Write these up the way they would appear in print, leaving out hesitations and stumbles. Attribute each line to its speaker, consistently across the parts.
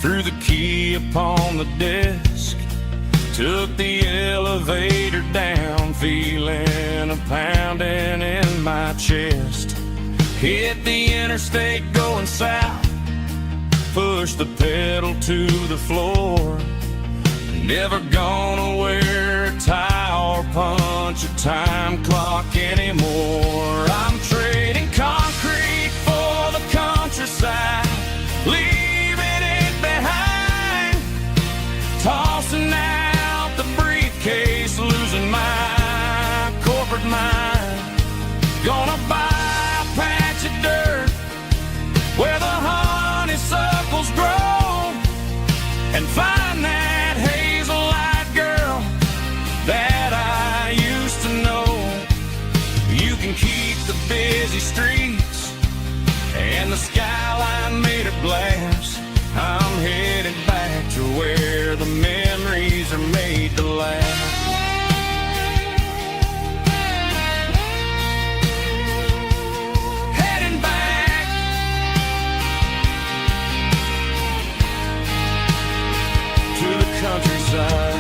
Speaker 1: Threw the key upon the desk, took the elevator down, feeling a pounding in my chest. Hit the interstate going south, pushed the pedal to the floor. Never gonna wear a tie or punch a time clock anymore. I'm trading concrete for the countryside, leaving it behind, tossing out the briefcase, losing my corporate mind. Gonna buy a patch of dirt where the honeysuckles grow and find that hazel-eyed girl that I used to know. You can keep the busy streets and the skyline made of glass. I'm headed back to where the memories are made to last. Heading back to the countryside.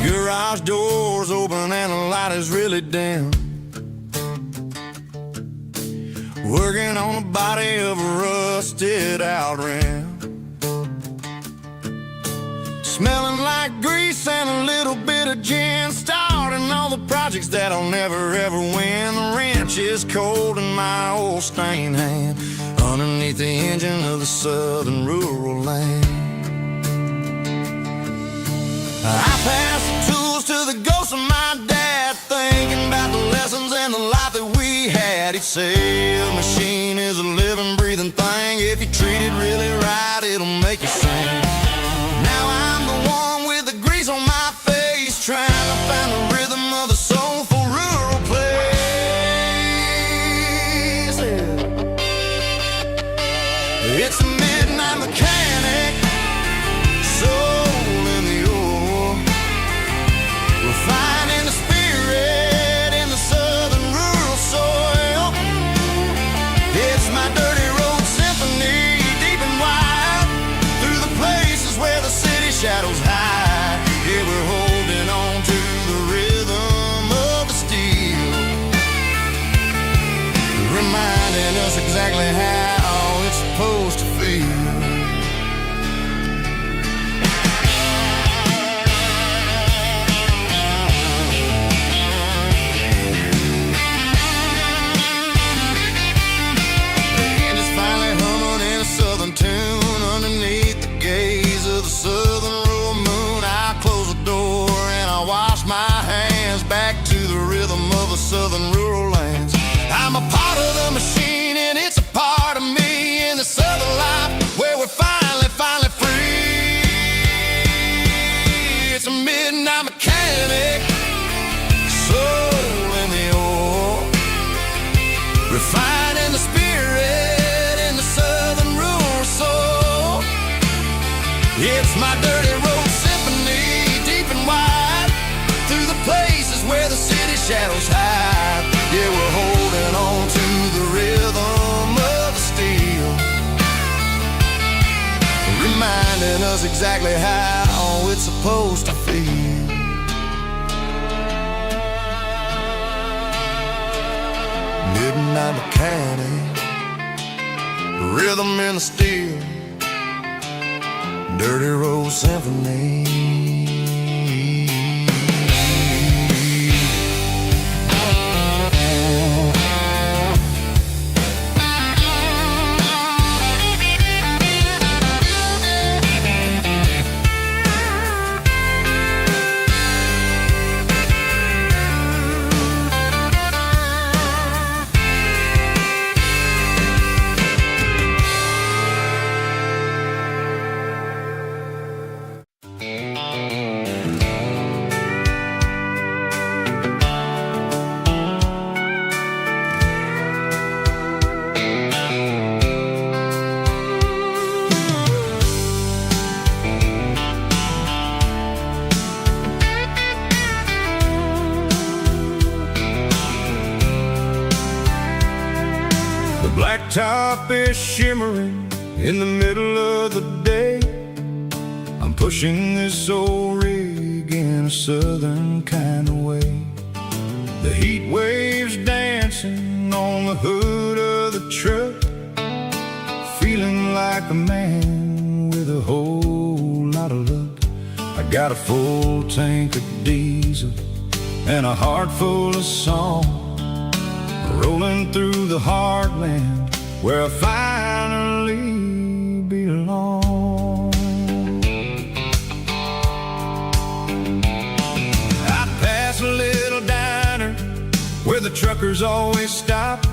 Speaker 1: Garage doors open and the light is really dim. Working on the body of a rusted out rim. Smelling like grease and a little bit of gin. Starting all the projects that I'll never ever win. The wrench is cold in my old stained hand underneath the engine of the southern rural land. I pass the tools to the ghost of my dad, thinking about the lessons and the life that we had. He'd say a machine is a living, breathing thing. If you treat it really right, it'll make you sing. Now I'm the one with the grease on my face, trying to find the rhythm of the soulful rural place. It's a midnight mechanic, finding the spirit in the southern rural soil. It's my dirty road symphony, deep and wide, through the places where the city shadows hide. Yeah, we're holding on to the rhythm of the steel, reminding us exactly how it's supposed to feel. Tune underneath the gaze of the southern rural moon. I close the door and I wash my hands, back to the rhythm of the southern rural lands. I'm a part of the machine and it's a part of me in the southern life where we're finally free. It's a midnight mechanic, soul in the ore, refining the spirit in the southern rural soul. It's my dirty road symphony, deep and wide, through the places where the city shadows hide. Yeah, we're holding on to the rhythm of the steel, reminding us exactly how it's supposed to feel. Midnight mechanic, rhythm in the steel, dirty road symphony. blacktop is shimmering in the middle of the day. I'm pushing this old rig in a southern kind of way. The heat waves dancing on the hood of the truck, feeling like a man with a whole lot of luck. I got a full tank of diesel and a heart full of song, rolling through the heartland where I finally belong. I pass a little diner where the truckers always stop,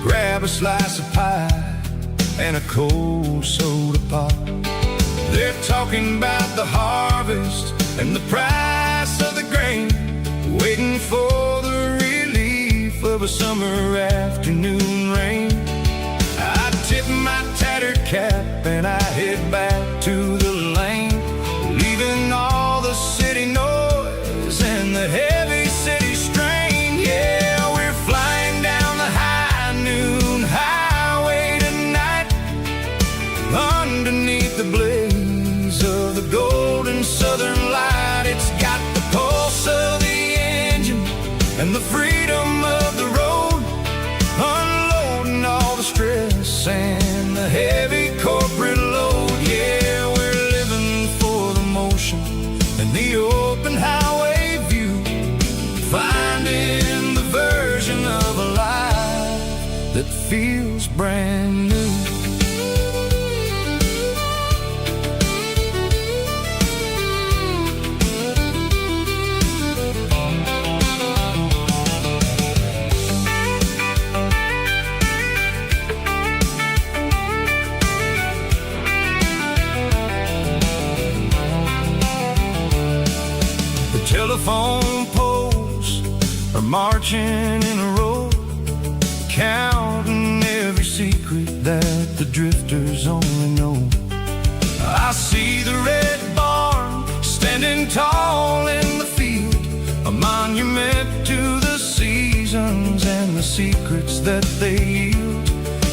Speaker 1: grab a slice of pie and a cold soda pop. They're talking about the harvest and the price of the grain, waiting for the relief of a summer afternoon rain. I tip my tattered cap and I head back to the lane, leaving all the city noise and the heavy city strain. Yeah, we're flying down the high noon highway tonight, underneath the blaze of the golden southern light. It's got the pulse of the engine and the freedom of the road, unloading all the stress and the heavy corporate load. Yeah, we're living for the motion and the open highway view, finding the version of a life that feels brand new. Telephone poles are marching in a row, counting every secret that the drifters only know. I see the red barn standing tall in the field, a monument to the seasons and the secrets that they yield.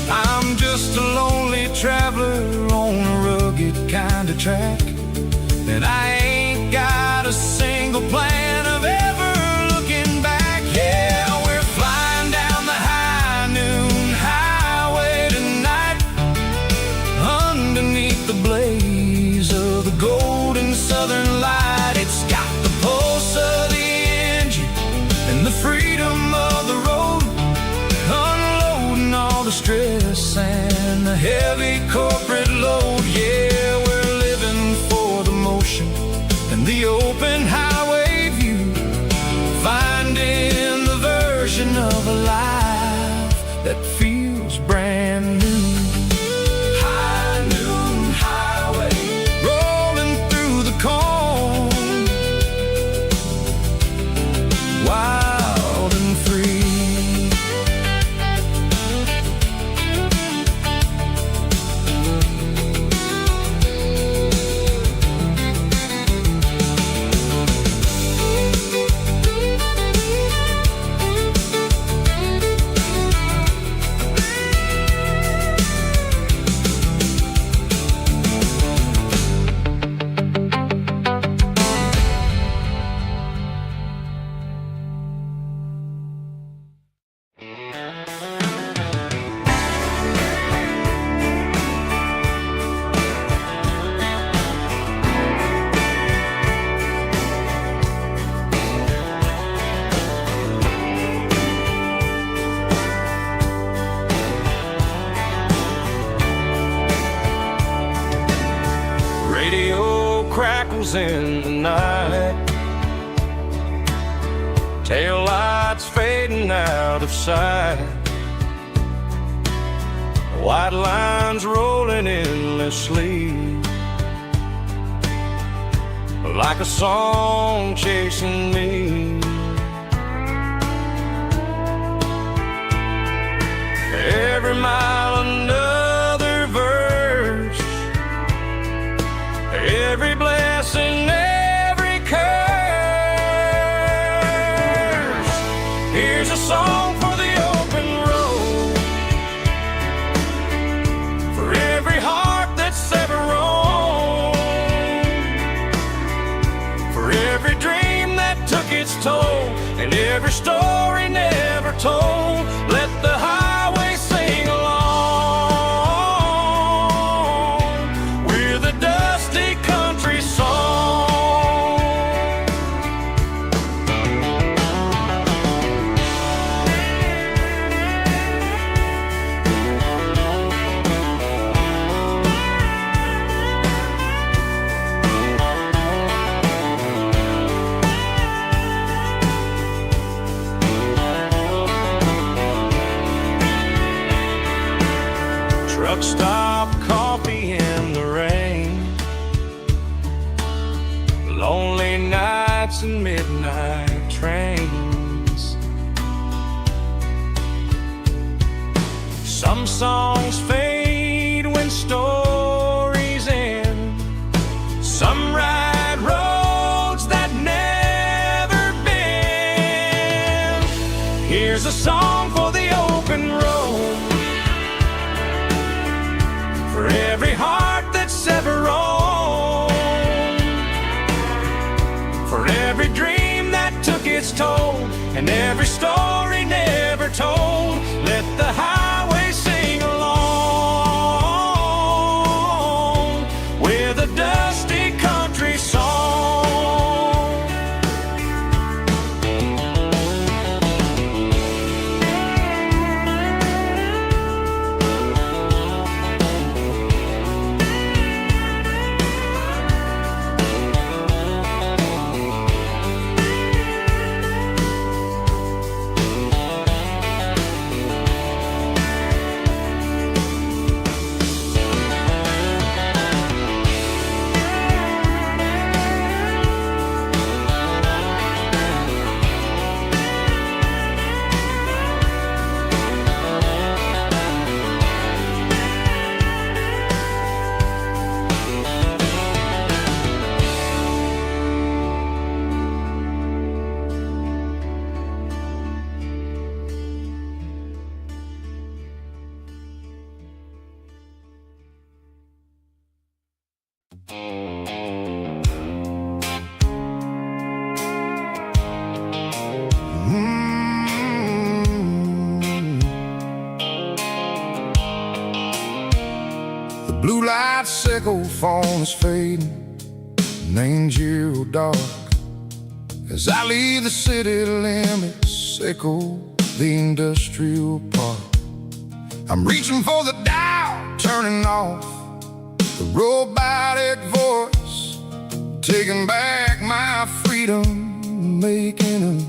Speaker 1: I'm just a lonely traveler on a rugged kind of track, and I ain't got a single plan of ever looking back. Yeah, we're flying down the high noon highway tonight, underneath the blaze of the golden southern light. It's got the pulse of the engine and the freedom of the road, unloading all the stress and the heavy corporate load. Yeah, we're living for the motion and the open highway view, finding the version of a life that feels brand new. High noon highway, rolling through the corn, wild and free. In the night, tail lights fading out of sight, white lines rolling endlessly, like a song chasing me. Every mile another verse, every blessing, every curse. Here's a song for the open road, truck stop coffee in the rain, lonely nights and midnight trains. Some songs fade when stories end, some ride roads that never bend. Here's a song for the open road, for every heart that's ever roamed, for every dream that took its toll, and every story never told. Let the highway sing along with a dusty country song.
Speaker 2: Blue light sickle phone is fading, names you dark. As I leave the city limits, sickle the industrial park. I'm reaching for the dial, turning off the robotic voice, taking back my freedom, making a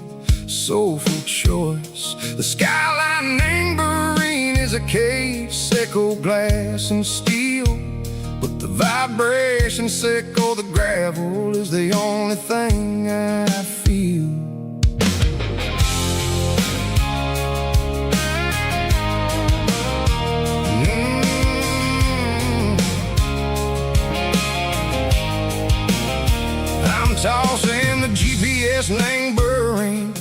Speaker 2: soulful choice. The skyline Lambert is a cave, sickle glass and steel, but the vibration sickle, the gravel is the only thing I feel. I'm tossing the GPS Lambert,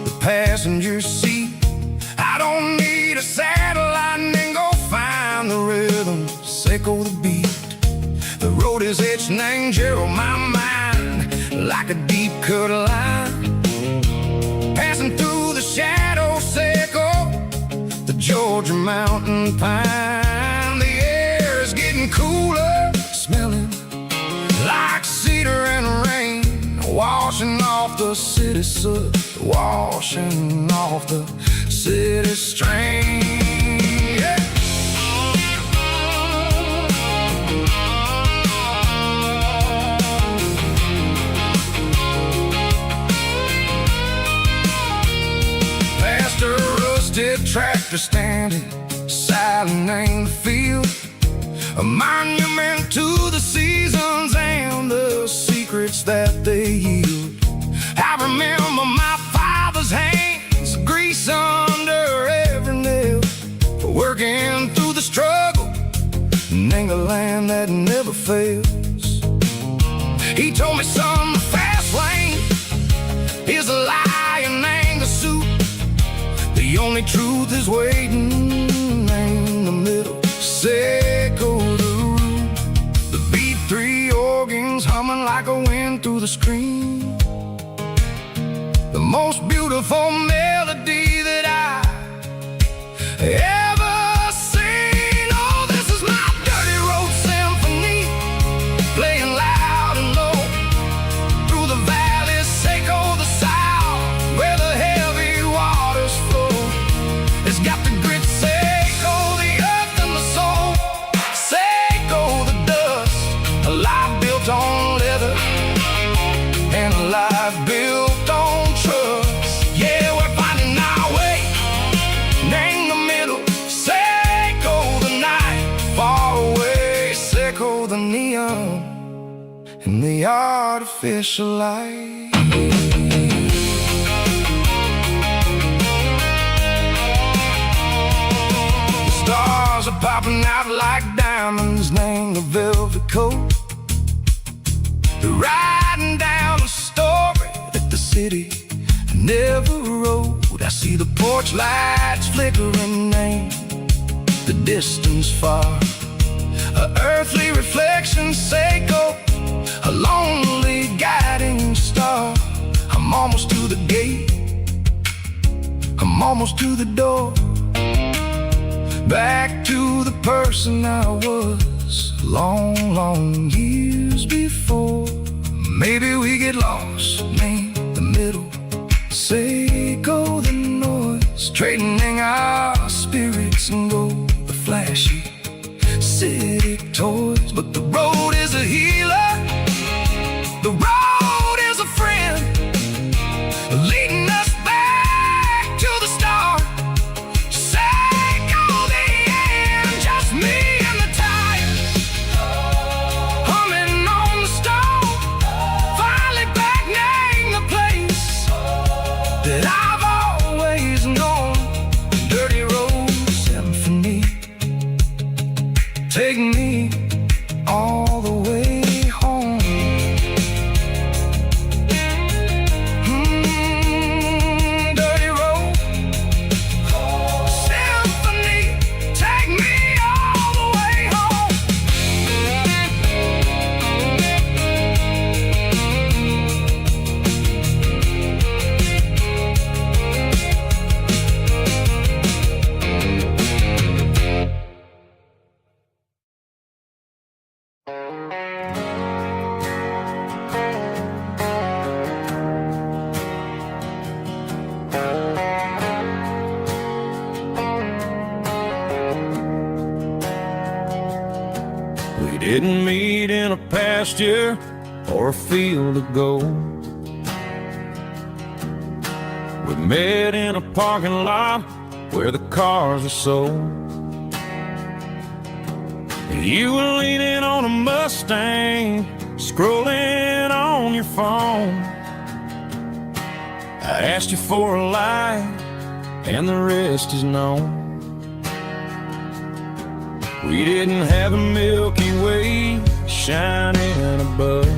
Speaker 2: the passenger seat. I don't need a satellite and go find the rhythm, sickle the beat. The road is etched and angel on my mind like a deep cut line, passing through the shadow sickle, the Georgia mountain pine. The air is getting cooler, smelling like cedar and rain, washing off the city soot, washing off the city strain. Yeah. Past a rusted tractor standing silent in the field, a monument to the seasons and the secrets that they yield. I remember my father's hands, grease under every nail, for working through the struggle and ain't a land that never fails. He told me, son, the fast lane is a lie and ain't a suit. The only truth is waiting in the middle, sickle the root. The B3 organs humming like a wind through the screen, the most beautiful melody that I ever seen. Oh, this is my dirty road symphony, playing loud and low through the valleys, sickle the south, where the heavy waters flow. It's got the grit, sickle the earth and the soul, sickle the dust, a life built on leather and a life built on trust. Yeah, we're finding our way in the middle, artificial light. The stars are popping out like diamonds, named the velvet coat. They're riding down a story that the city never wrote. I see the porch lights flickering in the distance far. An earthly reflection say go, a lonely guiding star. I'm almost to the gate, I'm almost to the door. Back to the person I was long, long years before. Maybe we get lost in the middle, say go the noise, trading our spirits and go the flashy city toys. But the road is a healer, the road is a friend, leading us back to the start. Say go the end, just me and the tires, humming on the stove. Finally back name the place that I've always known. Dirty road symphony, take me all the way home. Dirty road symphony, take me all the way home.
Speaker 1: We didn't meet in a pasture or a field of gold. We met in a parking lot where the cars are sold. You were leaning on a Mustang, scrolling on your phone. I asked you for a light, and the rest is known. We didn't have a Milky Way shining above,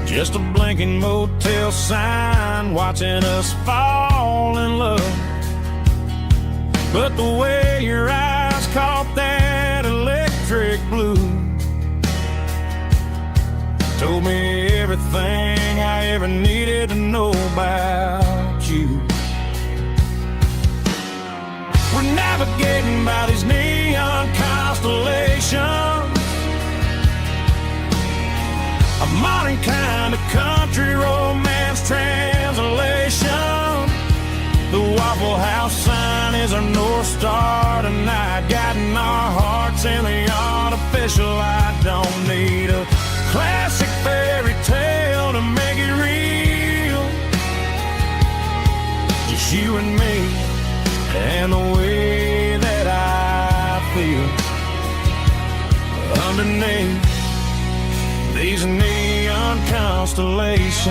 Speaker 1: just a blinking motel sign watching us fall in love. But the way your eyes caught that electric blue told me everything I ever needed to know about you. We're navigating by these neon constellations, a modern kind of country romance translation. The Waffle House sign is our North Star tonight, guiding our hearts in the artificial light. Don't need a classic fairy tale to make it real, just you and me and the way that I feel underneath these neon constellations.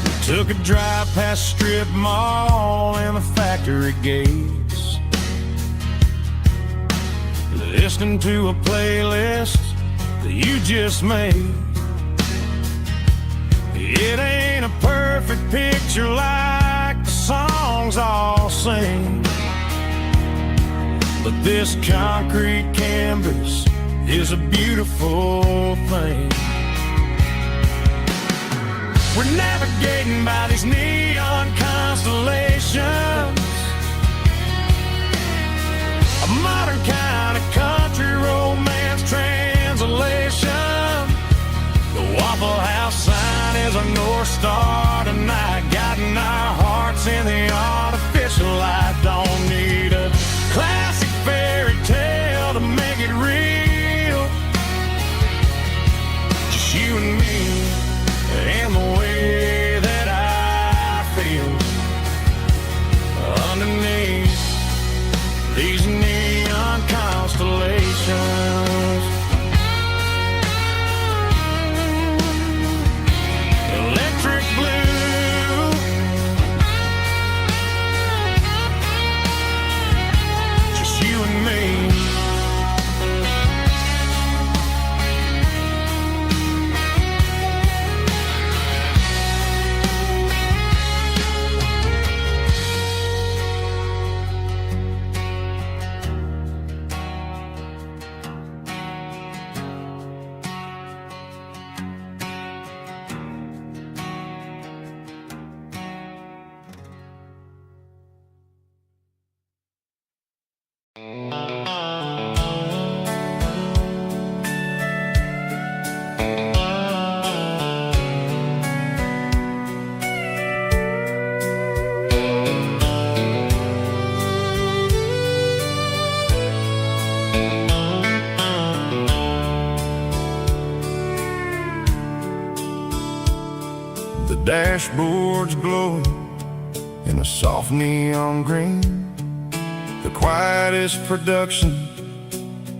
Speaker 1: We took a drive past strip mall and the factory gates, listening to a playlist that you just made. It ain't a perfect picture like the songs all sing, but this concrete canvas is a beautiful thing. We're navigating by these neon constellations, a modern kind of country romance translation. The Waffle House sign is our North Star tonight, guiding our hearts in the artificial light. Don't need a classic fairy tale to make it real, just you and me and the way these neon constellations. Electric blue, just you and me. The dashboard's glowing in a soft neon green, the quietest production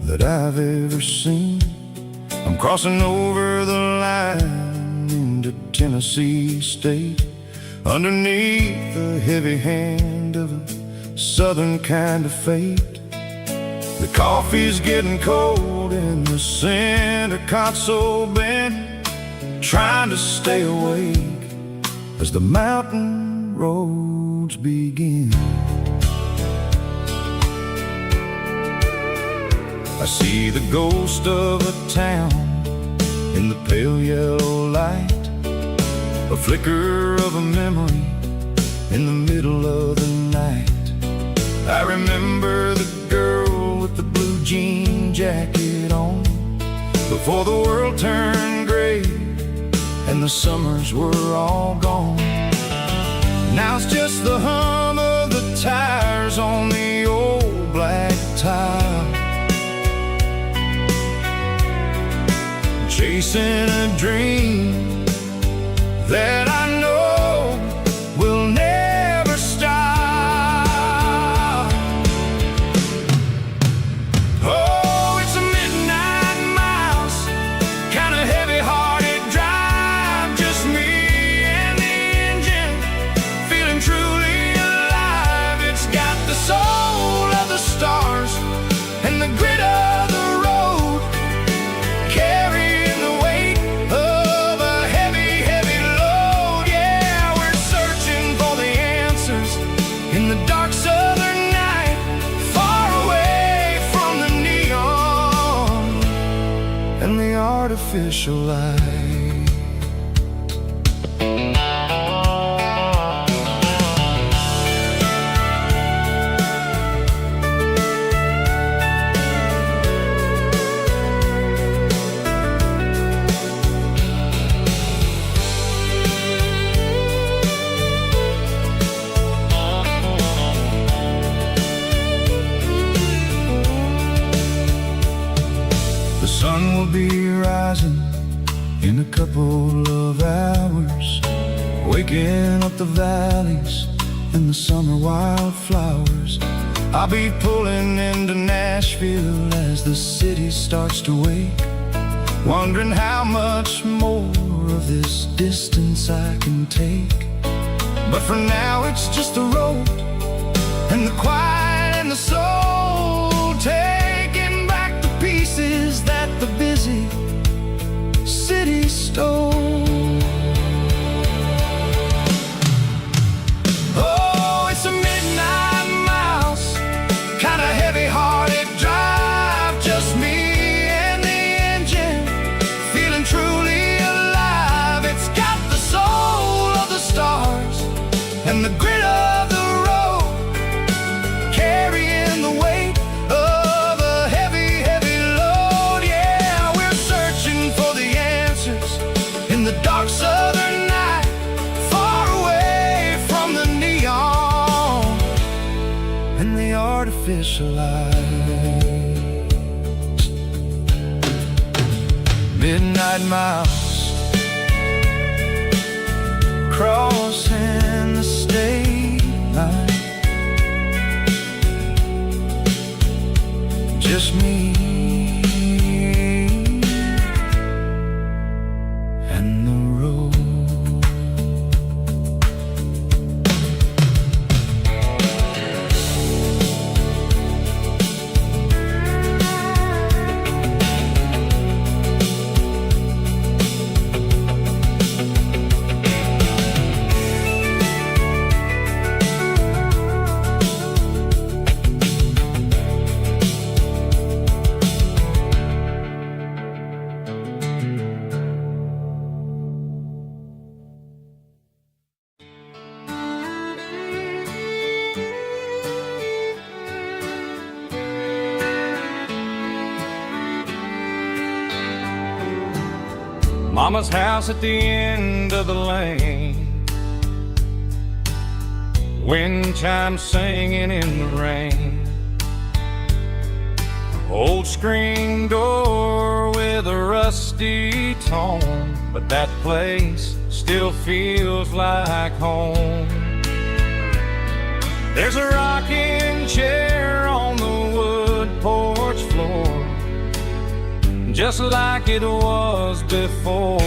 Speaker 1: that I've ever seen. I'm crossing over the line into Tennessee State, underneath the heavy hand of a southern kind of fate. The coffee's getting cold in the center console bin, trying to stay awake as the mountain roads begin. I see the ghost of a town in the pale yellow light, a flicker of a memory in the middle of the night. I remember the girl with the blue jean jacket on, before the world turned gray and the summers were all gone. Now it's just the hum of the tires on the old black tile, chasing a dream that I know will never stop. Oh, it's a midnight miles, kind of heavy-hearted drive, just me and the engine, feeling truly alive. It's got the soul of the stars and the grit of the road, carrying the weight of a heavy, heavy load. Yeah, we're searching for the answers in the dark southern night, far away from the neon and the artificial light. The sun will be rising in a couple of hours, waking up the valleys and the summer wildflowers. I'll be pulling into Nashville as the city starts to wake, wondering how much more of this distance I can take. But for now it's just the road and the quiet and the soul, taking back the pieces that the busy city stole. Oh, it's a midnight miles, kind of heavy-hearted drive, just me and the engine, feeling truly alive. It's got the soul of the stars and the grit of the road, carrying the weight of a heavy, heavy load. Yeah, we're searching for the answers in the dark southern night, far away from the neon and the artificial lights. Midnight miles, crossing the state line,
Speaker 2: just me and the road.
Speaker 1: Mama's house at the end of the lane, wind chimes singing in the rain. Old screen door with a rusty tone, but that place still feels like home. There's a rocking chair on the wood porch floor, just like it was before.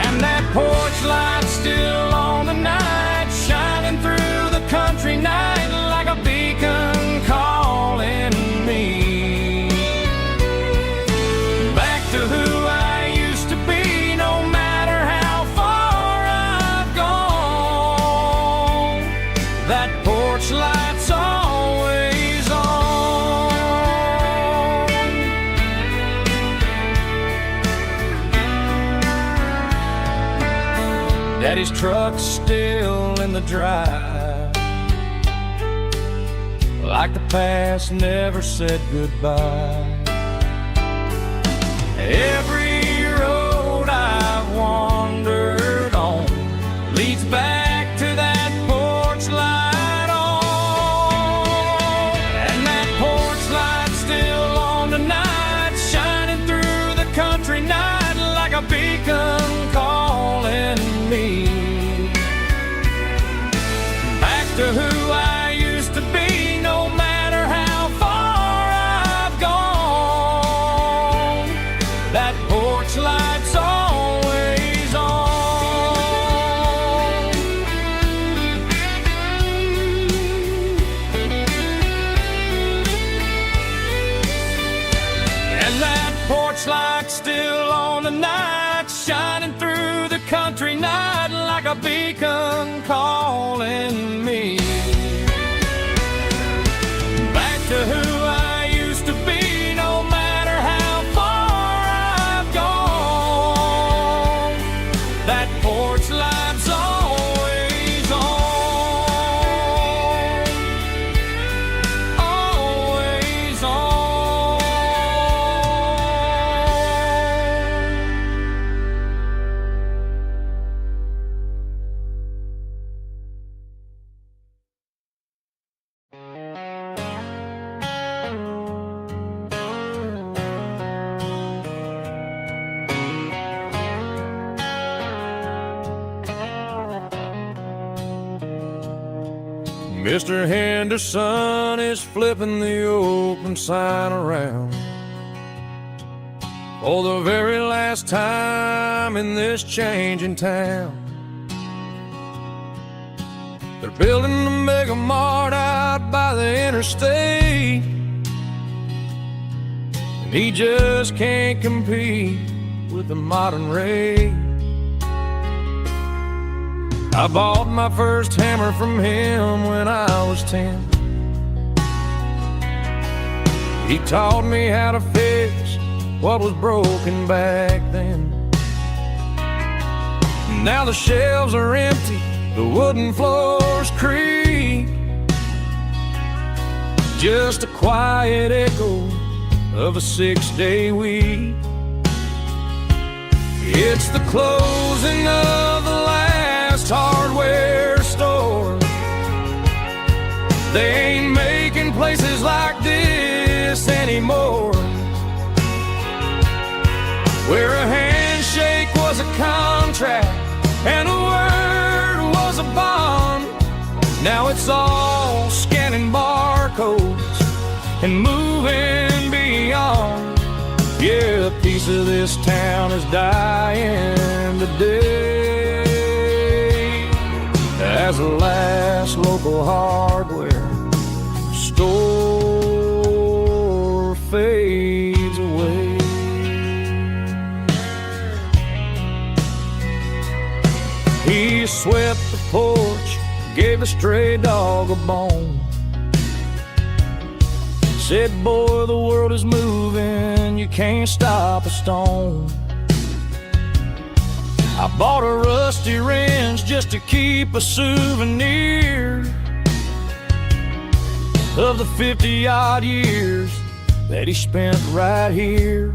Speaker 1: And that porch light's still on tonight, shining through the country night like a beacon calling me back to who I used to be. No matter how far I've gone, that porch light's always on. Daddy's truck's still in the drive, like the past never said goodbye. Every road I've wandered on leads back to that porch light on. And that porch light's still on tonight, shining through the country night like a beacon calling me back to who I used to be. No matter how far I've gone, that porch light's always on. And that porch light's still on tonight, shining through the country night like a beacon calling me back to who I used to be. No matter how far I've gone, that porch light's always on, always on. Mr. Henderson is flipping the open sign around for the very last time in this changing town. They're building a mega mart out by the interstate, and he just can't compete with the modern rate. I bought my first hammer from him when I was 10. He taught me how to fix what was broken back then. Now the shelves are empty, the wooden floors creak, just a quiet echo of a 6-day week. It's the closing of the last hardware store. They ain't making places like this anymore, where a handshake was a contract and a word was a bond. Now it's all scanning barcodes and moving beyond. Yeah, a piece of this town is dying today as the last local hardware store fades away. He swept the porch, gave the stray dog a bone. Said, boy, the world is moving, you can't stop a stone. I bought a rusty wrench just to keep a souvenir of the 50-odd years that he spent right here.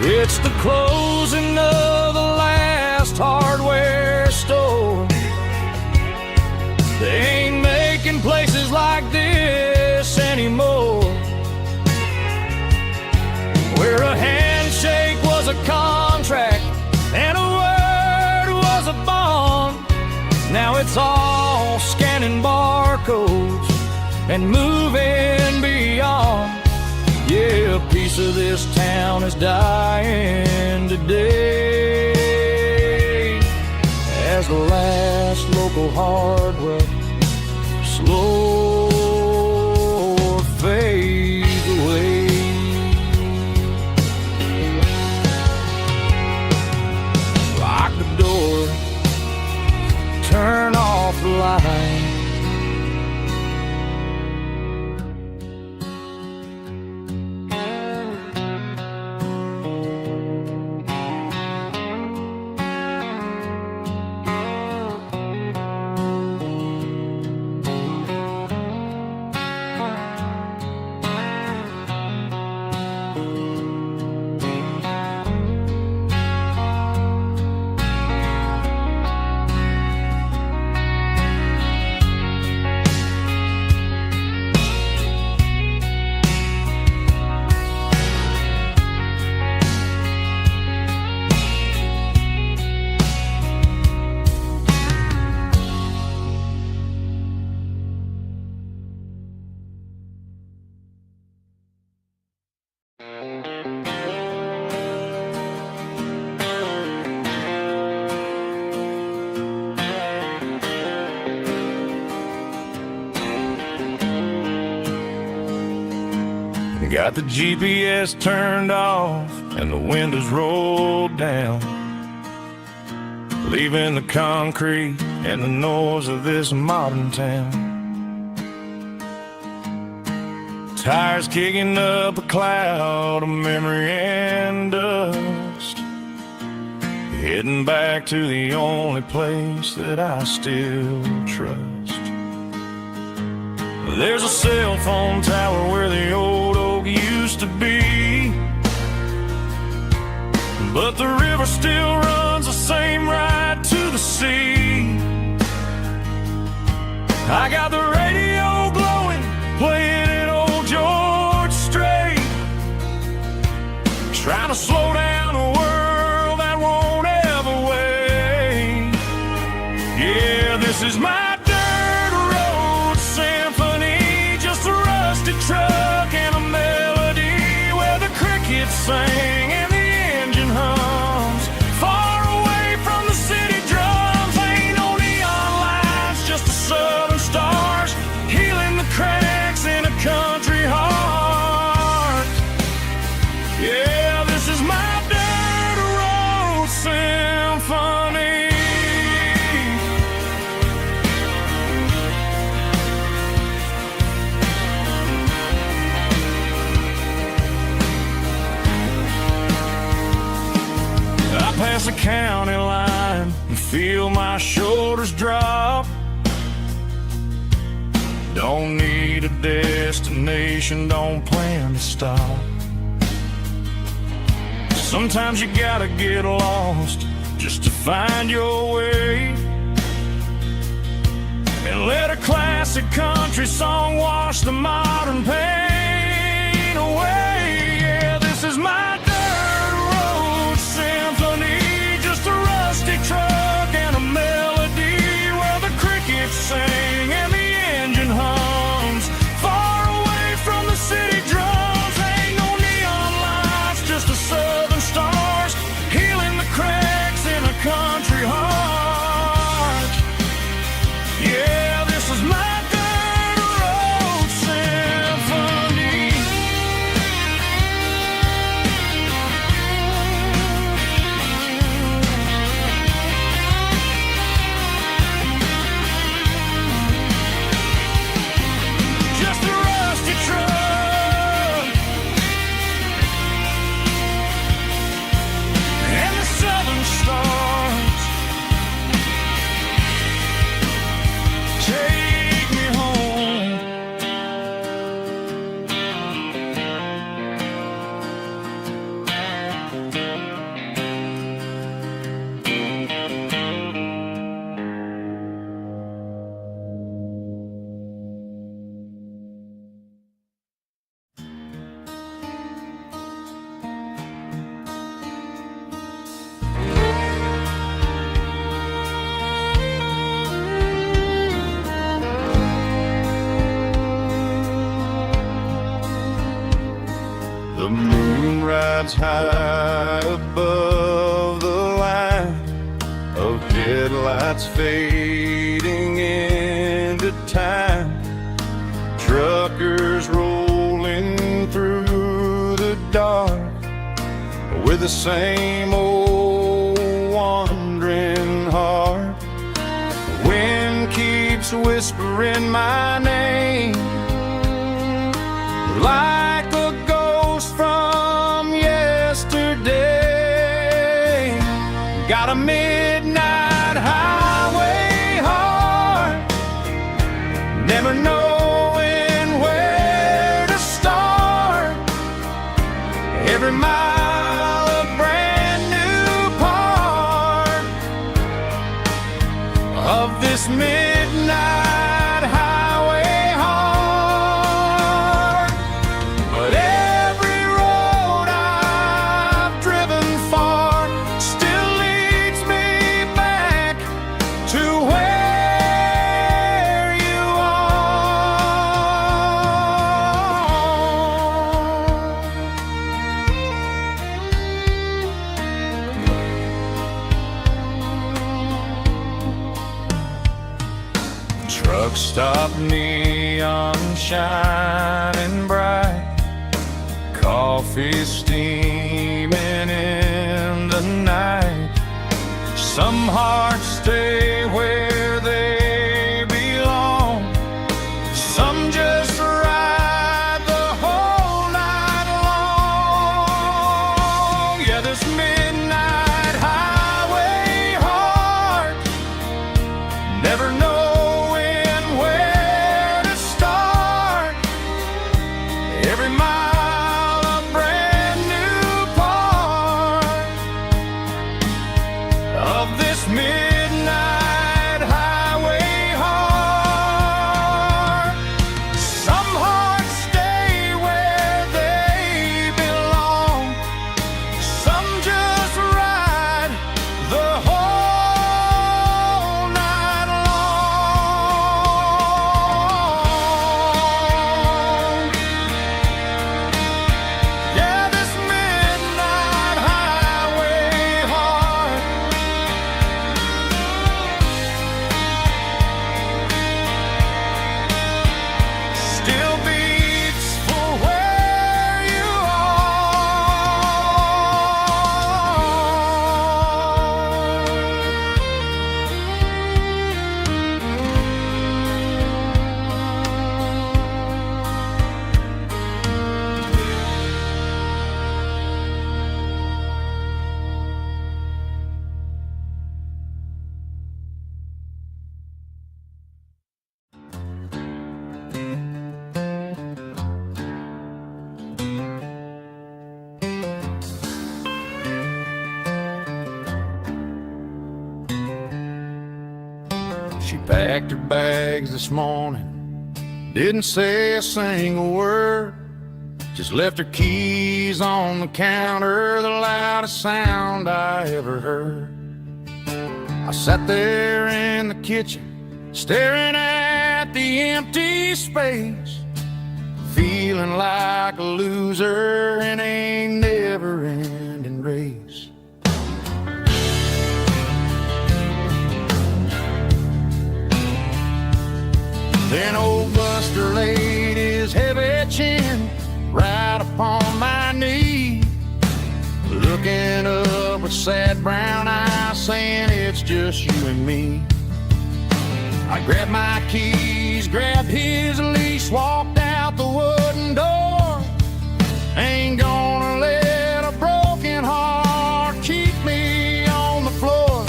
Speaker 1: It's the closing of the last hardware store. They ain't making places like this anymore, where a handshake was a contract and a word was a bond. Now it's all scanning barcodes and moving beyond. Yeah, a piece of this town is dying today as the last local hardware slow fades away. Lock the door, turn off the light. Got the GPS turned off and the windows rolled down, leaving the concrete and the noise of this modern town. Tires kicking up a cloud of memory and dust, heading back to the only place that I still trust. There's a cell phone tower where the old oak used to be, but the river still runs the same right to the sea. I got the radio blowing, playing an old George Strait, trying to slow down a world that won't ever wait. Yeah, this is my truck and a melody where the crickets sing and the engine hums, far away from the city drums. Ain't no neon lights, just the southern stars healing the cracks in a country heart. Yeah, this is my dirt road symphony. Past the county line and feel my shoulders drop. Don't need a destination, don't plan to stop. Sometimes you gotta get lost just to find your way, and let a classic country song wash the modern pain away. Yeah, this is my truck and a melody where the crickets sing and the engine hums, far The moon rides high above the line of headlights fading into time. Truckers rolling through the dark with the same old wandering heart. The wind keeps whispering my name like a ghost from yesterday. Got a midnight highway heart, never knowing where to start. Every mile a brand new part of this midnight highway heart. But every road I've driven far still leads me back to where you are. Truck stop, neon shining bright, coffee steaming in the night. Some hearts stay where they belong, some just ride the whole night long. Yeah, this midnight highway heart, never knowing where to start. Every mile a brand new part of this midnight highway heart. Some hearts stay where they belong, some just ride the whole night long. Yeah, this midnight highway heart still beats for where you She packed her bags this morning, didn't say a single word, just left her keys on the counter, the loudest sound I ever heard. I sat there in the kitchen, staring at the empty space, feeling like a loser in a never-ending race. Then old Buster laid his heavy chin right upon my knee, looking up with sad brown eyes, saying it's just you and me. I grabbed my keys, grabbed his leash, walked out the wooden door. Ain't gonna let a broken heart keep me on the floor.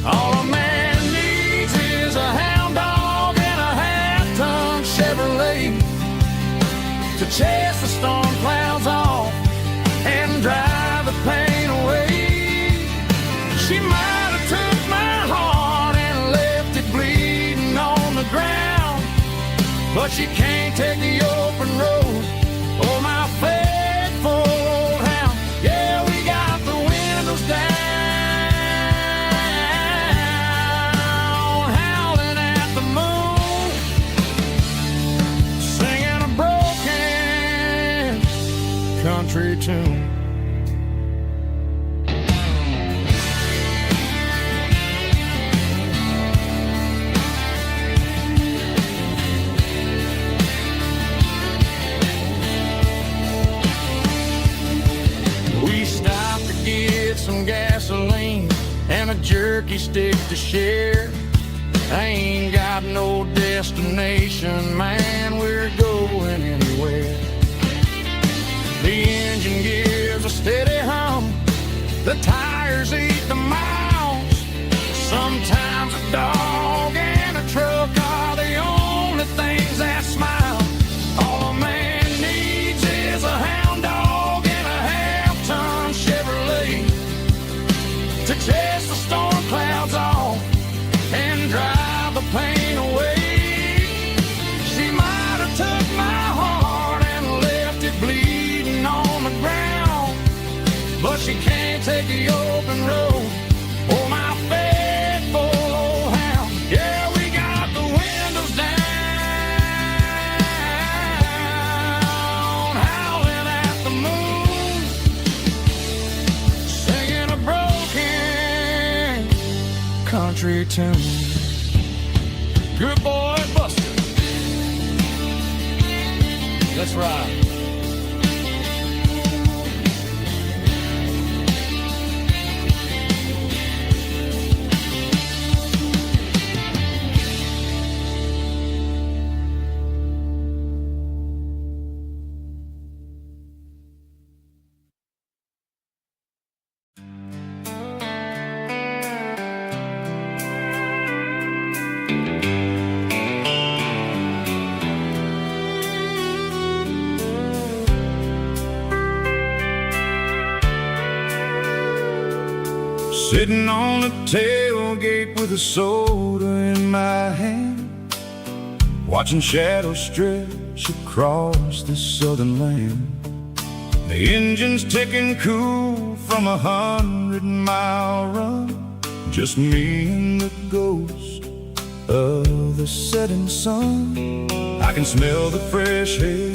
Speaker 1: All a man needs is a hound dog and a half-ton Chevrolet to chase the storm clouds off and drive the pain away. She might have took my heart and left it bleeding on the ground, but she can't take the open road or my faithful old hound. Yeah, we got the windows down, howling at the moon, singing a broken
Speaker 2: country tune. We stopped to get some gasoline and a jerky stick to share. I ain't got no destination, man, we're going anywhere. The engine gives a steady hum, the tires eat the miles. Sometimes a dog and a truck are the only things that smile. All a man needs is a hound dog and a half-ton Chevrolet to chase the storm clouds off and drive the pain away. She might have took my heart and left it bleeding on the ground, but she can't take the open road or my faithful old hound. Yeah, we got the windows down, howling at the moon, singing a broken country tune. Good boy, Buster. Let's ride. Sitting on the tailgate with a soda in my hand, watching shadows stretch across this southern land. The engine's ticking cool from 100-mile run, just me and the ghost of the setting sun. I can smell the fresh air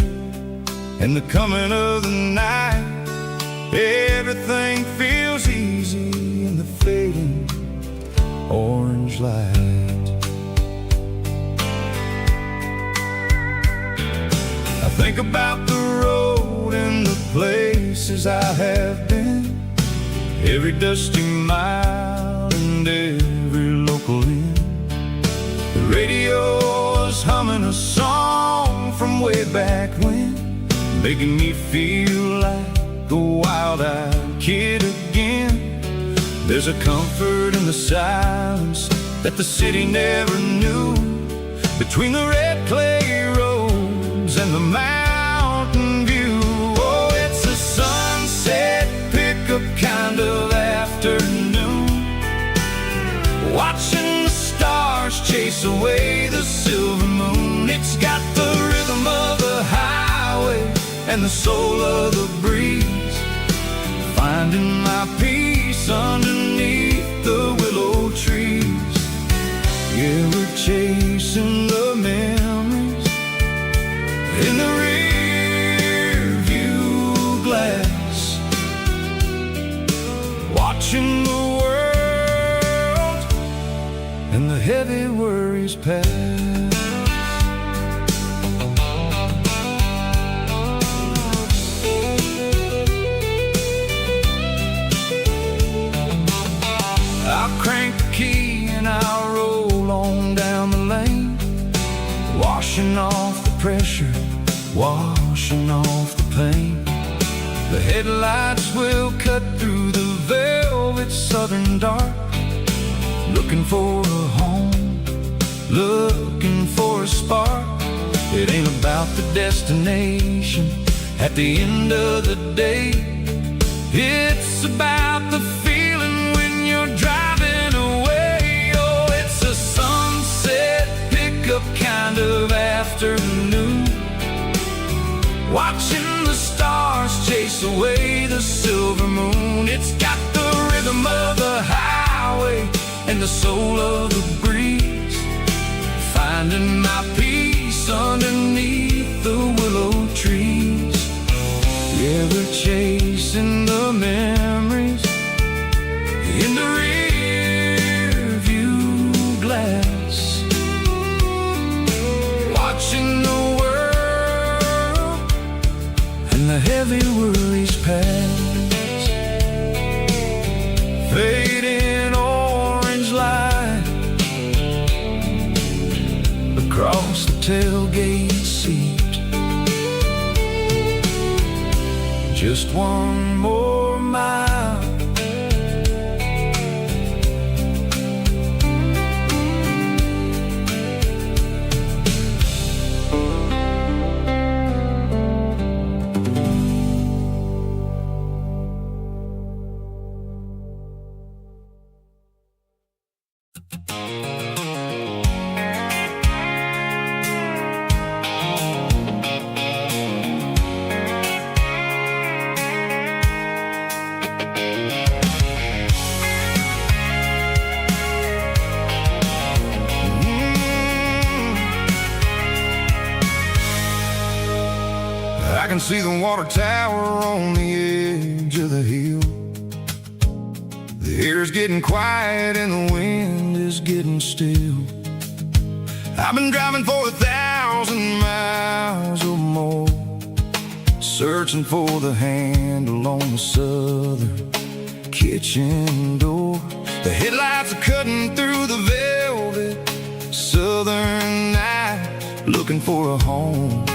Speaker 2: and the coming of the night. Everything feels easy in the fading orange light. I think about the road and the places I have been, every dusty mile and every local inn. The radio is humming a song from way back when, making me feel like a wild-eyed kid again. There's a comfort in the silence that the city never knew, between the red clay roads and the mountain view. Oh, it's a sunset pickup kind of afternoon, watching the stars chase away the silver moon. It's got the rhythm of the highway and the soul of the breeze, finding my peace underneath the willow trees. Yeah, we're chasing the memories in the rear view glass, watching the world and the heavy worries pass. I'll crank the key and I'll roll on down the lane, washing off the pressure, washing off the pain. The headlights will cut through the velvet southern dark, looking for a home, looking for a spark. It ain't about the destination at the end of the day, it's about the feeling when you're driving away. Oh, it's a sunset pickup kind of afternoon, watching the stars chase away the silver moon. It's got the rhythm of the highway and the soul of the breeze, finding my peace underneath the willow trees. Yeah, we're just one more mile. I can see the water tower on the edge of the hill. The air's getting quiet and the wind is getting still. I've been driving for 1,000 miles or more, searching for the handle on the southern kitchen door. The headlights are cutting through the velvet southern night, looking for a home,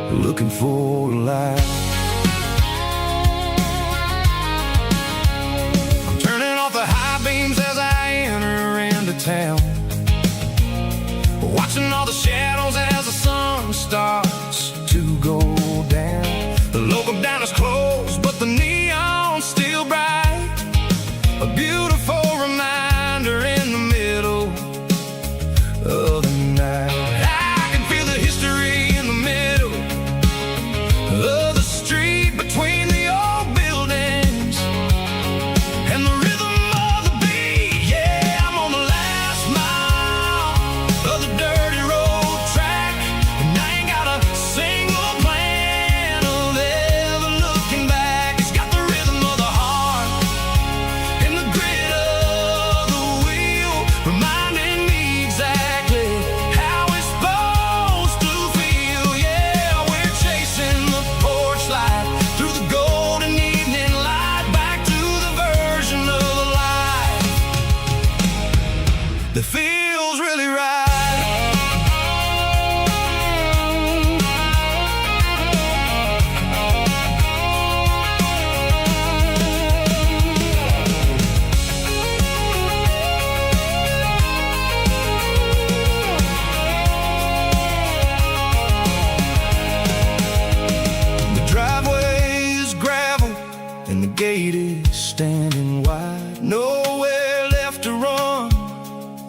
Speaker 2: looking for a life. I'm turning off the high beams as I enter into town, watching all the shadows as the sun starts to go down. The local diner's closed, but the neon's still bright, a beautiful reminder in the middle of the night. I can feel the history in the middle of the street between the old buildings and the rhythm of the beat. Yeah, I'm on the last mile of the dirty road track, and I ain't got a single plan of ever looking back. It's got the rhythm of the heart and the grit of the wheel, reminding me exactly how it's supposed to feel. Yeah, we're chasing the porch light through the golden evening light, back to the version of life that feels really right. The driveway is gravel and the gate is standing wide. Nowhere left to run,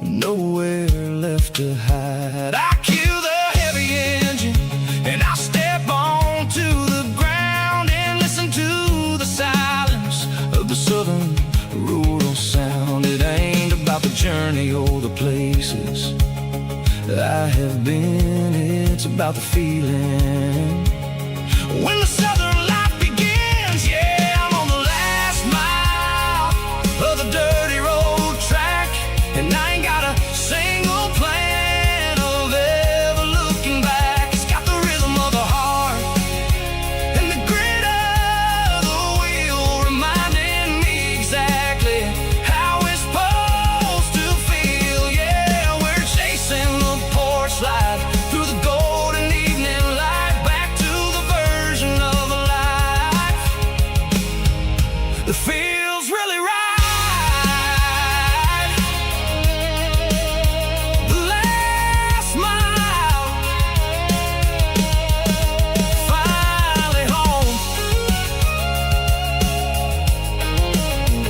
Speaker 2: nowhere left to hide. I kill the heavy engine and I step onto the ground and listen to the silence of the southern rural sound. It ain't about the journey or the places I have been, it's about the feeling when the southern life begins. Yeah, I'm on the last mile of the dirty road track, and I ain't got a single plan of ever looking back. It's got the rhythm of the heart and the grit of the wheel, reminding me exactly how it's supposed to feel. Yeah, we're chasing the porch light through the golden evening light, back to the version of life that feels really right. The last mile, finally home.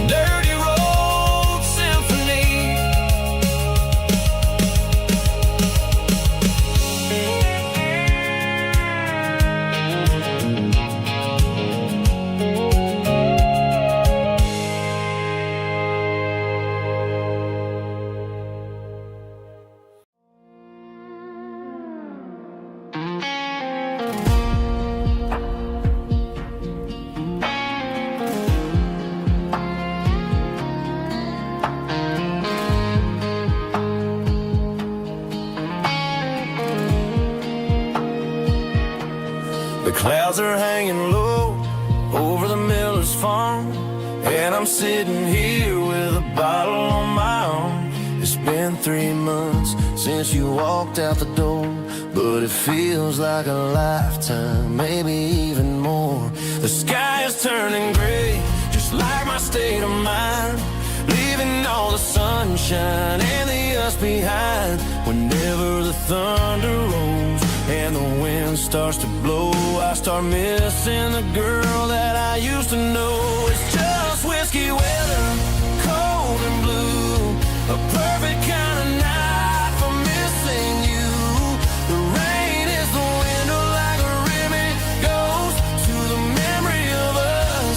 Speaker 2: Dirty road symphony. The clouds are hanging low over the miller's farm, and I'm sitting here with a bottle on my arm. It's been 3 months since you walked out the door, but it feels like a lifetime, maybe even more.
Speaker 1: The sky is turning gray, just like my state of mind, leaving all the sunshine and the us behind. Whenever the thunder rolls and the wind starts to blow, I start missing the girl that I used to know. It's just whiskey weather, cold and blue, a perfect kind of night for missing you. The rain is the window like a ribbon goes to the memory of us.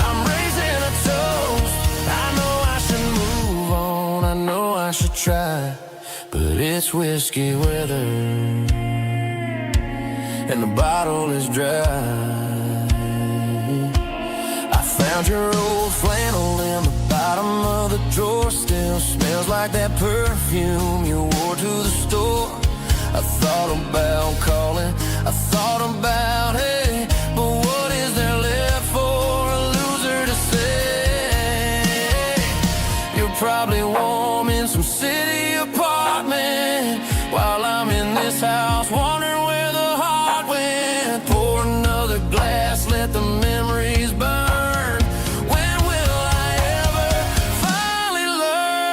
Speaker 1: I'm raising a toast. I know I should move on, I know I should try, but it's whiskey weather and the bottle is dry. I found your old flannel in the bottom of the drawer, still smells like that perfume you wore to the store. I thought about calling, I thought about hey, but what is there left for a loser to say? You're probably warm in some city apartment while I'm in this house wondering where the heart went. Pour another glass, let the memories burn. When will I ever finally learn?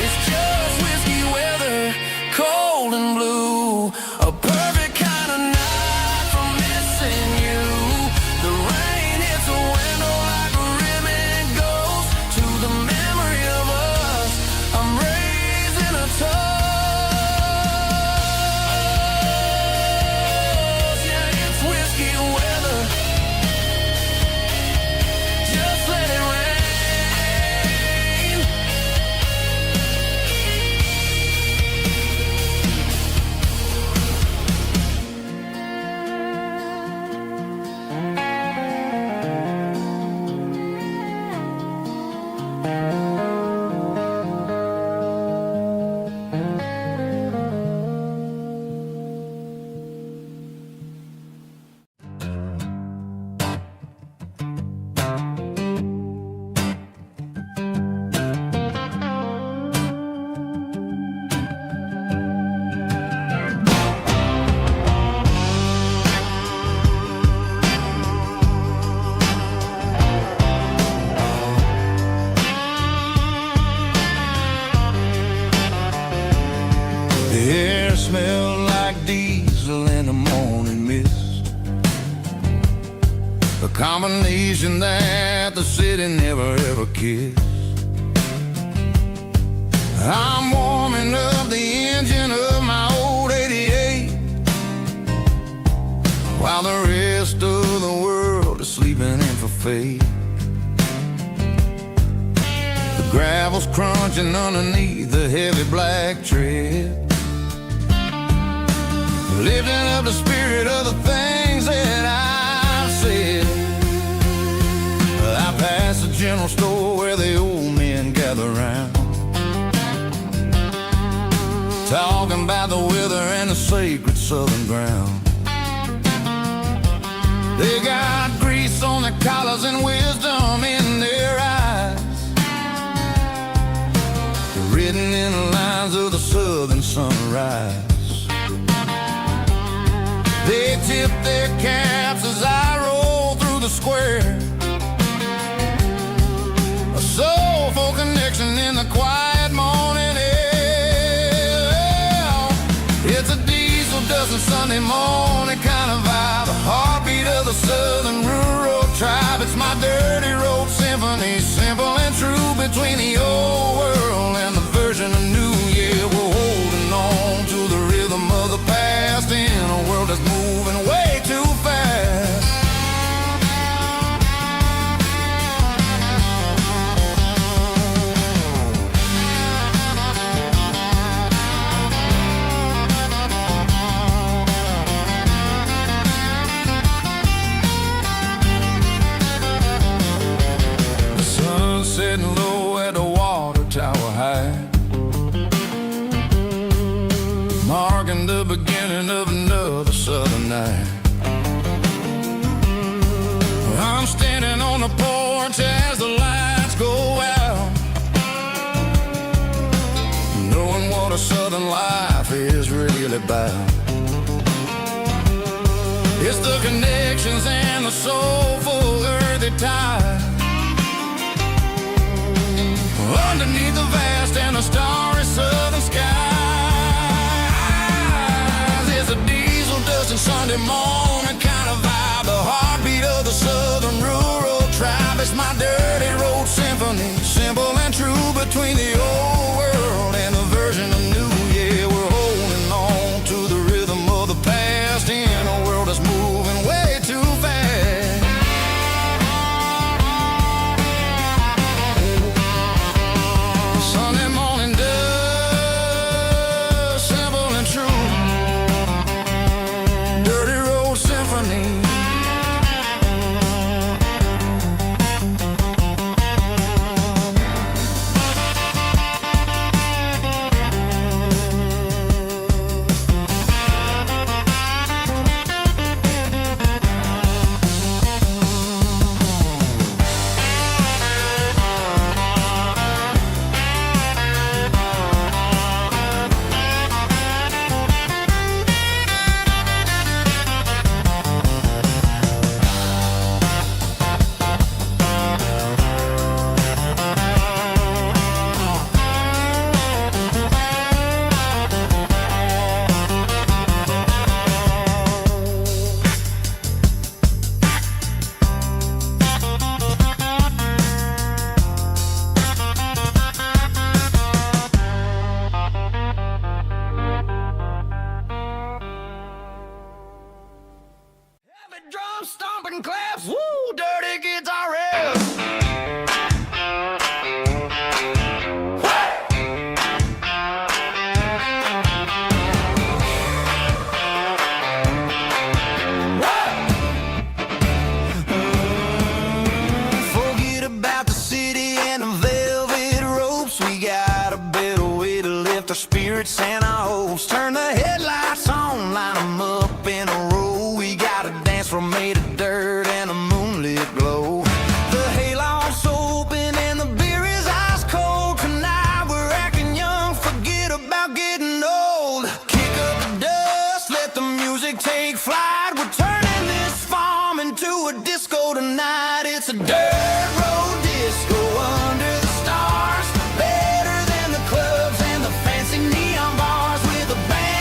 Speaker 1: It's just whiskey weather, cold and blue, a perfect kind of night for missing you. The rain hits a window like a ribbon goes to the memory of us. I'm raising a toast. Yeah, it's whiskey weather. Just let it rain. The air smelled like diesel in the morning mist, a combination that the city never ever kissed. I'm warming up the engine of my old 88 while the rest of the world is sleeping in for fate. The gravel's crunching underneath the heavy black tread, lifting up the spirit of the things that I've said. I passed the general store where the old men gather round, talking about the weather and the sacred southern ground. They got grease on their collars and wisdom in their eyes, written in the lines of the southern sunrise. They tip their caps as I roll through the square, a soulful connection in the quiet morning air. It's a diesel dusting Sunday morning kind of vibe, the heartbeat of the southern rural tribe. It's my dirty road symphony, simple and true, between the old world and the version of new. Yeah, we're holding on to the rhythm of the past in a world that's moving way too fast. The sun setting low at the water tower high,
Speaker 2: marking the beginning of another southern night. I'm standing on the porch as the lights go out, knowing what a southern life is really about. It's the connections and the soulful earthy tide underneath the vast and the starry southern skies. It's a diesel dust and Sunday morning kind of vibe, the heartbeat of the southern rural tribe. It's my dirty road symphony, simple and true between the old world and the version of new. Yeah, we're holding on to the rhythm of the past in a world that's moving way too fast. Sunday morning dust, simple and true, dirty road symphony. Heavy drum stomping claps, woo, dirty guitar riffs. Forget about the city and the velvet ropes. We got a better way to lift our spirits and our hopes. Turn the headlights on, line them up in a row. We got a dance floor made of dirt and a moonlit glow. The hayloft's open and the beer is ice cold. Tonight we're acting young, forget about getting old. Kick up the dust, let the music take flight. We're turning this farm into a disco tonight. It's a dirt road disco under the stars, better than the clubs and the fancy neon bars, with a band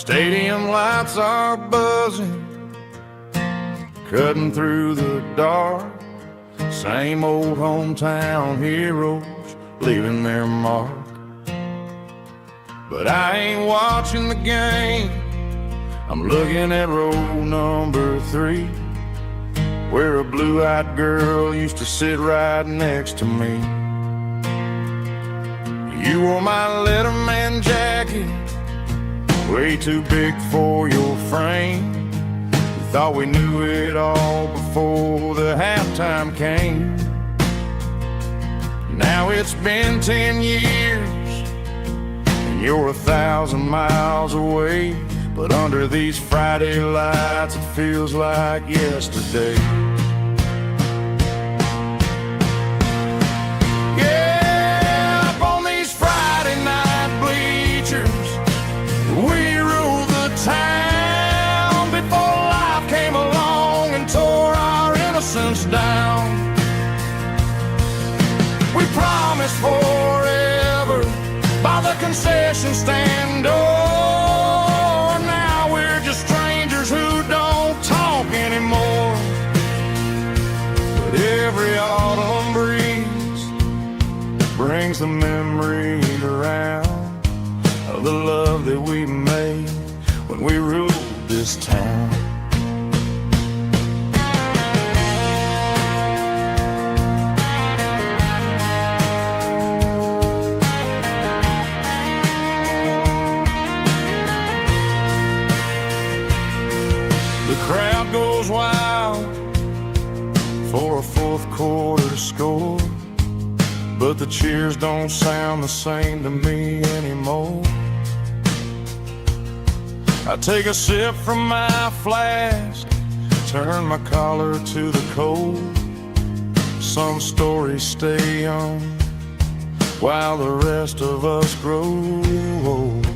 Speaker 2: Stadium lights are buzzing, cutting through the dark. Same old hometown heroes leaving their mark. But I ain't watching the game, I'm looking at row number 3, where a blue-eyed girl used to sit right next to me. You wore my Letterman jacket, way too big for your frame. We thought we knew it all before the halftime came. Now it's been 10 years, and you're 1,000 miles away. But under these Friday lights, it feels like yesterday. Yeah, up on these Friday night bleachers, we rule the town before life came along and tore our innocence down. We promised forever by the concession stand door. Now we're just strangers who don't talk anymore. But every autumn breeze brings the memory around of the love that we made when we ruled this town. The crowd goes wild for a fourth quarter score, but the cheers don't sound the same to me anymore. I take a sip from my flask, turn my collar to the cold. Some stories stay young while the rest of us grow old.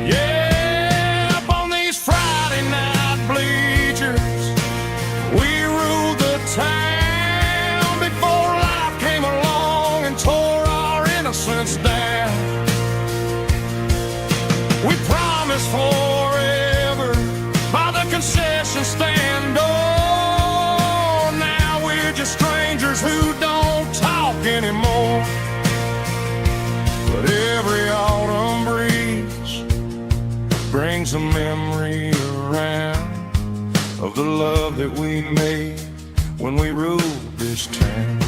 Speaker 2: Yeah, up on these Friday night bleachers, we ruled the town before life came along and tore our innocence down. We promised forever by the concession stand door. Now we're just strangers who don't talk anymore. But every autumn breeze brings a memory around of the love that we made when we ruled this town.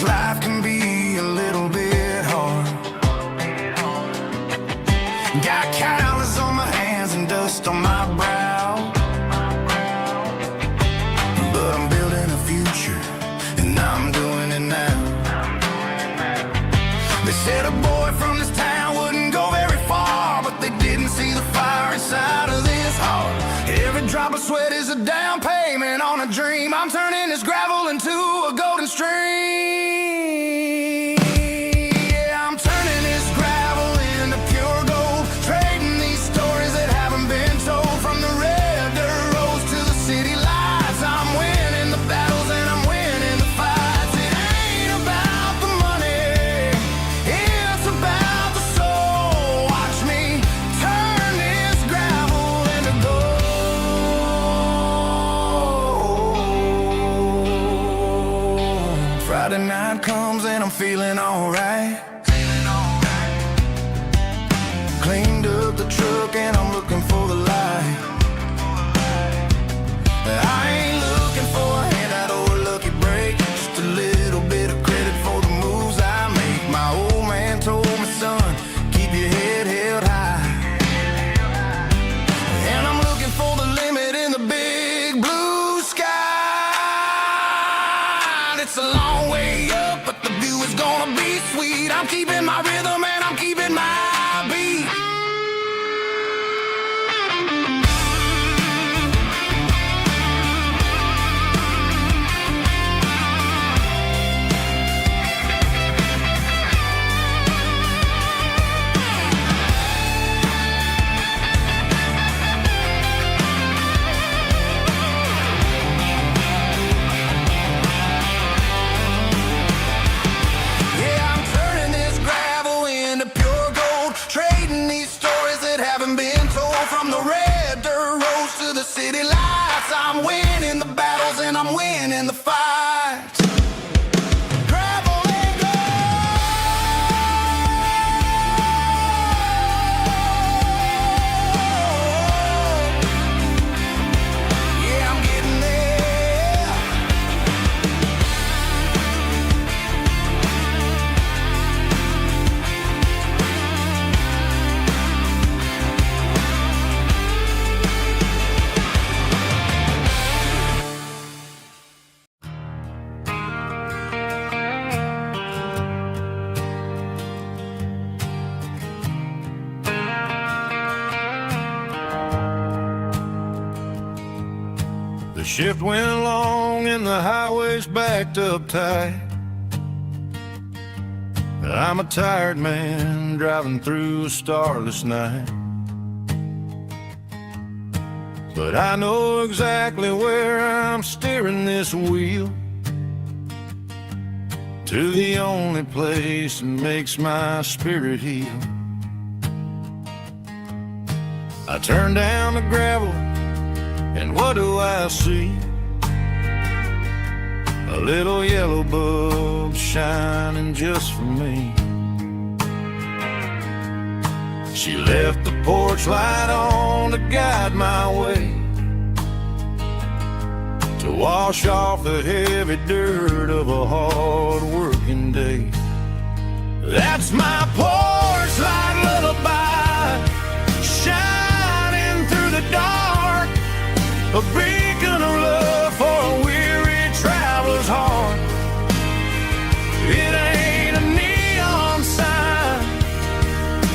Speaker 2: Life can be a little bit hard. Got calluses on my hands and dust on my brow, but I'm building a future and I'm doing it now. They said a boy from this town wouldn't go very far, but they didn't see the fire inside of this heart. Every drop of sweat is a down payment Friday night comes and I'm feeling alright. Cleaned up the truck and I'm looking for the light. I ain't looking for a handout or a lucky break, just a little bit of credit for the moves I make. My old man told me, son, keep your head held high. And I'm looking for the limit in the big blue sky. It's a long way up, but the view is gonna be sweet. I'm keeping my rhythm and I'm keeping my beat. City lights, I'm winning the battles and I'm winning the fights. Gravel and gold. Yeah, I'm getting there.
Speaker 1: The shift went long and the highway's backed up tight. I'm a tired man driving through a starless night. But I know exactly where I'm steering this wheel, to the only place that makes my spirit heal. I turn down the gravel and what do I see? A little yellow bulb shining just for me. She left the porch light on to guide my way, to wash off the heavy dirt of a hard working day. That's my porch light lullaby, shining through the dark, a beacon of love for a weary traveler's heart. It ain't a neon sign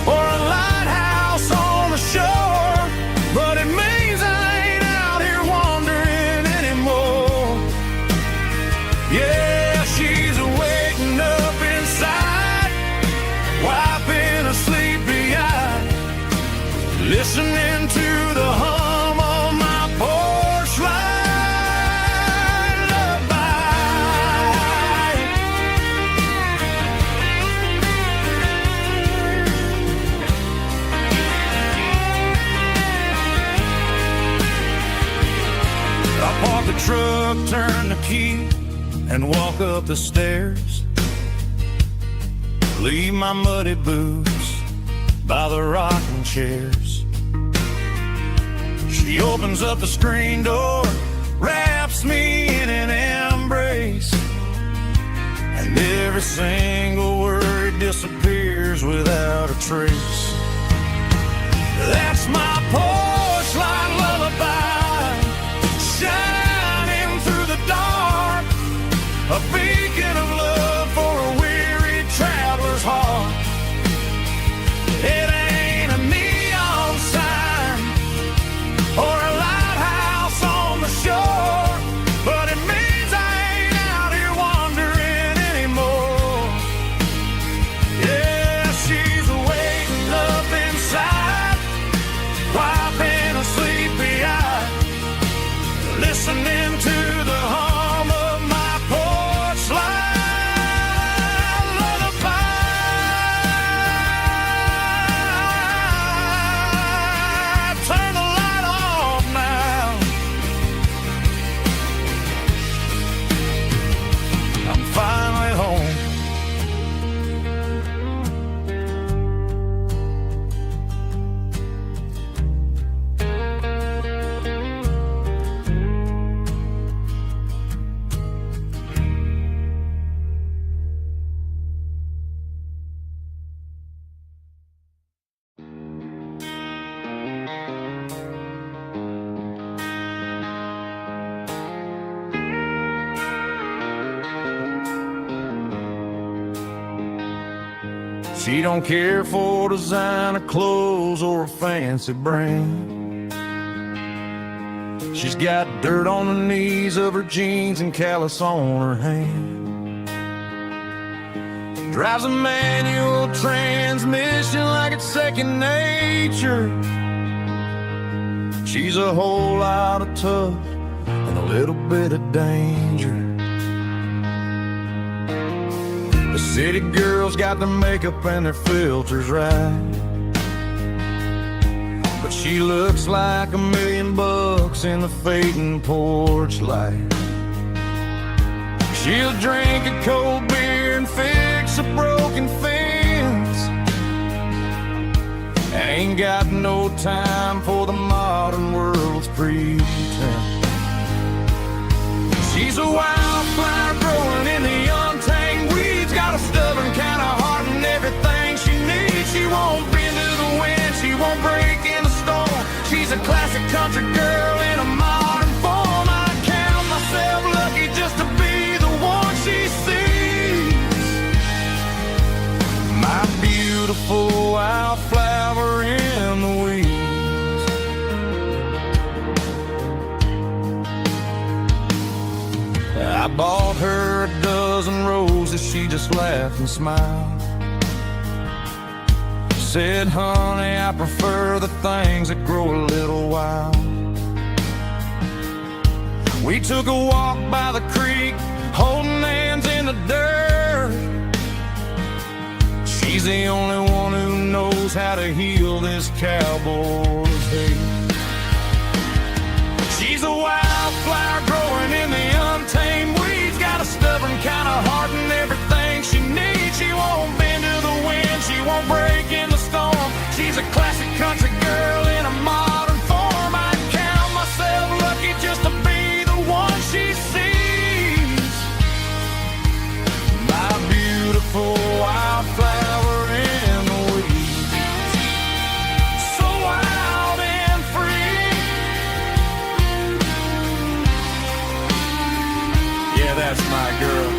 Speaker 1: or a lighthouse on the shore, but it means I ain't out here wandering anymore. Yeah, she's waking up inside, wiping a sleepy eye, listening to the hum of my porch light lullaby. I park the truck, turn the key, and walk up the stairs. Leave my muddy boots by the rocking chairs. She opens up the screen door, wraps me in an embrace, and every single word disappears without a trace. That's my porch light lullaby, shining through the dark, a beacon of love for a weary traveler's heart. It ain't a neon sign or a lighthouse on the shore, but it means I ain't out here wandering anymore. Yeah, she's waking up She don't care for designer clothes or a fancy brand. She's got dirt on the knees of her jeans and callus on her hand. Drives a manual transmission like it's second nature. She's a whole lot of tough and a little bit of danger. The city girls got their makeup and their filters right, but she looks like $1,000,000 in the fading porch light. She'll drink a cold beer and fix a broken fence. Ain't got no time for the modern world's pretense. She's a wildflower growing in the untamed weeds. Got a stubborn kind of heart and everything she needs. She won't bend to the wind, she won't break in the storm. She's a classic country girl in a modern form. I count myself lucky just to be the one she sees. My beautiful wildflower in the weeds. I bought her a dozen roses, she just laughed and smiled. Said, honey, I prefer the things that grow a little wild. We took a walk by the creek, holding hands in the dirt. She's the only one who knows how to heal this cowboy's hate. She's a wildflower growing in the untamed weeds. Got a stubborn kind of heart and everything she needs. She won't bend to the wind, she won't break in the storm. She's a classic country girl in a modern form. I count myself lucky just to be the one she sees. My beautiful wildflower in the weeds. So wild and free. Yeah, that's my girl.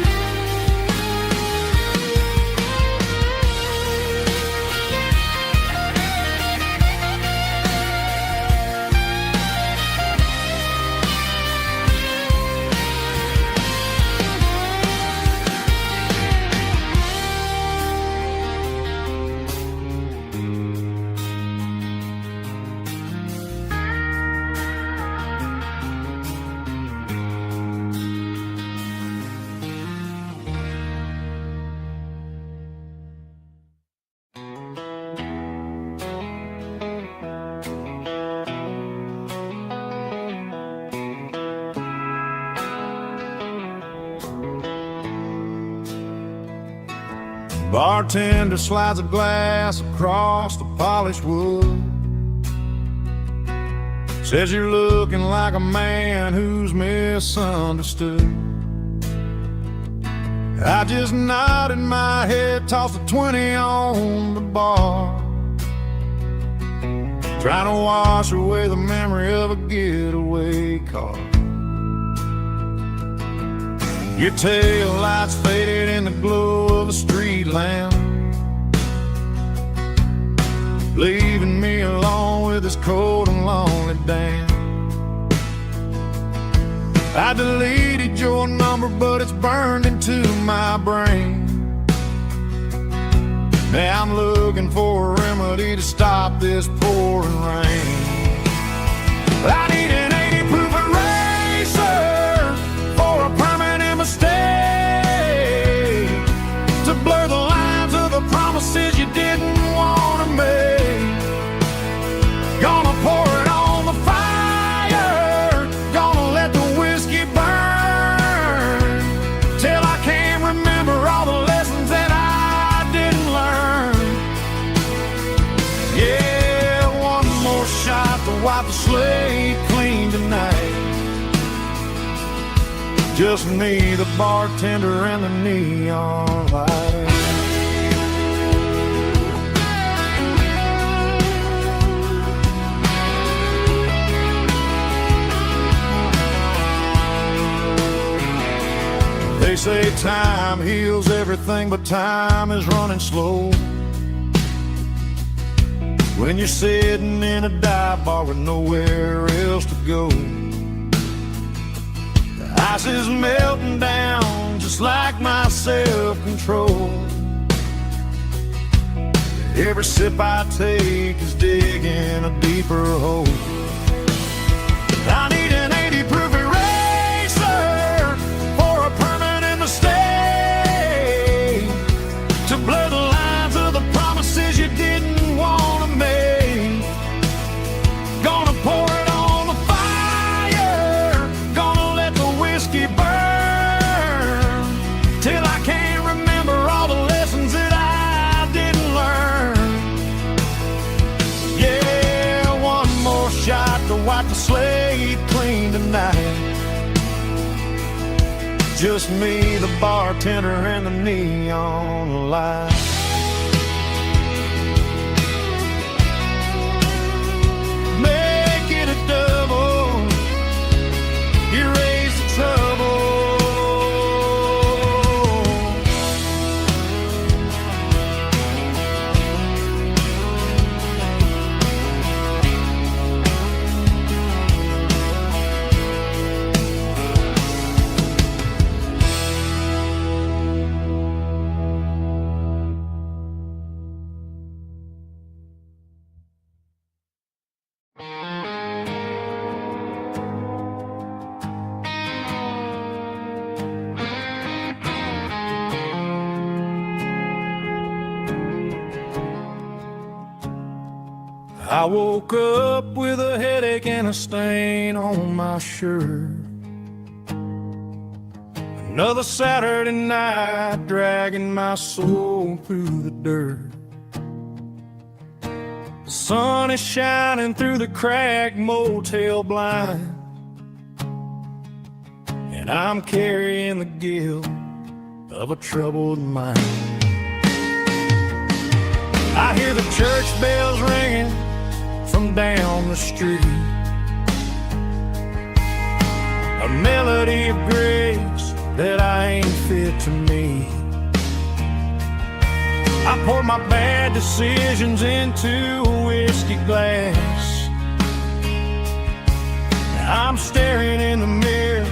Speaker 1: Bartender slides a glass across the polished wood. Says you're looking like a man who's misunderstood. I just nodded my head, tossed a 20 on the bar, trying to wash away the memory of a getaway car. Your tail lights faded in the glow of a street lamp, leaving me alone with this cold and lonely damn. I deleted your number, but it's burned into my brain. Now I'm looking for a remedy to stop this pouring rain. I need an 80 proof eraser for a permanent mistake, to blur the lines of the promises you didn't want to make. Gonna pour it on the fire, gonna let the whiskey burn, till I can't remember all the lessons that I didn't learn. Yeah, one more shot to wipe the slate clean tonight. Just me, the bartender, and the neon light. They say time heals everything, but time is running slow.
Speaker 2: when you're sitting in a dive bar with nowhere else to go. The ice is melting down just like my self-control. Every sip I take is digging a deeper hole. I need an 80 proof eraser for a permanent mistake, to blur the lines of the promises you didn't want to make. Gonna pour it on the fire, gonna let the whiskey burn, till I can't remember all the lessons that I didn't learn. Yeah, one more shot to wipe the slate clean tonight. Just me, the bartender, and the neon light. Make it a double, erase the trouble. I woke up with a headache and a stain on my shirt. Another Saturday night dragging my soul through the dirt. The sun is shining through the cracked motel blind, and I'm carrying the guilt of a troubled mind. I hear the church bells ringing from down the street, a melody of grace that I ain't fit to meet. I poured my bad decisions into a whiskey glass. Now I'm staring in the mirror,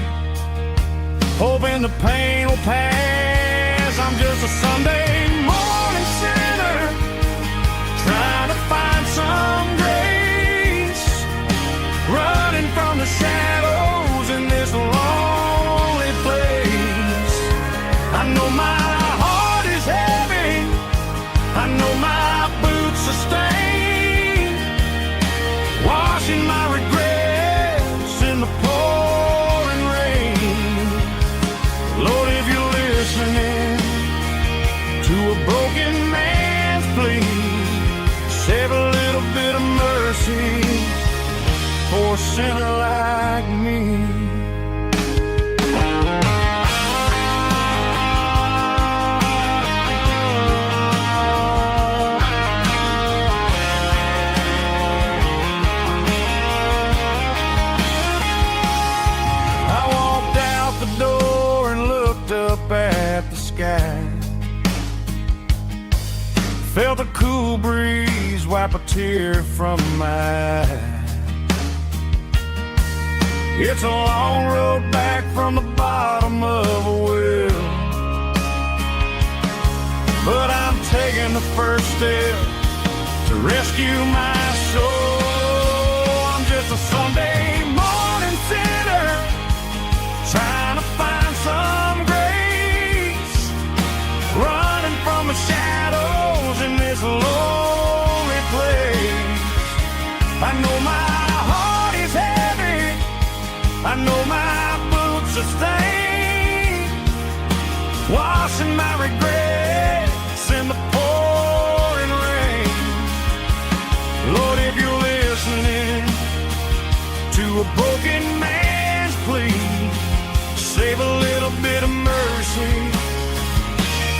Speaker 2: hoping the pain will pass. I'm just a Sunday morning sinner, trying to find some grace, running from the shadows in this lonely place. I know my heart is heavy, I know my boots are stained, washing my regrets in the pouring rain. Lord, if you're listening to a broken man's plea, save a little bit of mercy for a sinner like me. I walked out the door and looked up at the sky, felt a cool breeze wipe a tear from my eye. It's a long road back from the bottom of a well, but I'm taking the first step to rescue my soul. I'm just a Sunday morning sinner, trying to find some grace, running from the shadows in this lonely place. I know my heart is heavy, I know my boots are stained, washing my regrets in the pouring rain. Lord, if you're listening to a broken man's plea, save a little bit of mercy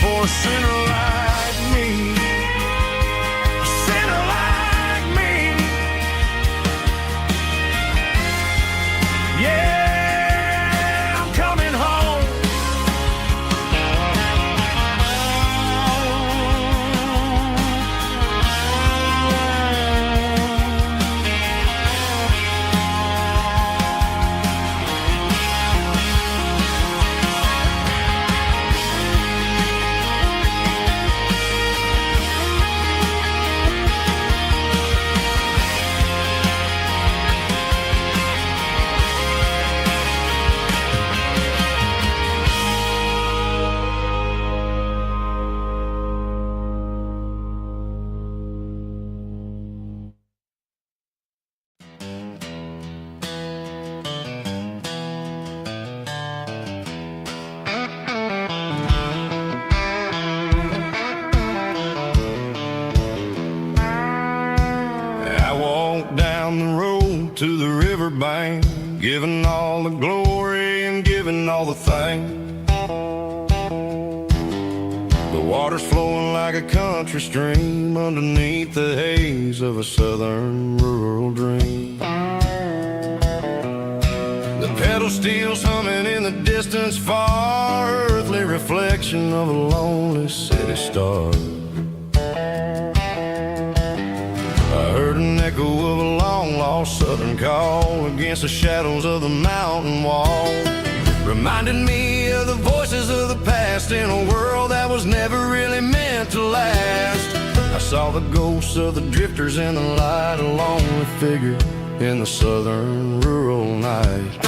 Speaker 2: for a sinner like me. A sinner like me. Yeah, I'm coming home. to the riverbank, giving all the glory and giving all the thanks. The water's flowing like a country stream underneath the haze of a southern rural dream. The pedal steel's humming in the distance far, earthly reflection of a lonely city star. I heard an echo of a long-lost southern call against the shadows of the mountain wall, reminded me of the voices of the past in a world that was never really meant to last. I saw the ghosts of the drifters in the light, a lonely figure in the southern rural night.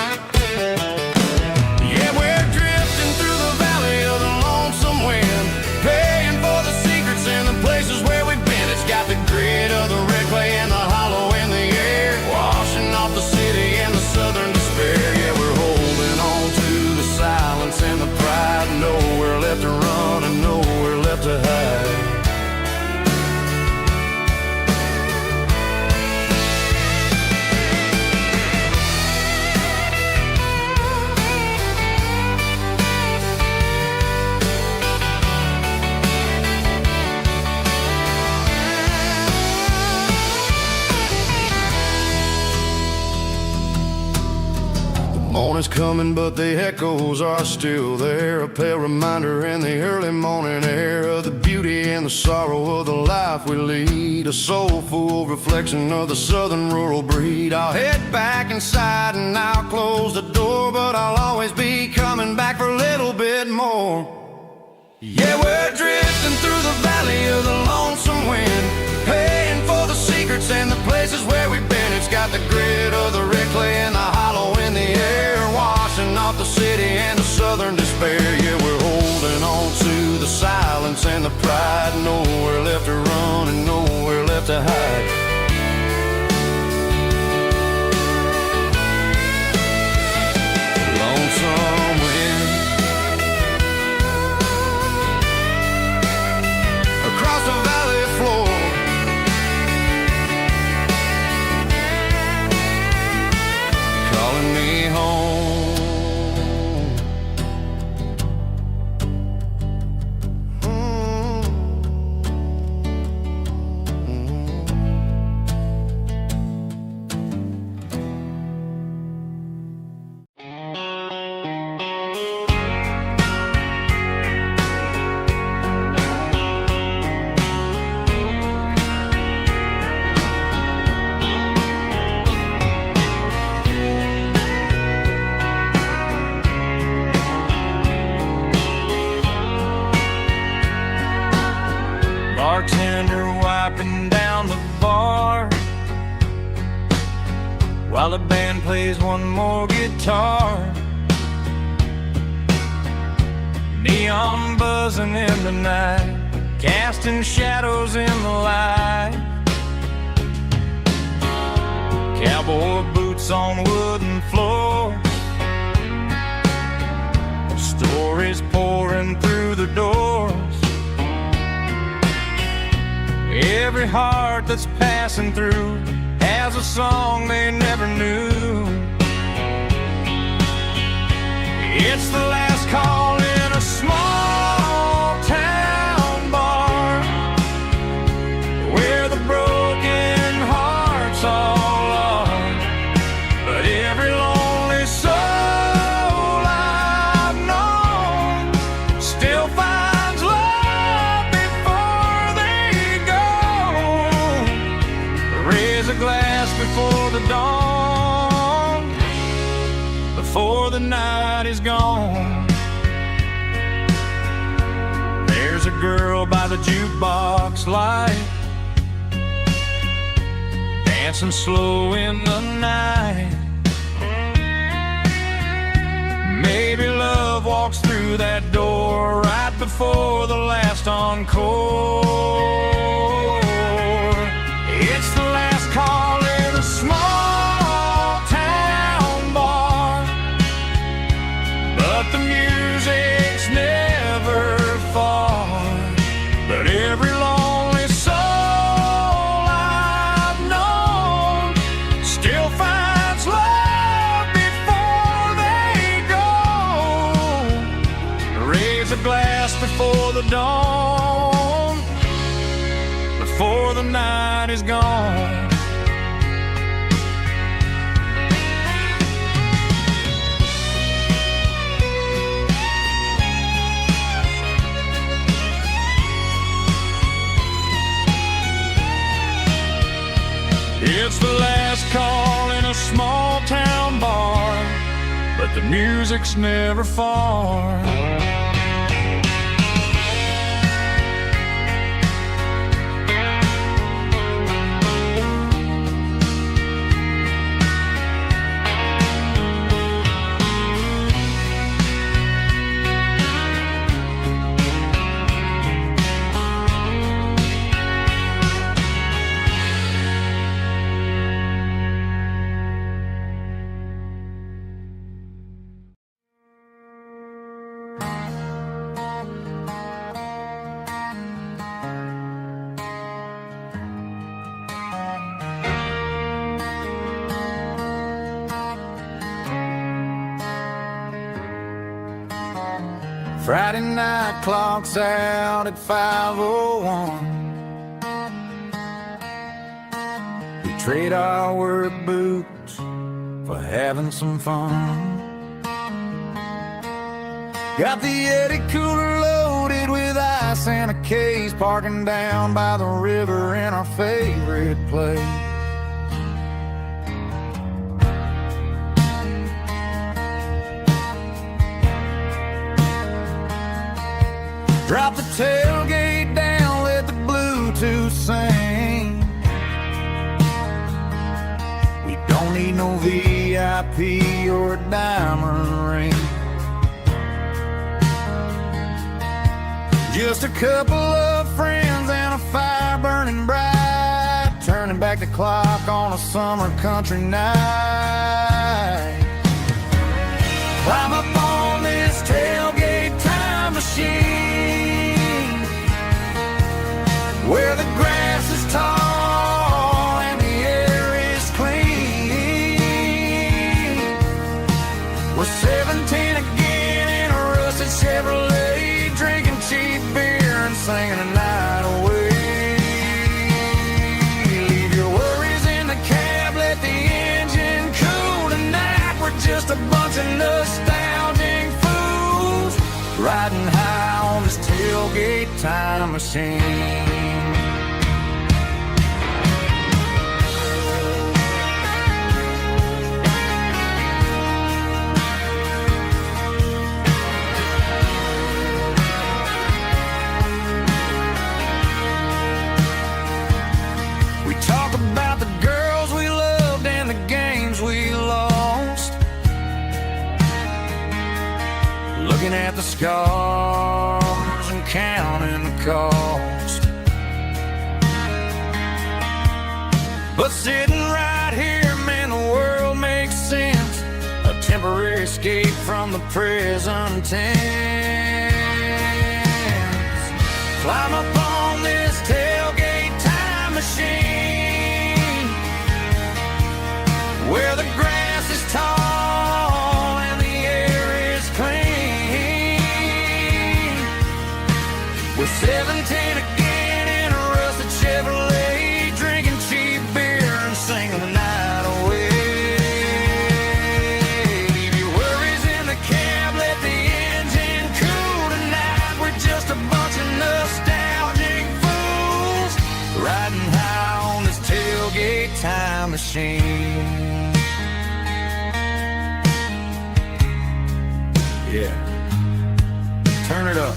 Speaker 2: Yeah, we're drifting through the valley of the lonesome wind, paying for the secrets and the places where we've been. It's got the grit of the red clay and the hollow in the air, washing off the city and the southern despair. Yeah, we're holding on to the silence and the pride, nowhere left to run and nowhere left to hide. Morning's coming, but the echoes are still there, a pale reminder in the early morning air of the beauty and the sorrow of the life we lead, a soulful reflection of the southern rural breed. I'll head back inside and I'll close the door, but I'll always be coming back for a little bit more. Yeah, we're drifting through the valley of the lonesome wind, paying for the secrets and the places where we've been. It's got the grit of the red clay and the hollow in the air, washing off the city and the southern despair. Yeah, we're holding on to the silence and the pride, nowhere left to run and nowhere left to hide. Lonesome wind across the valley floor, calling me home.
Speaker 1: Bartender wiping down the bar while the band plays one more guitar. Neon buzzing in the night, casting shadows in the light. Cowboy boots on wooden floors, stories pouring through the doors. Every heart that's passing through has a song they never knew. It's the last call in a small town bar, where the broken hearts all are. But every lonely soul I've known still finds love before they go. Raise a glass before the dawn, before the night is gone. There's a girl by the jukebox light, dancing slow in the night. Maybe love walks through that door right before the last encore. It's the last call in a small town bar, but the music's never far. But every lonely soul I've known still finds a glass before the dawn, before the night is gone. It's the last call in a small town bar, but the music's never far.
Speaker 2: Friday night clock's out at 5:01. We trade our work boots for having some fun. Got the Yeti cooler loaded with ice and a case, parking down by the river in our favorite place. Drop the tailgate down, let the Bluetooth sing. We don't need no VIP or a diamond ring. Just a couple of friends and a fire burning bright, turning back the clock on a summer country night. Climb up on this tailgate time machine, where the grass is tall and the air is clean. We're 17 again in a rusted Chevrolet, drinking cheap beer and singing the night away. Leave your worries in the cab, let the engine cool tonight. We're just a bunch of nostalgic fools, riding high on this tailgate time machine. We talk about the girls we loved and the games we lost, looking at the scars and counting the cost. But sitting right here, man, the world makes sense, a temporary escape from the present tense. Climb up on this tailgate time machine, where the grass is tall and the air is clean. We're 17 again in a rusted Chevrolet, drinking cheap beer and singing the night away. Leave your worries in the cab, let the engine cool tonight. We're just a bunch of nostalgic fools, riding high on this tailgate time machine. Yeah, turn it up.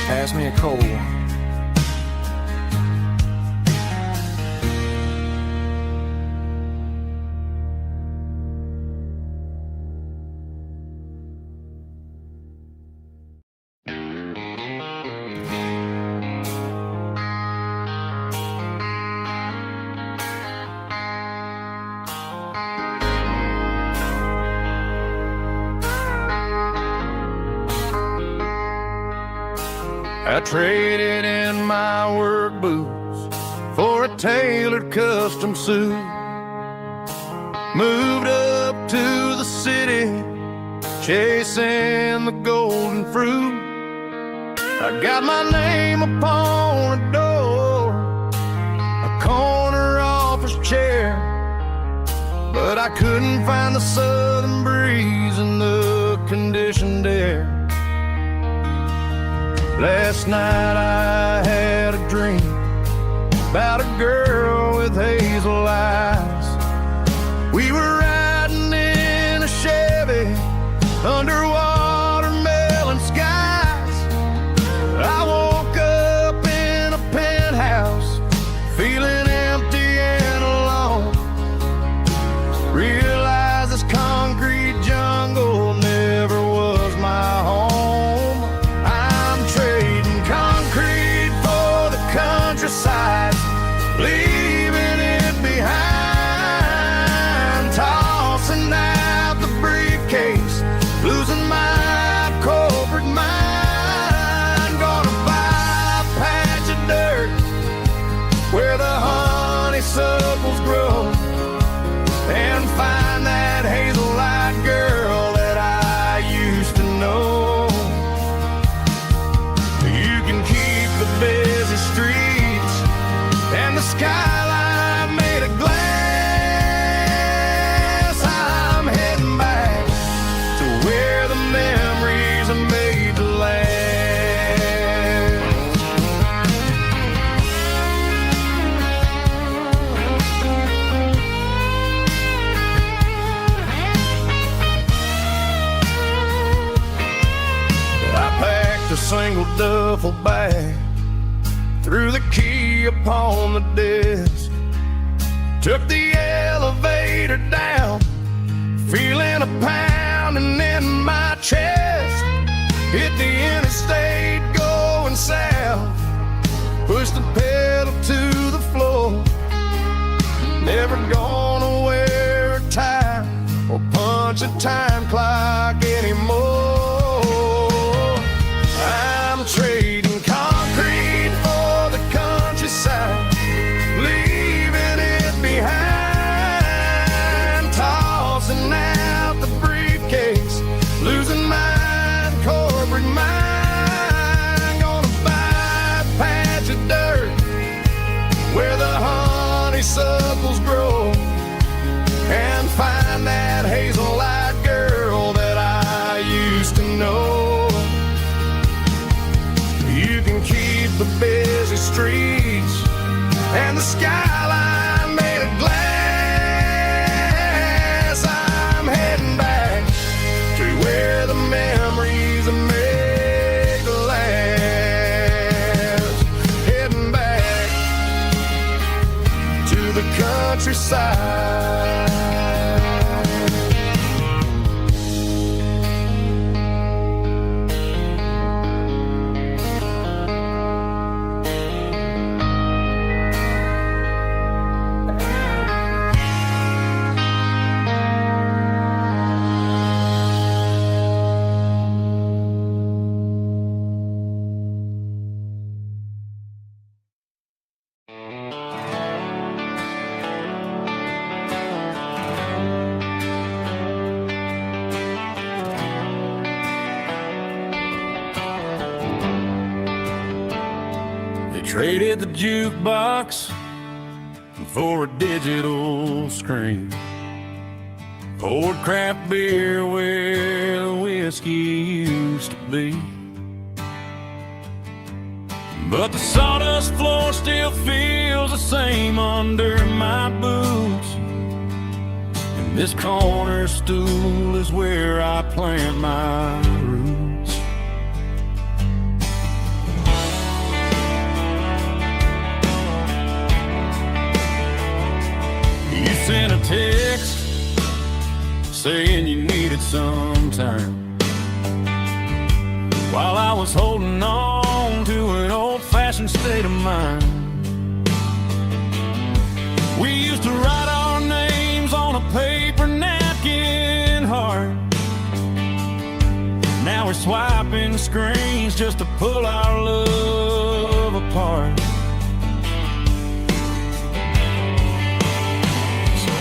Speaker 2: Pass me a cold one. I traded in my work boots for a tailored custom suit. Moved up to the city chasing the golden fruit. I got my name upon a door, a corner office chair, but I couldn't find the southern breeze in the conditioned air. Last night I had a dream about a girl with hazel eyes. We were riding in a Chevy under watermelon skies. I woke up in a penthouse feeling empty and alone. Realized this concrete jungle never was my home. I'm trading concrete for the countryside, leaving it behind, tossing out the briefcase, losing my corporate mind. Gonna buy a patch of dirt where the honeysuckles grow, and find that hazel-eyed girl that I used to know. You can keep the busy streets and the skyline made of glass. I'm heading back to where the memories are made to last. I packed a single duffel bag, threw the key upon the desk, took the elevator down, feeling a pounding in my chest. Hit the interstate going south, pushed the pedal to the floor. Never gonna wear a tie or punch a time clock anymore. I'm trading concrete for the countryside, leaving it behind, tossing out the briefcase, losing my corporate mind. Gonna buy a patch of dirt where the honeysuckles grow, and find that hazel-eyed girl that I used to know. You can keep the busy streets and the skyline made of glass. I'm heading back to where the memories are made to last. Heading back to the countryside. Traded the jukebox for a digital screen, poured craft beer where the whiskey used to be. But the sawdust floor still feels the same under my boots, and this corner stool is where I plant my roots. You sent a text saying you needed some time, while I was holding on to an old-fashioned state of mind. We used to write our names on a paper napkin heart. Now we're swiping screens just to pull our love apart.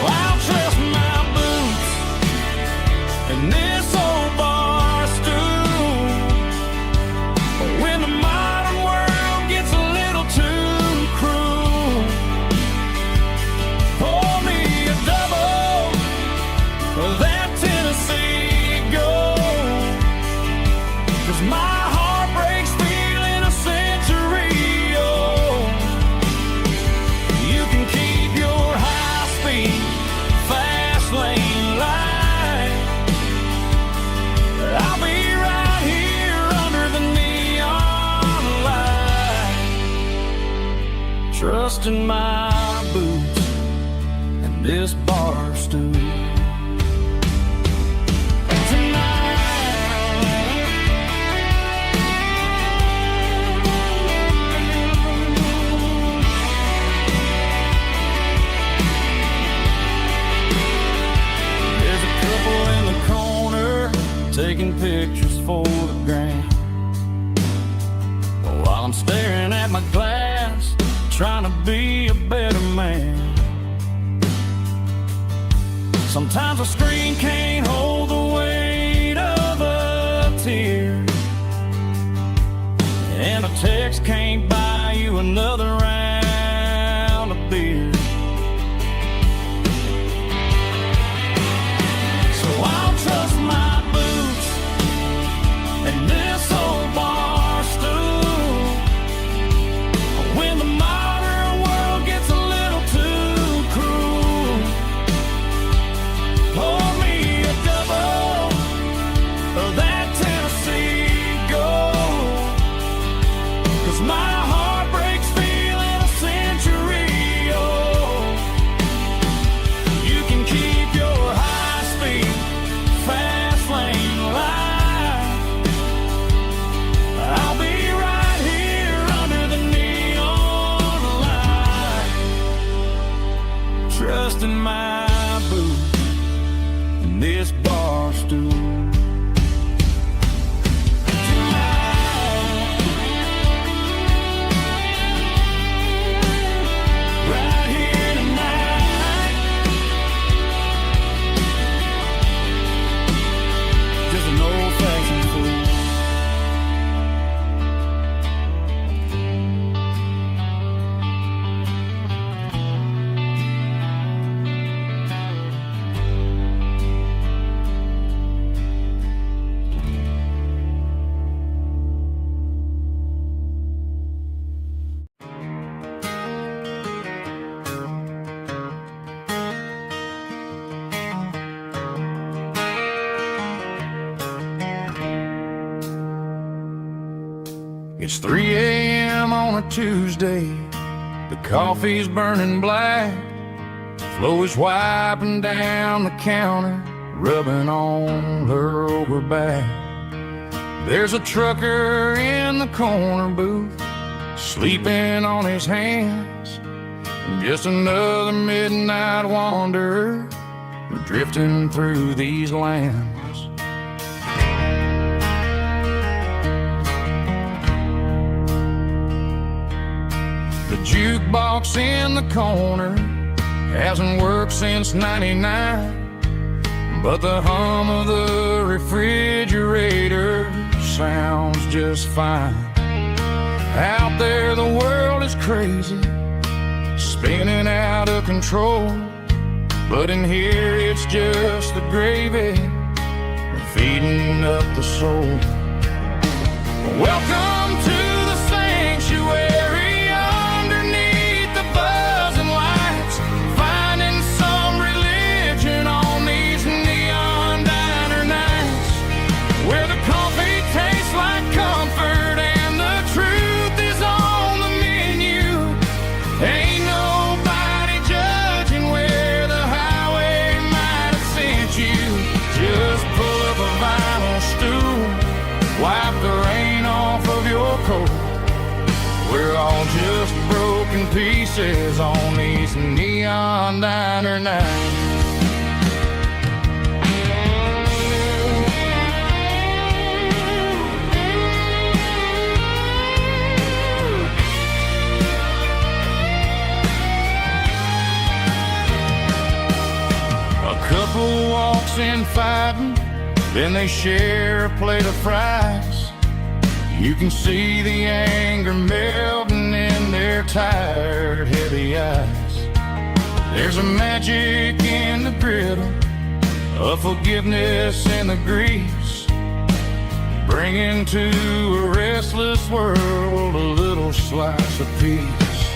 Speaker 2: I'll trust my boots and this old bar
Speaker 1: in my boots and this bar stool. Taking pictures for the gram while I'm staring at my glass, trying to be a better man. Sometimes a screen can't hold the weight of a tear, and a text can't buy you another round of beer. So I'll trust my and this old bar stool when the modern world gets a little too cruel. Pour me a double of that Tennessee Gold, 'cause my heart breaks feeling a century old. You can keep your high-speed fast lane life. I'll be right here under the neon light, trusting my boots and this bar stool. Right here tonight, just an old-fashioned fool. It's 3 a.m. on a Tuesday. The coffee's burning black. Flo is wiping down the counter, rubbing on her over back. There's a trucker in the corner booth, sleeping on his hands. Just another midnight wanderer, drifting through these lands. The jukebox in the corner hasn't worked since '99, but the hum of the refrigerator sounds just fine. Out there the world is crazy, spinning out of control, but in here it's just the gravy feeding up the soul. Welcome to the sanctuary. Wipe the rain off of your coat. We're all just broken pieces on these neon diner nights. A couple walks in fighting, then they share a plate of fries. You can see the anger melting in their tired, heavy eyes. There's a magic in the griddle, a forgiveness in the grease, bringing to a restless world a little slice of peace.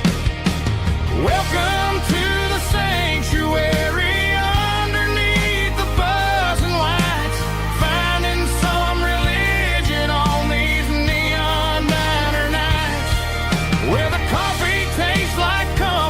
Speaker 1: Welcome to the sanctuary. Where the coffee tastes like comfort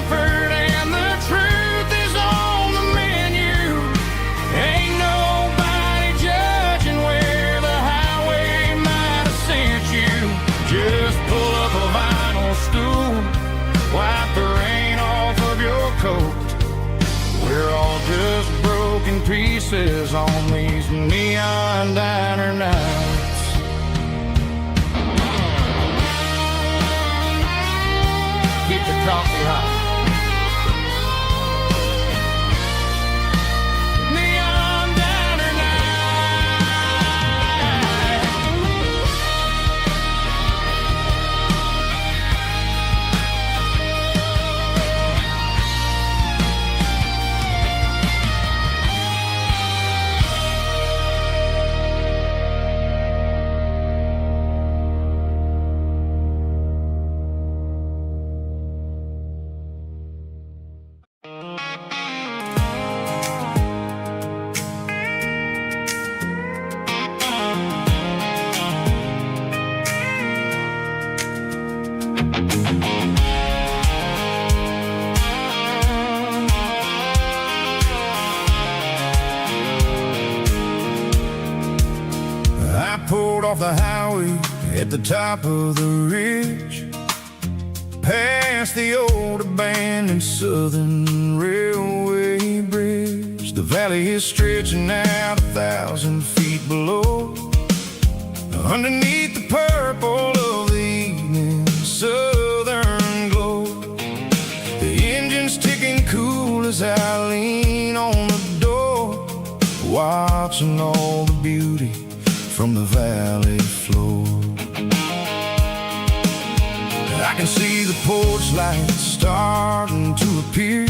Speaker 1: faces on these neon diner nights. Keep the coffee hot. Neon diner night.
Speaker 2: Pulled off the highway at the top of the ridge, past the old abandoned Southern Railway bridge. The valley is stretching out 1,000 feet below, underneath the purple of the evening southern glow. The engine's ticking cool as I lean on the door, watching all the beauty from the valley floor. I can see the porch lights starting to appear,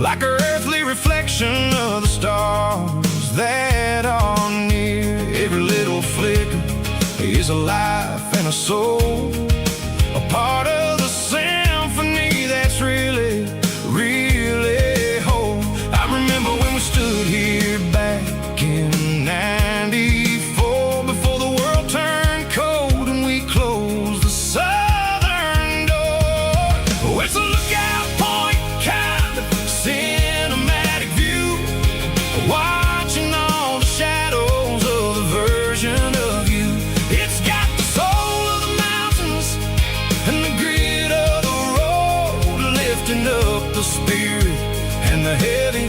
Speaker 2: like an earthly reflection of the stars that are near. Every little flicker is a life and a soul, a part of the symphony that's really, really whole. I remember when we stood here back in '94, before the world turned cold and we closed the southern door. Oh, it's a lookout point, kind of cinematic view, watching all the shadows of the version of you. It's got the soul of the mountains and the grit of the road, lifting up the spirit and the heavy,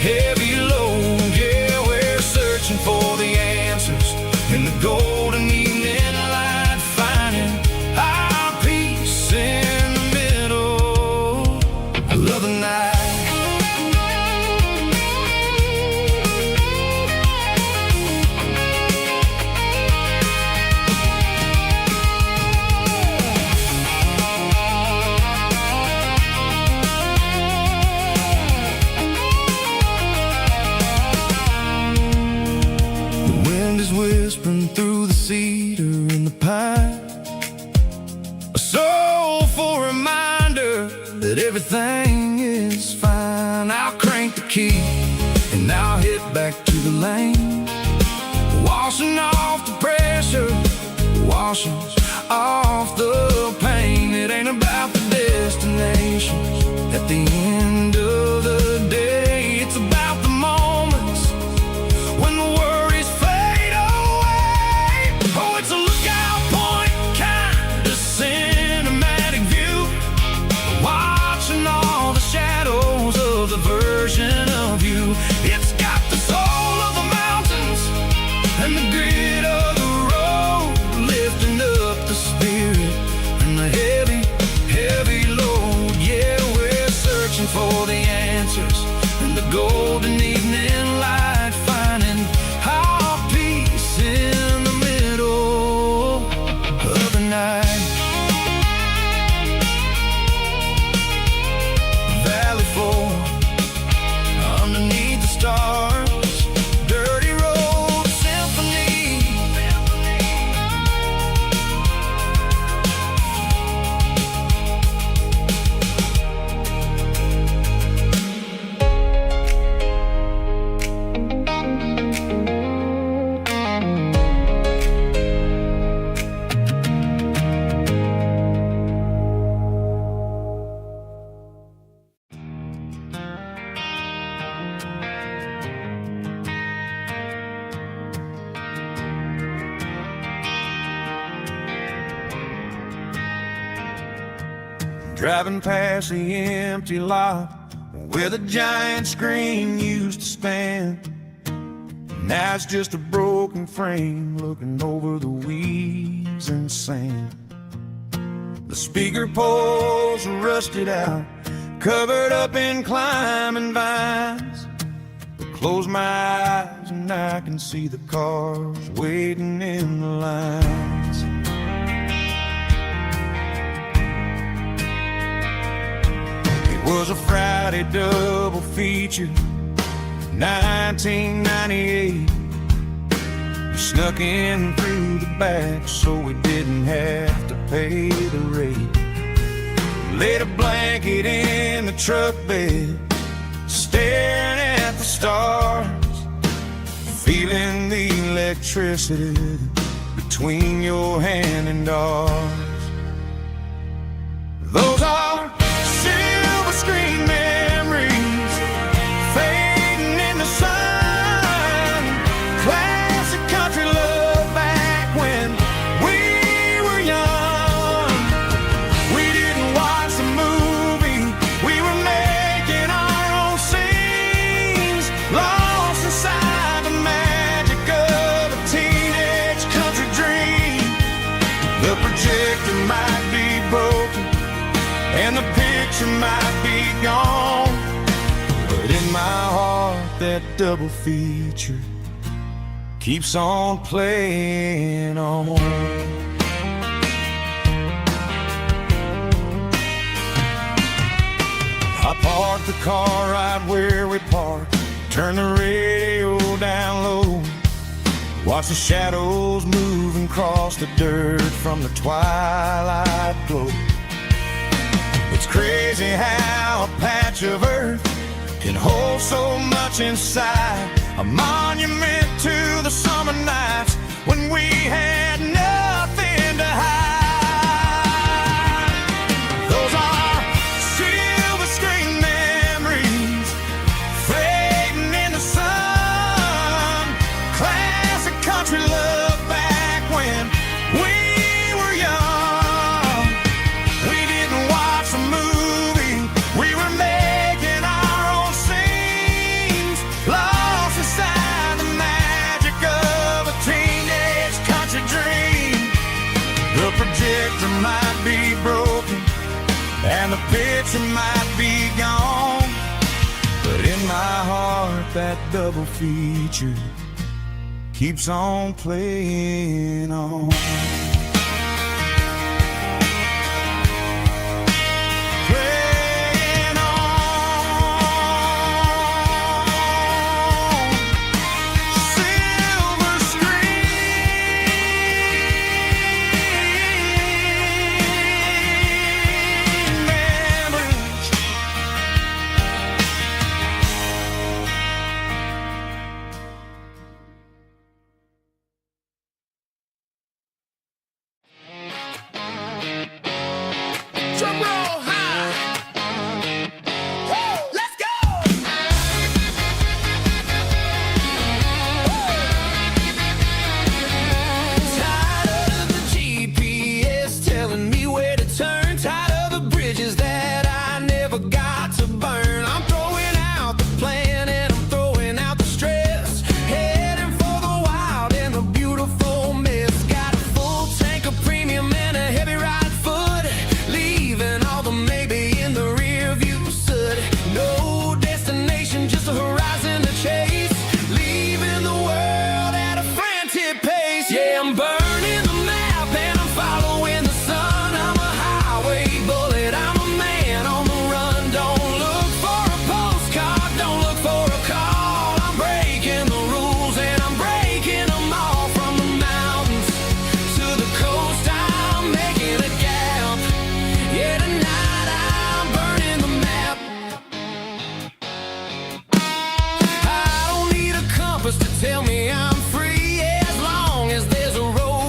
Speaker 2: heavy load. Yeah, we're searching for the answers in the golden evening light, finding our peace in the middle of the night. Whispering through the cedar and the pine, a soulful reminder that everything is fine. I'll crank the key and I'll head back to the lane, washing off the pressure, washing off the pain. It ain't about the destinations at the end of the day, it's about the moments when the worries fade away. Oh, it's a lookout point, kind of cinematic view, watching all the shadows of the version of you. It's got the soul of the mountains and the grit of the road, lifting up the spirit and the heavy, heavy load. Yeah, we're searching for the answers in the golden evening light, finding our peace in the middle of the night. Valley floor, underneath the stars, dirty road symphony. Driving past the empty lot where the giant screen used to stand. Now it's just a broken frame looking over the weeds and sand. The speaker poles are rusted out, covered up in climbing vines. But close my eyes and I can see the cars waiting in the lines. It was a Friday double feature, 1998. We snuck in through the back so we didn't have to pay the rate. Laid a blanket in the truck bed, staring at the stars, feeling the electricity between your hand and ours. Those are silver screen memories fading in the sun. Classic country love back when we were young. We didn't watch the movie, we were making our own scenes, lost inside the magic of a teenage country dream. The projector might be broken and the picture might be gone, but in my heart that double feature keeps on playing on. I parked the car right where we parked, turned the radio down low, watch the shadows move and cross the dirt from the twilight glow. It's crazy how a patch of earth can hold so much inside, a monument to the summer nights when we had nothing to hide. Those are silver screen memories fading in the sun. Classic country love back when we were young. We didn't watch a movie, we were making our own scenes, lost inside the magic of a teenage country dream. The projector might be broken and the picture might be gone, but in my heart that double feature keeps on playing on. Playing on. Silver screen memories. Drum roll high. Woo, let's go. Tired of the GPS telling me where to turn, tired of the bridges that I never got to burn. I'm throwing out the plan and I'm throwing out the stress, heading for the wild and the beautiful mess. Got a full tank of premium and a heavy right foot, leaving all the maybe in the rear view soot. No destination, just a horizon to chase, leaving the world at a frantic pace. Yeah, I'm burning the map and I'm following the sun. I'm a highway bullet, I'm a man on the run. Don't look for a postcard, don't look for a call. I'm breaking the rules and I'm breaking them all. From the mountains to the coast, I'm making a gap. Yeah, tonight I'm burning the map. I don't need a compass to tell me I'm free, as long as there's a road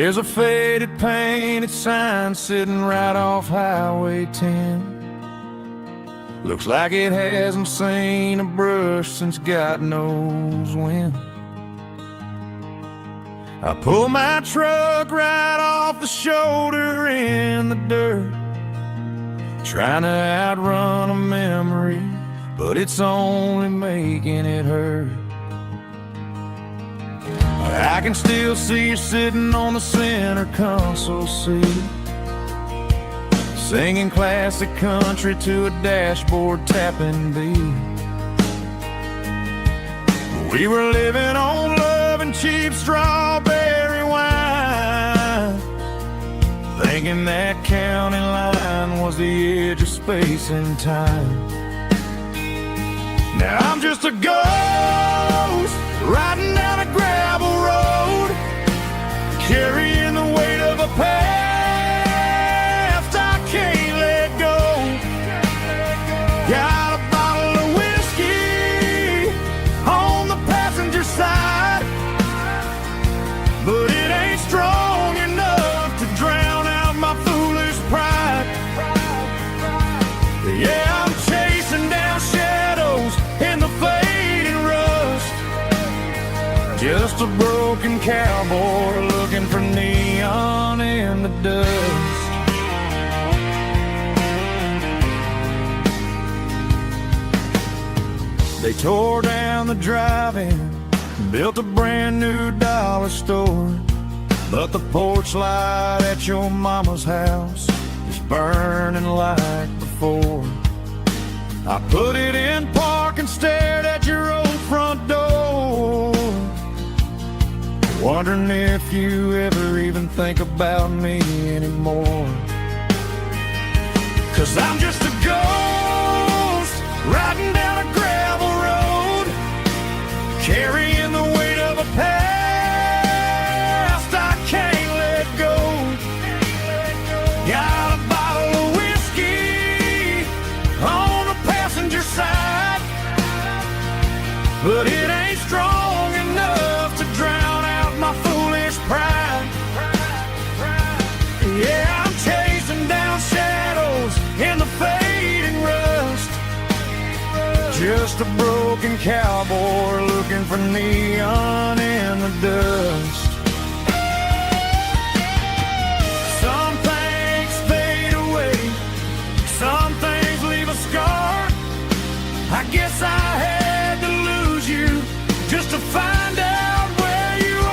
Speaker 1: There's a faded painted sign sitting right off Highway 10. Looks like it hasn't seen a brush since God knows when. I pull my truck right off the shoulder in the dirt, trying to outrun a memory, but it's only making it hurt. I can still see you sitting on the center console seat, singing classic country to a dashboard tapping beat. We were living on love and cheap strawberry wine, thinking that county line was the edge of space and time. Now I'm just a ghost riding down a gravel road, carrying the weight of a past I can't let go. Got a bottle of whiskey on the passenger side, but it ain't strong enough to drown out my foolish pride. Yeah, I'm chasing down shadows in the fading rust, just a broken cowboy looking for neon in the dust. They tore down the drive-in, built a brand new dollar store, but the porch light at your mama's house is burning like before. I put it in park and stared at your old front door, wondering if you ever even think about me anymore. 'Cause I'm just a ghost riding down a gravel road, carrying the weight of a past I can't let go. Got a bottle of whiskey on the passenger side, but it ain't strong enough to drown out my foolish pride. Yeah, I'm chasing down shadows in the fading rust, just a broken cowboy looking for neon in the dust. Some things fade away, some things leave a scar. I guess I had to lose you just to find out where you are.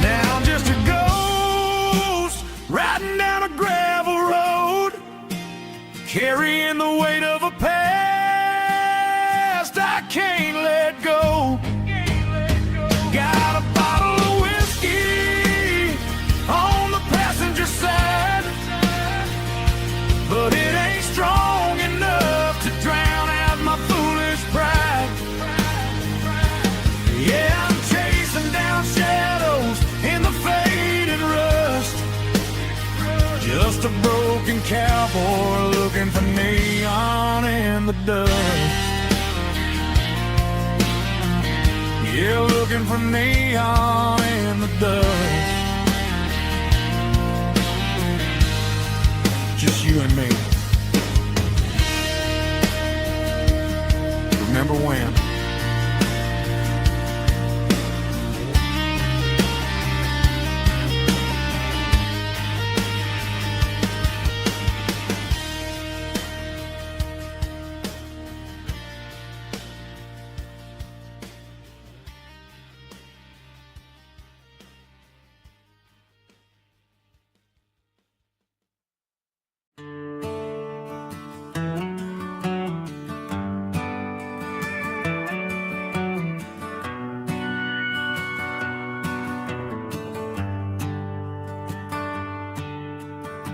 Speaker 1: Now I'm just a ghost riding down a gravel road, carrying the weight of a past I can't let go. Got a bottle of whiskey on the passenger side, but it ain't strong enough to drown out my foolish pride. Yeah, I'm chasing down shadows in the faded rust, just a broken cowboy looking for neon in the dust. Yeah, looking for neon in the dust. Just you and me. Remember when?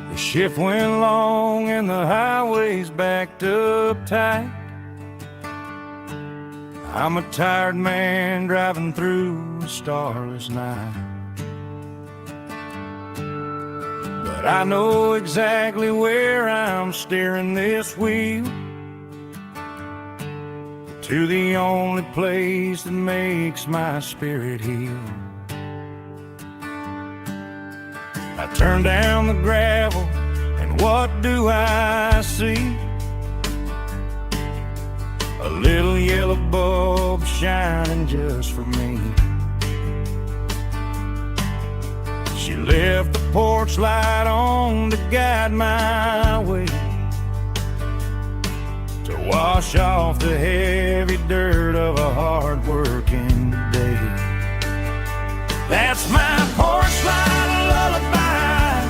Speaker 1: The shift went long and the highway's backed up tight. I'm a tired man driving through a starless night. The but I know exactly where I'm steering this wheel, to the only place that makes my spirit heal. I turn down the gravel, and what do I see? A little yellow bulb shining just for me. She left the porch light on to guide my way, to wash off the heavy dirt of a hard-working day. That's my porch light lullaby,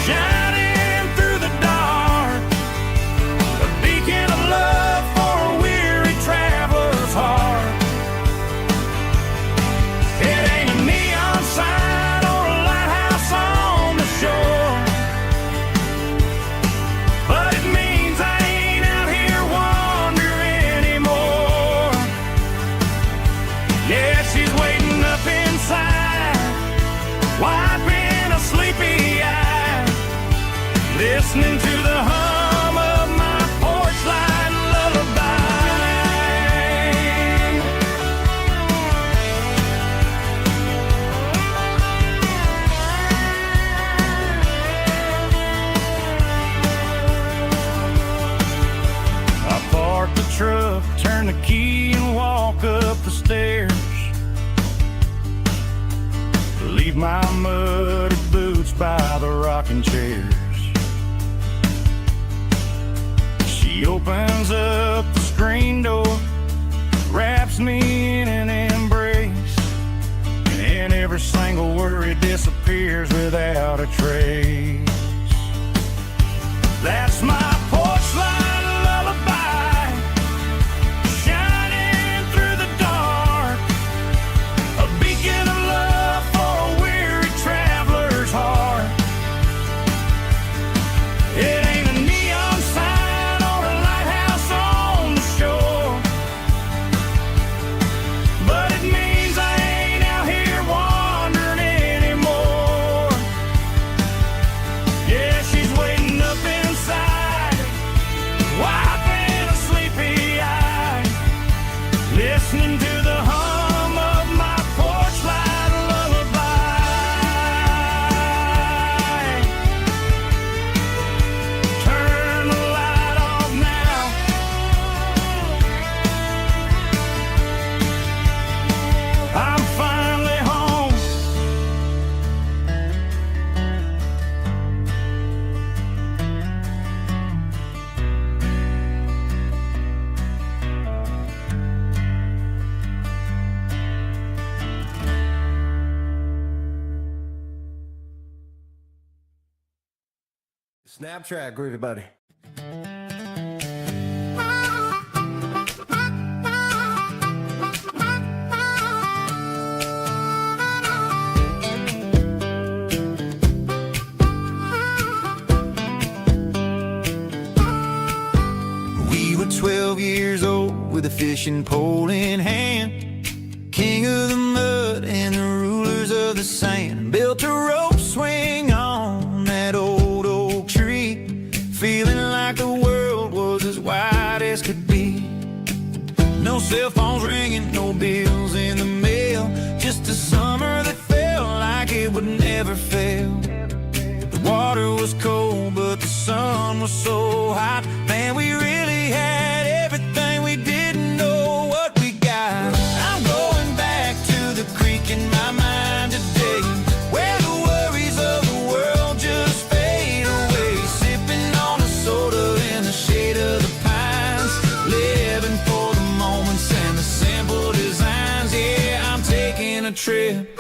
Speaker 1: shining through the dark, a beacon of love for a weary traveler's heart. It ain't a neon sign or a lighthouse on the shore, but it means I ain't out here wandering anymore. Yeah, she's waiting up inside, wiping a sleepy eye, listening to the hum of my porch light lullaby. I park the truck, turn the key, and walk up the stairs, leave my muddy boots by the rocking chairs. She opens up the screen door, wraps me in an embrace, and every single worry disappears without a trace. That's my porch light lullaby, shining through the dark, a beacon of love for a weary traveler's heart. It ain't a neon sign or a lighthouse on the shore, but it means I ain't out here wandering anymore. Yeah, she's waiting up inside, wiping a sleepy eye, listening to the hum of my porch light lullaby. Turn the light off now, I'm finally home.
Speaker 3: Snap track, groovy buddy.
Speaker 2: We were 12 years old with a fishing pole in hand, king of the mud and the rulers of the sand. Built a rope swing on that old oak tree, feeling like the world was as wide as could be. No cell phones ringing, no bills in the mail, just a summer that felt like it would never fail. The water was cold, but the sun was so hot. Man, we really had everything, we didn't know what we got. I'm going back to the creek in my mind today, where the worries of the world just fade away. Sipping on a soda in the shade of the pines, living for the moments and the simple designs. Yeah, I'm taking a trip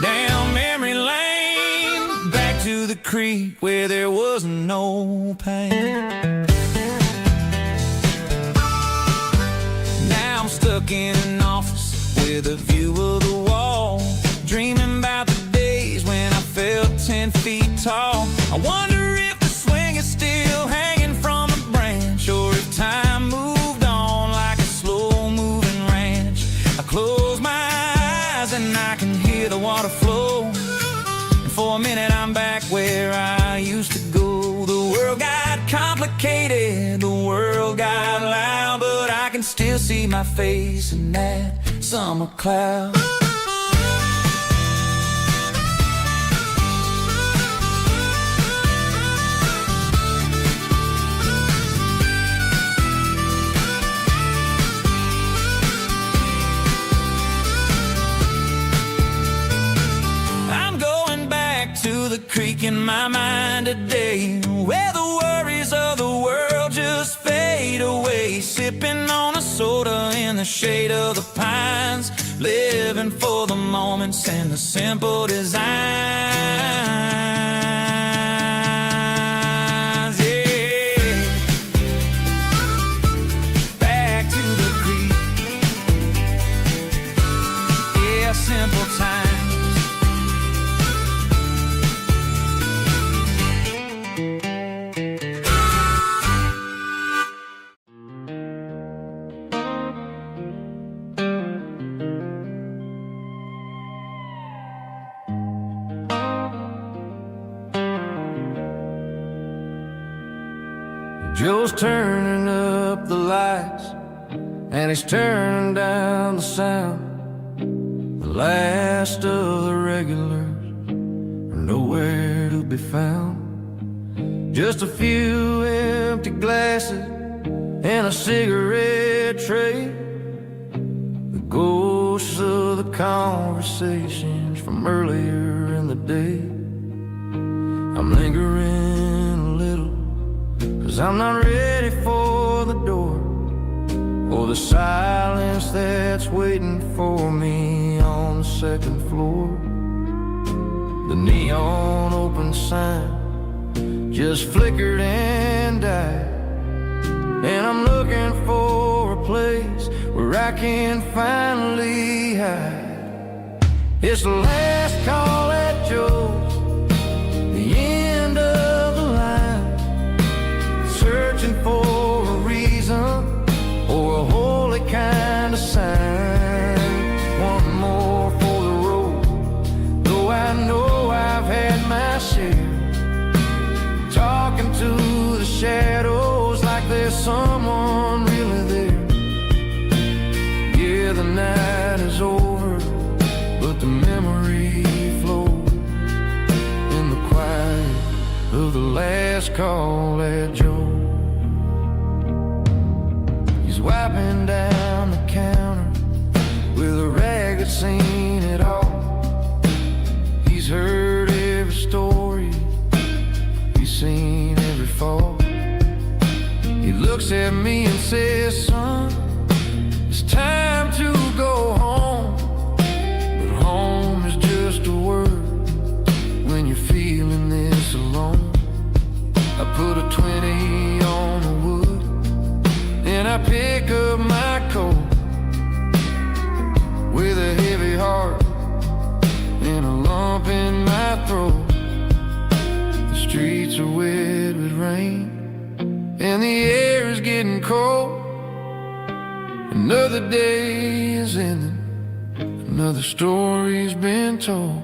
Speaker 2: down memory lane, back to the creek where there was no pain. Now I'm stuck in an office with a view of the wall, dreaming about the days when I felt 10 feet tall. I wonder if the swing is still hanging from a branch, or if time moved on like a slow-moving ranch. I close my eyes and I can hear the water flow, and for a minute I'm back where
Speaker 1: suffocated, the world got loud, but I can still see my face in that summer cloud. The creek in my mind today, where the worries of the world just fade away, sipping on a soda in the shade of the pines, living for the moments and the simple designs. Yeah, back to the creek. Yeah, simple times.
Speaker 2: Joe's turning up the lights, and he's turning down the sound. The last of the regulars are nowhere to be found. Just a few empty glasses and a cigarette tray, the ghosts of the conversations from earlier in the day. I'm lingering a little, 'cause I'm not ready for the door, or the silence that's waiting for me on the second floor. The neon open sign just flickered and died, and I'm looking for a place where I can finally hide. It's the last call at Joe's, the end of the line, searching for a reason or a holy kind of sign. One more for the road, though I know I've had my share, talking to the shadows like there's someone really there. Yeah, the night is over, but the memory flows in the quiet of the last call at Joe. He's wiping down the counter with a rag that's seen it all. He's heard every story, he's seen every fall. He looks at me and says, son, it's time to go home. But home is just a word when you're feeling this alone. I put a 20 on the wood, and I pick up my coat with a heavy heart and a lump in my throat. The streets are wet with rain, and the air is getting cold. Another day is ending, another story's been told.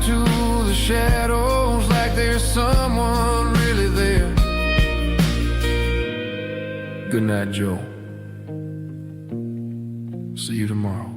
Speaker 2: To the shadows like there's someone really there. Good night, Joe. See you tomorrow.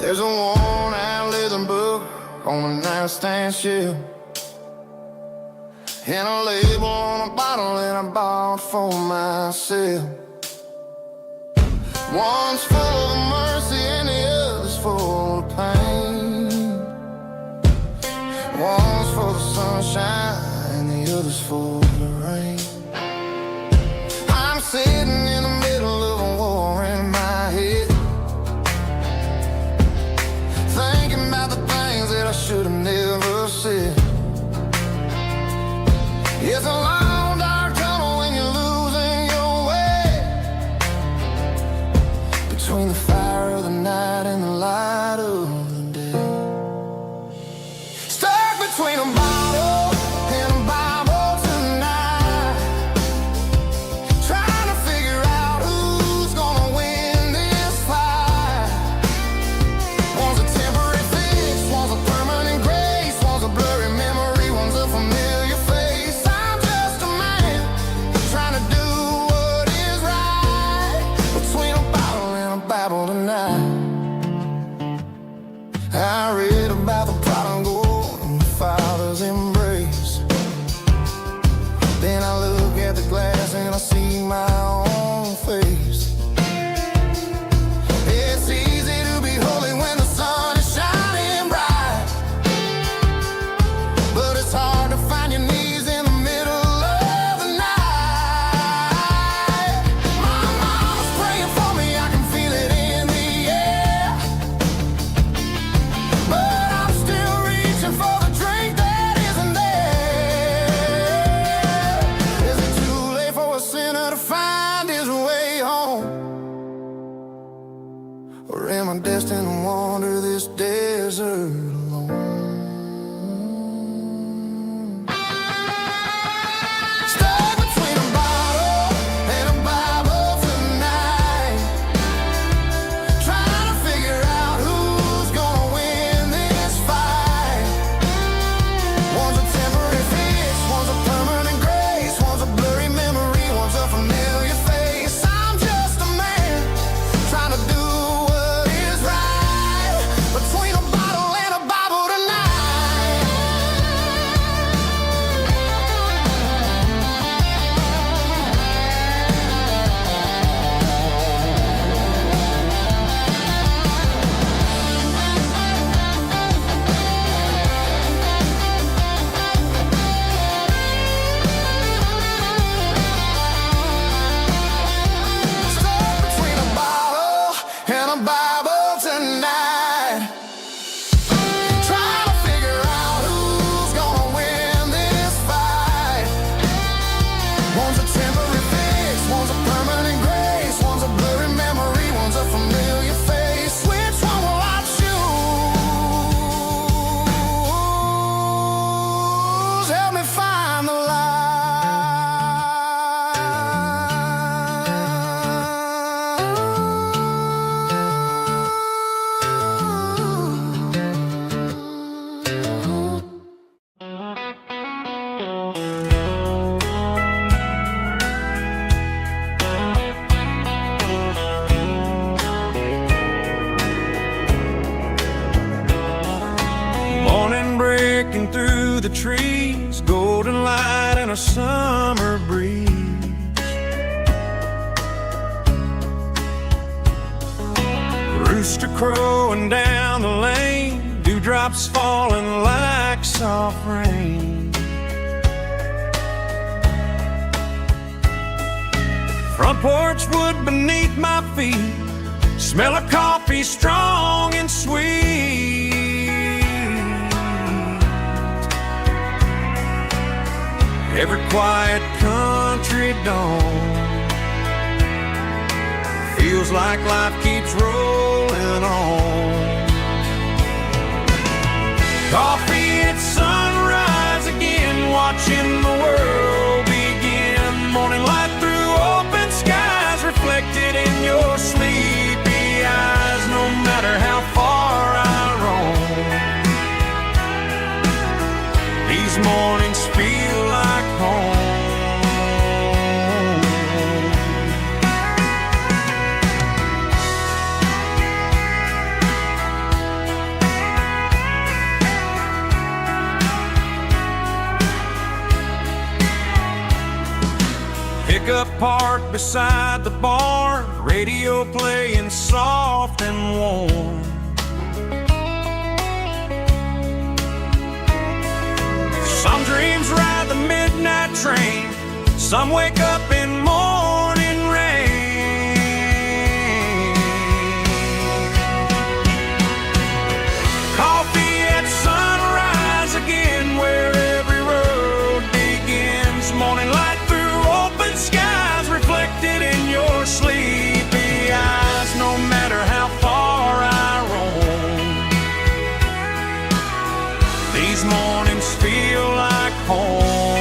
Speaker 2: There's a worn-out leather book on a nightstand shelf, and a label on a bottle that I bought for myself. One's full of mercy and the other's full of pain. One's full of sunshine and the other's full of rain. I'm sitting in the middle of a war in my head, thinking about the things that I should have never said. It's a long dark tunnel when you're losing your way, between the fire of the night and the light of the day. Stuck between a bottle and a Bible tonight, trying to figure out who's gonna win this fight. One's a temporary fix, one's a permanent grace, one's a blurry memory, one's a familiar face. I'm just a man trying to do what is right, between a bottle and a Bible tonight. I read about the prodigal and the father's embrace. Then I look at the glass and I see my own face. It's easy to be holy when the sun is shining bright, but it's hard to find your knees in the middle of the night. My mom's praying for me, I can feel it in the air, but I'm still reaching for the drink that isn't there. Is it too late for a sinner to find his way home? Or am I destined to wander this desert alone? Stuck between a bottle and a Bible tonight, trying to figure out who's gonna win this fight. One's a temporary fix, one's a permanent grace, one's a blurry memory, one's a familiar face. I'm just a man trying to do what is right, between a bottle and a Bible tonight. Stuck between a bottle and a Bible tonight, trying to figure out who's gonna win this fight. One's a temporary fix, one's a permanent grace, one's a blurry memory, one's a familiar face. Which one will I choose? Help me find the light.
Speaker 1: Morning breaking through the trees, golden light and a summer breeze. Rooster crowing down the lane, dewdrops falling like soft rain. Front porch wood beneath my feet, smell of coffee strong and sweet. Every quiet country dawn feels like life keeps rolling on. Coffee at sunrise again, watching the world begin. Morning light through open skies, reflected in your sleepy eyes. No matter how far I roam, these mornings feel like home. parked beside the barn, radio playing soft and warm. Some dreams ride the midnight train, some wake up in morning rain. Coffee at sunrise again, where every road begins. Morning light through open skies, reflected in your sleepy eyes. No matter how far I roam, these mornings feel like home.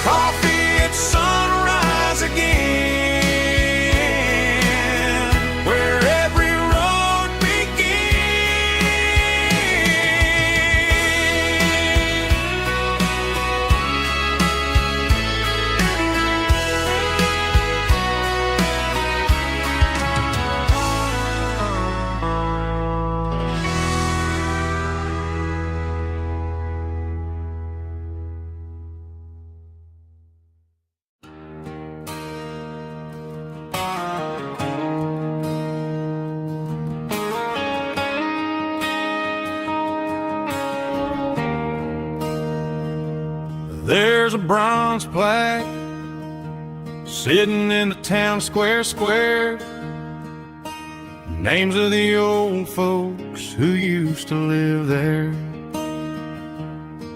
Speaker 1: Coffee at sunrise again, where every road There's a bronze plaque sitting in the town square. Names of the old folks who used to live there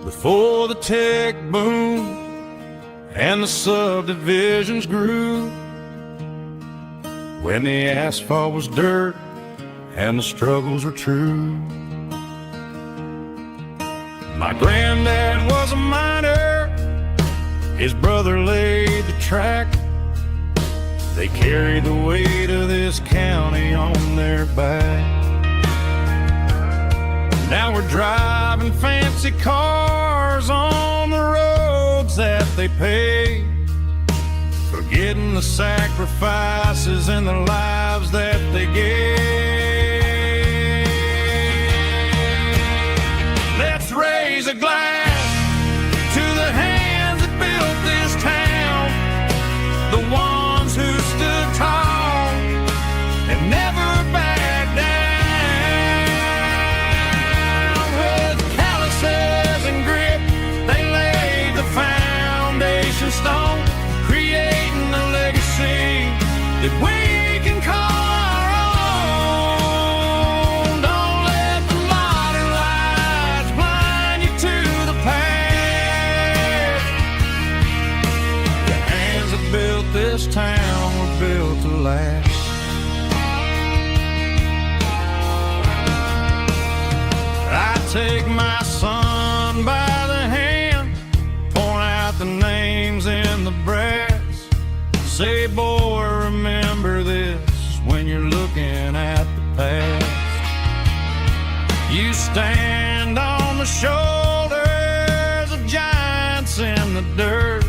Speaker 1: before the tech boom and the subdivisions grew, when the asphalt was dirt and the struggles were true. My granddad was a miner, his brother laid the track. They carried the weight of this county on their back. Now we're driving fancy cars on the roads that they paved, forgetting the sacrifices and the lives that they gave. Let's raise a glass to the hands that built this town, the ones who stood tall and never backed down. With calluses and grit, they laid the foundation stone, creating a legacy that we can call our own. Don't let the modern lights blind you to the past. The hands that built this town were built to last. I take my son by the hand, point out the names in the brass. Say, boy, remember this when you're looking at the past. You stand on the shoulders of giants in the dirt,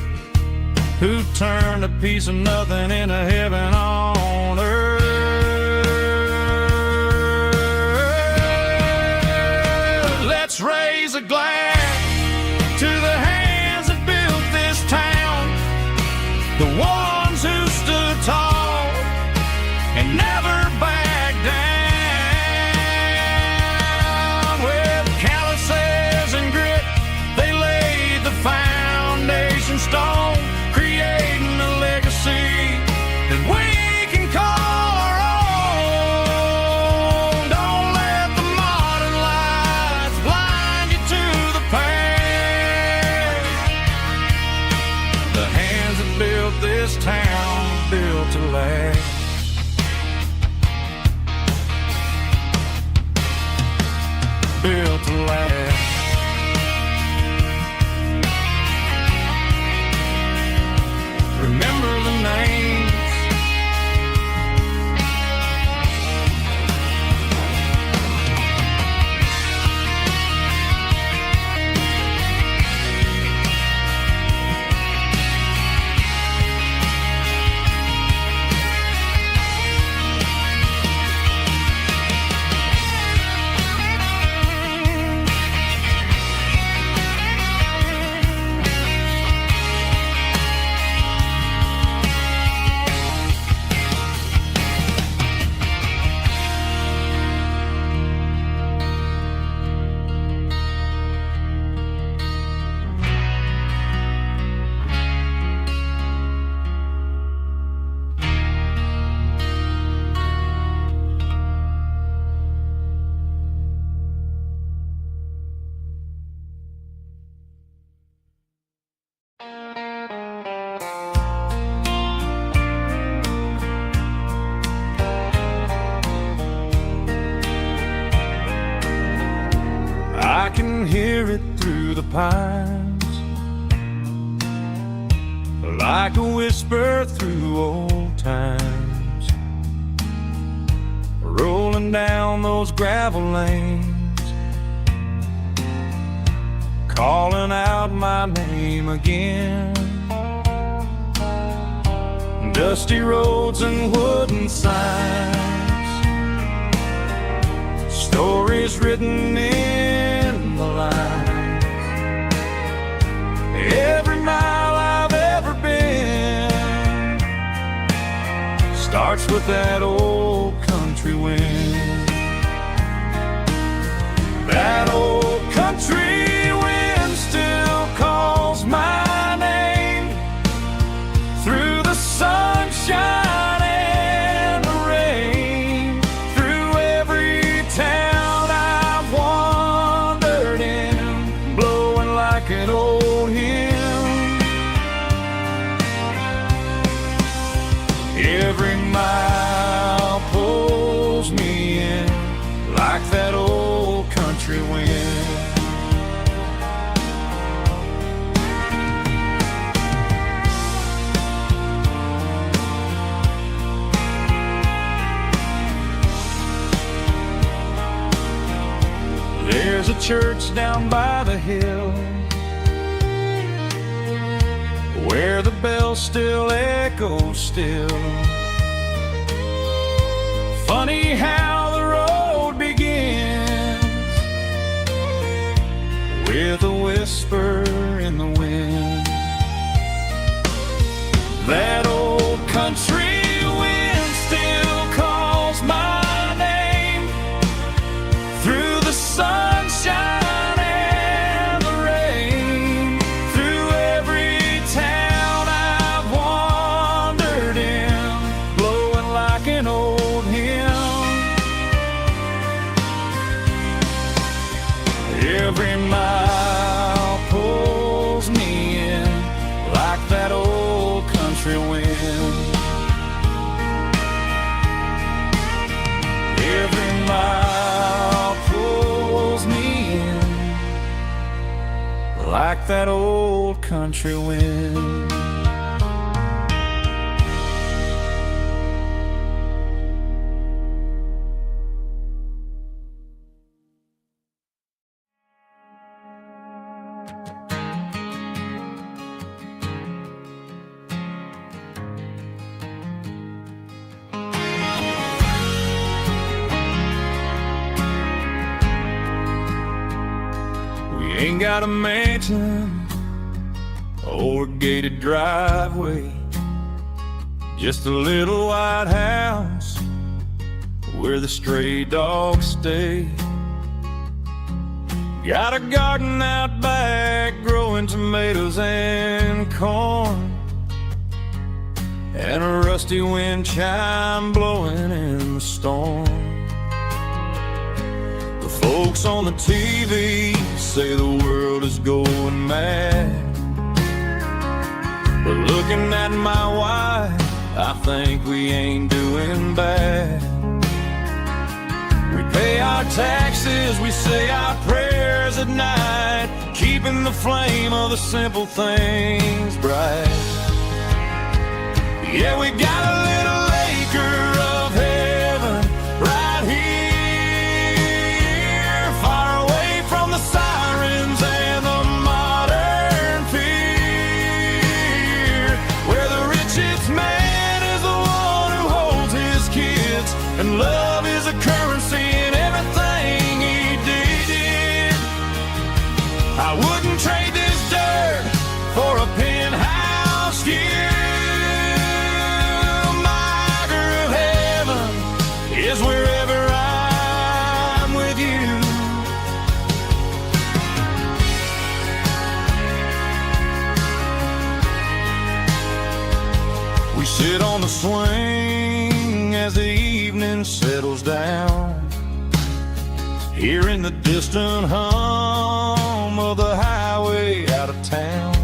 Speaker 1: who turned a piece of nothing into heaven on earth. Let's raise a glass to the hands that built this town, the ones who stood tall and never backed down. With calluses and grit, they laid the foundation stone, creating a legacy that we can call our own. Don't let the modern lights blind you to the past. The hands that built this town built to last. Built to last. Remember the names. pines, like a whisper through old times, rolling down those gravel lanes, calling out my name again. Dusty roads and wooden signs, stories written in the lines. Every mile I've ever been starts with that old country wind. That old country wind still calls my name through the sunshine and the rain, through every town I've wandered in, blowing like an old hymn. Every mile pulls me in like that old country wind. There's a church down by the hill where the bells still echo still. Funny how the road begins with a whisper in the wind. That old country wind still calls my name through the sunshine and the rain, through every town I've wandered in, blowing like an old hymn. Every mile pulls me in like that old country wind. Every mile pulls me in like that old country wind. Ain't got a mansion or a gated driveway, just a little white house where the stray dogs stay. Got a garden out back growing tomatoes and corn, and a rusty wind chime blowing in the storm. The folks on the TV say the world is going mad, but looking at my wife, I think we ain't doing bad. We pay our taxes, we say our prayers at night, keeping the flame of the simple things bright. Yeah, we got a little acre of heaven right here, far away from the sirens and the modern fear, where the richest man is the one who holds his kids, and love is a currency in everything he did. I wouldn't trade this dirt for a penthouse view. Is wherever I'm with you. We sit on the swing as the evening settles down, hearing the distant hum of the highway out of town.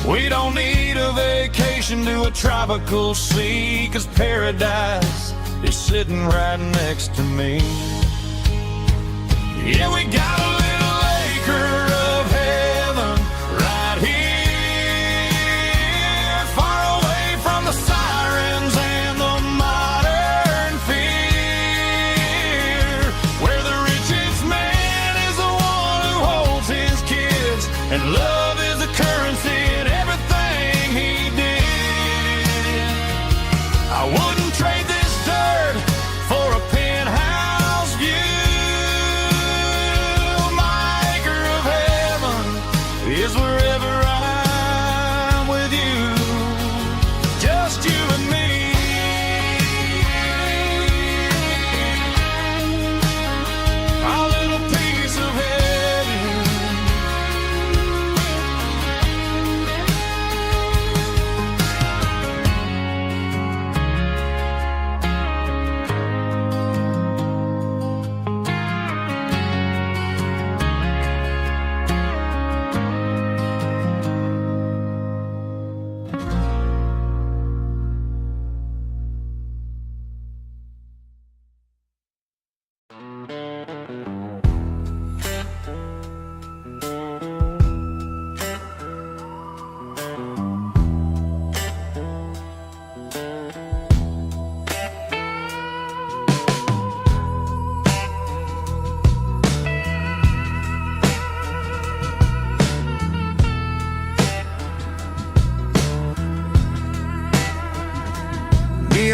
Speaker 1: We don't need a vacation to a tropical sea, 'cause paradise is sitting right next to me. Yeah, we got a little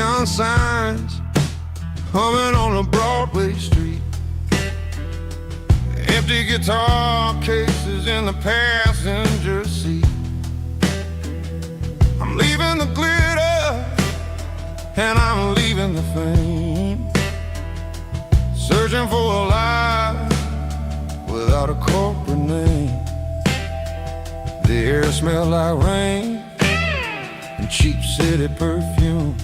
Speaker 2: neon signs humming on a Broadway street. Empty guitar cases in the passenger seat. I'm leaving the glitter and I'm leaving the fame, searching for a life without a corporate name. The air smells like rain and cheap city perfume.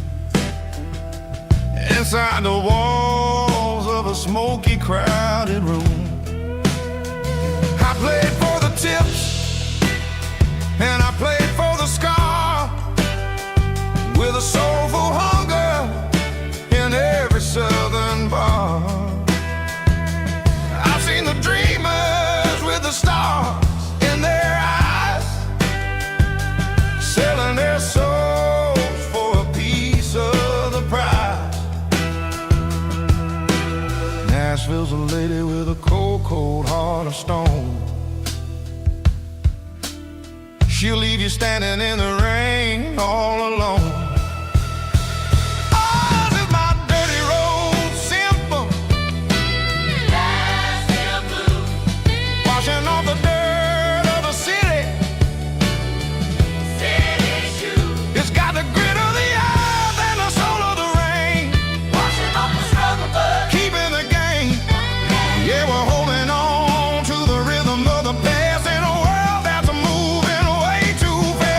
Speaker 2: Inside the walls of a smoky, crowded room, I played for the tips and I played for the scar, with a soulful hunger in every southern bar. I've seen the dreamers with the stars in their eyes, selling their souls for a piece of the prize. Nashville's a lady with a cold, cold heart of stone. She'll leave you standing in the rain all alone. Oh, this is my dirty road symphony, Nashville blues, washing off the dirt of the city, city shoes. It's got the grit of the earth and the soul of the rain, washing off the struggle but keeping the game. Yeah, we're holding on to the rhythm of the past in a world that's moving way too fast.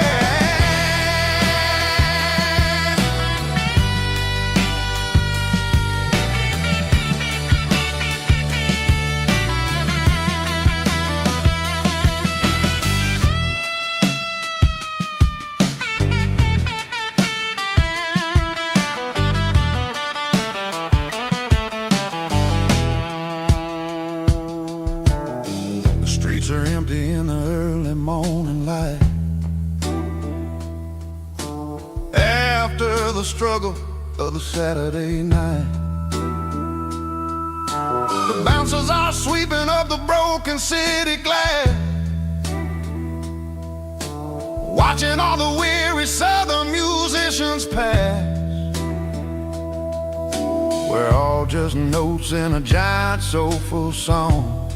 Speaker 2: The streets are empty in the early morning light, after the struggle of the Saturday night. The bouncers are sweeping up the broken city glass, watching all the weary southern musicians pass. We're all just notes in a giant soulful song,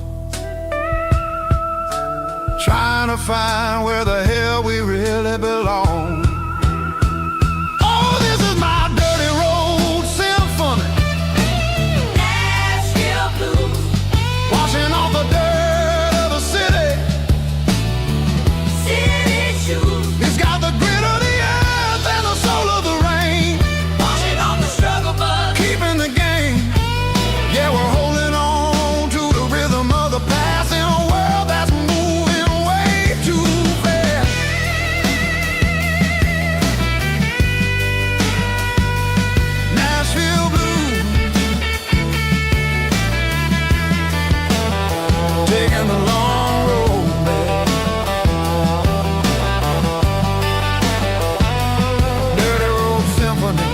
Speaker 2: trying to find where the hell we really belong. Oh, this is my dirty road symphony, Nashville blues, washing off the dirt of the city, city shoes. It's got the grit of the earth and the soul of the rain, washing off the struggle but keeping the game. Yeah, we're holding on to the rhythm of the past in a world that's moving way too fast. Nashville blues, taking the long road back. Dirty road symphony.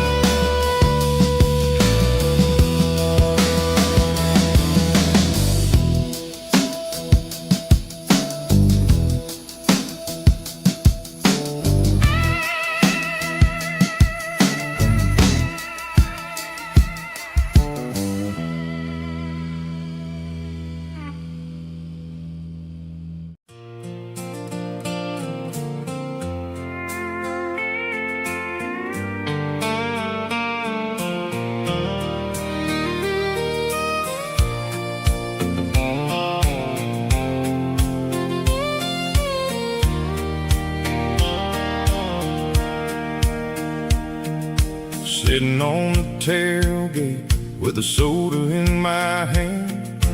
Speaker 2: Sitting on the tailgate with a soda in my hand,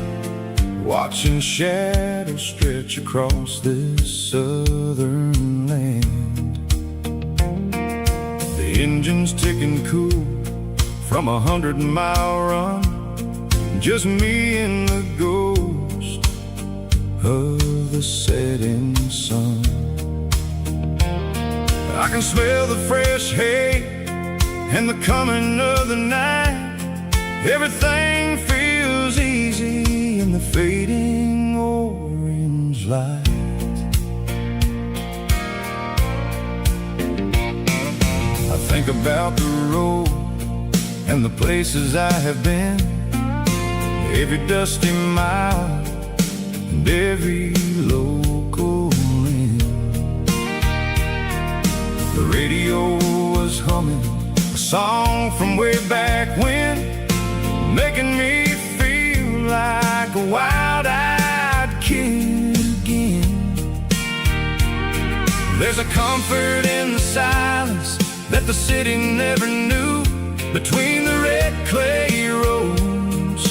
Speaker 2: watching shadows stretch across this southern land. The engine's ticking cool from 100-mile run, just me and the ghost of the setting sun. I can smell the fresh hay and the coming of the night. Everything feels easy in the fading orange light. I think about the road and the places I have been, every dusty mile and every local inn. The radio was humming a song from way back when, making me feel like a wild-eyed kid again. There's a comfort in the silence that the city never knew, between the red clay roads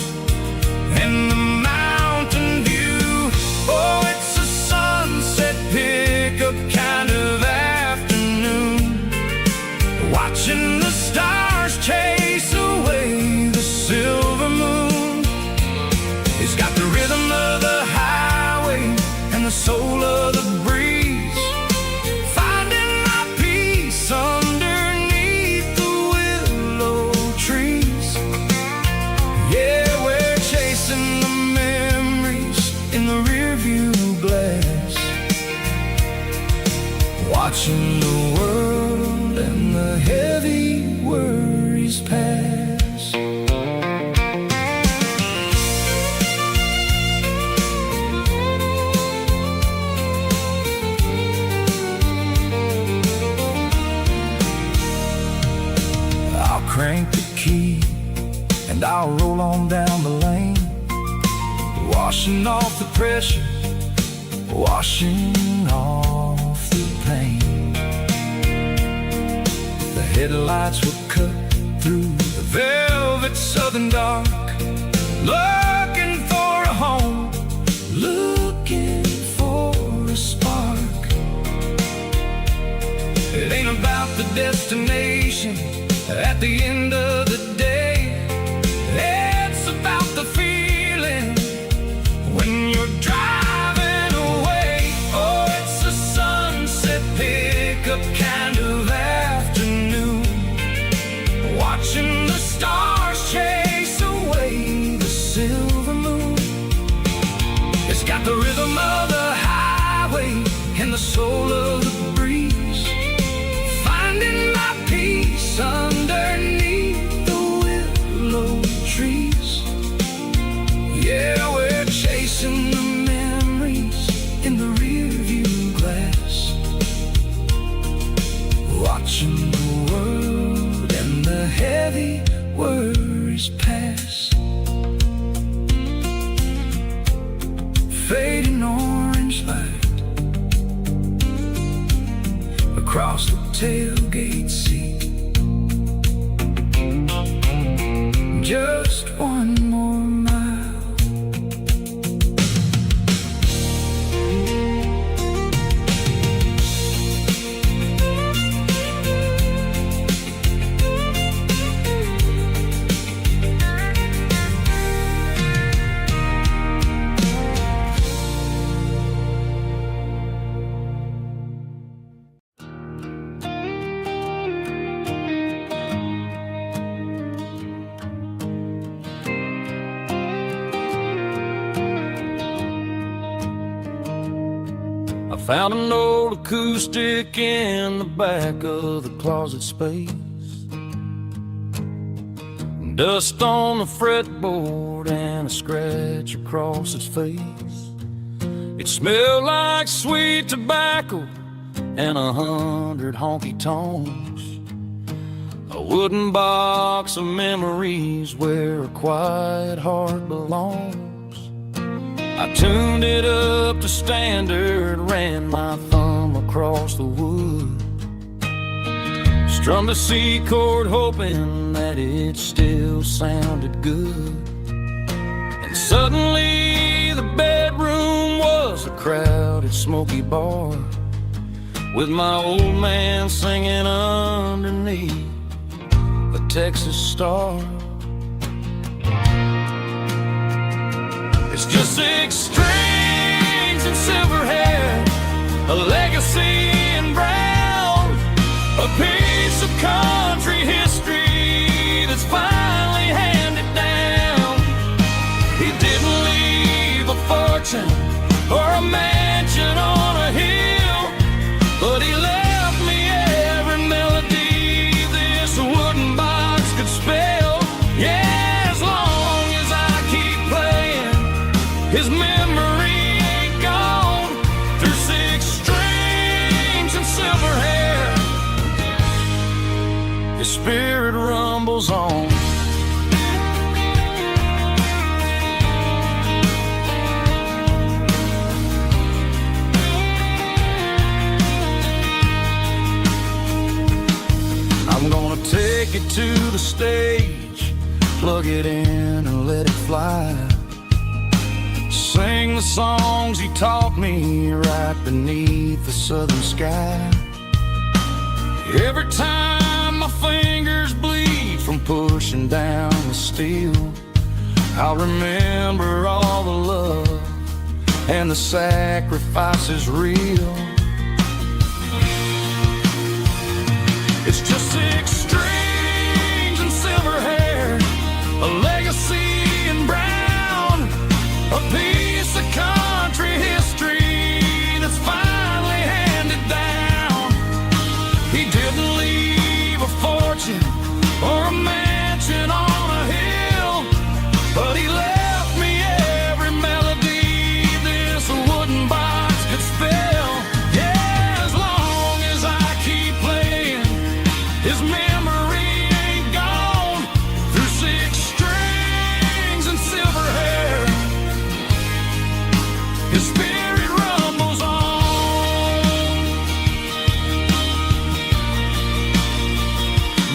Speaker 2: and the mountain view. Oh, it's a sunset pickup kind of afternoon, watching the stars chase away the silver moon. It's got the rhythm of the highway and the soul of the breeze, finding my peace underneath the willow trees. Yeah, we're chasing the memories in the rearview glass, watching the world and the heavy worries pass. I'll crank the key and I'll roll on down the lane, washing off the pressure, washing off the pain. The headlights will cut through the velvet southern dark, looking for a home, looking for a spark. It ain't about the destination at the end of the day, it's about the feeling when you're driving away. Oh, it's a sunset pickup kind of afternoon, watching the stars chase away the silver moon. It's got the rhythm of the highway and the soul of the breeze, finding my peace underneath the willow trees. Yeah, we're chasing the memories in the rearview glass, watching the world and the heavy worries pass. Fading orange light across the tailgate seat, just one more mile.
Speaker 1: I found an old acoustic in the back of the closet space, dust on the fretboard and a scratch across its face. It smelled like sweet tobacco and 100 honky tonks, a wooden box of memories where a quiet heart belongs. I tuned it up to standard, ran my thumb across the wood, strummed a C chord hoping that it still sounded good. And suddenly the bedroom was a crowded smoky bar, with my old man singing underneath the Texas star. It's just 6 strings and silver hair, a legacy in brown, a piece of country history that's finally handed down. He didn't leave a fortune or a mansion on a hill, but he left me every melody this wooden box could spell. His spirit rumbles on. I'm gonna take it to the stage, plug it in and let it fly. Sing the songs he taught me right beneath the southern sky. Every time my fingers bleed from pushing down the steel, I'll remember all the love and the sacrifices real. It's just 6 strings and silver hair, a legacy in brown, a piece of country history that's finally handed down. He didn't leave a fortune or a mansion on a hill, but he left me every melody this wooden box could spell. Yeah, as long as I keep playing, his memory ain't gone. Through 6 strings and silver hair, his spirit rumbles on.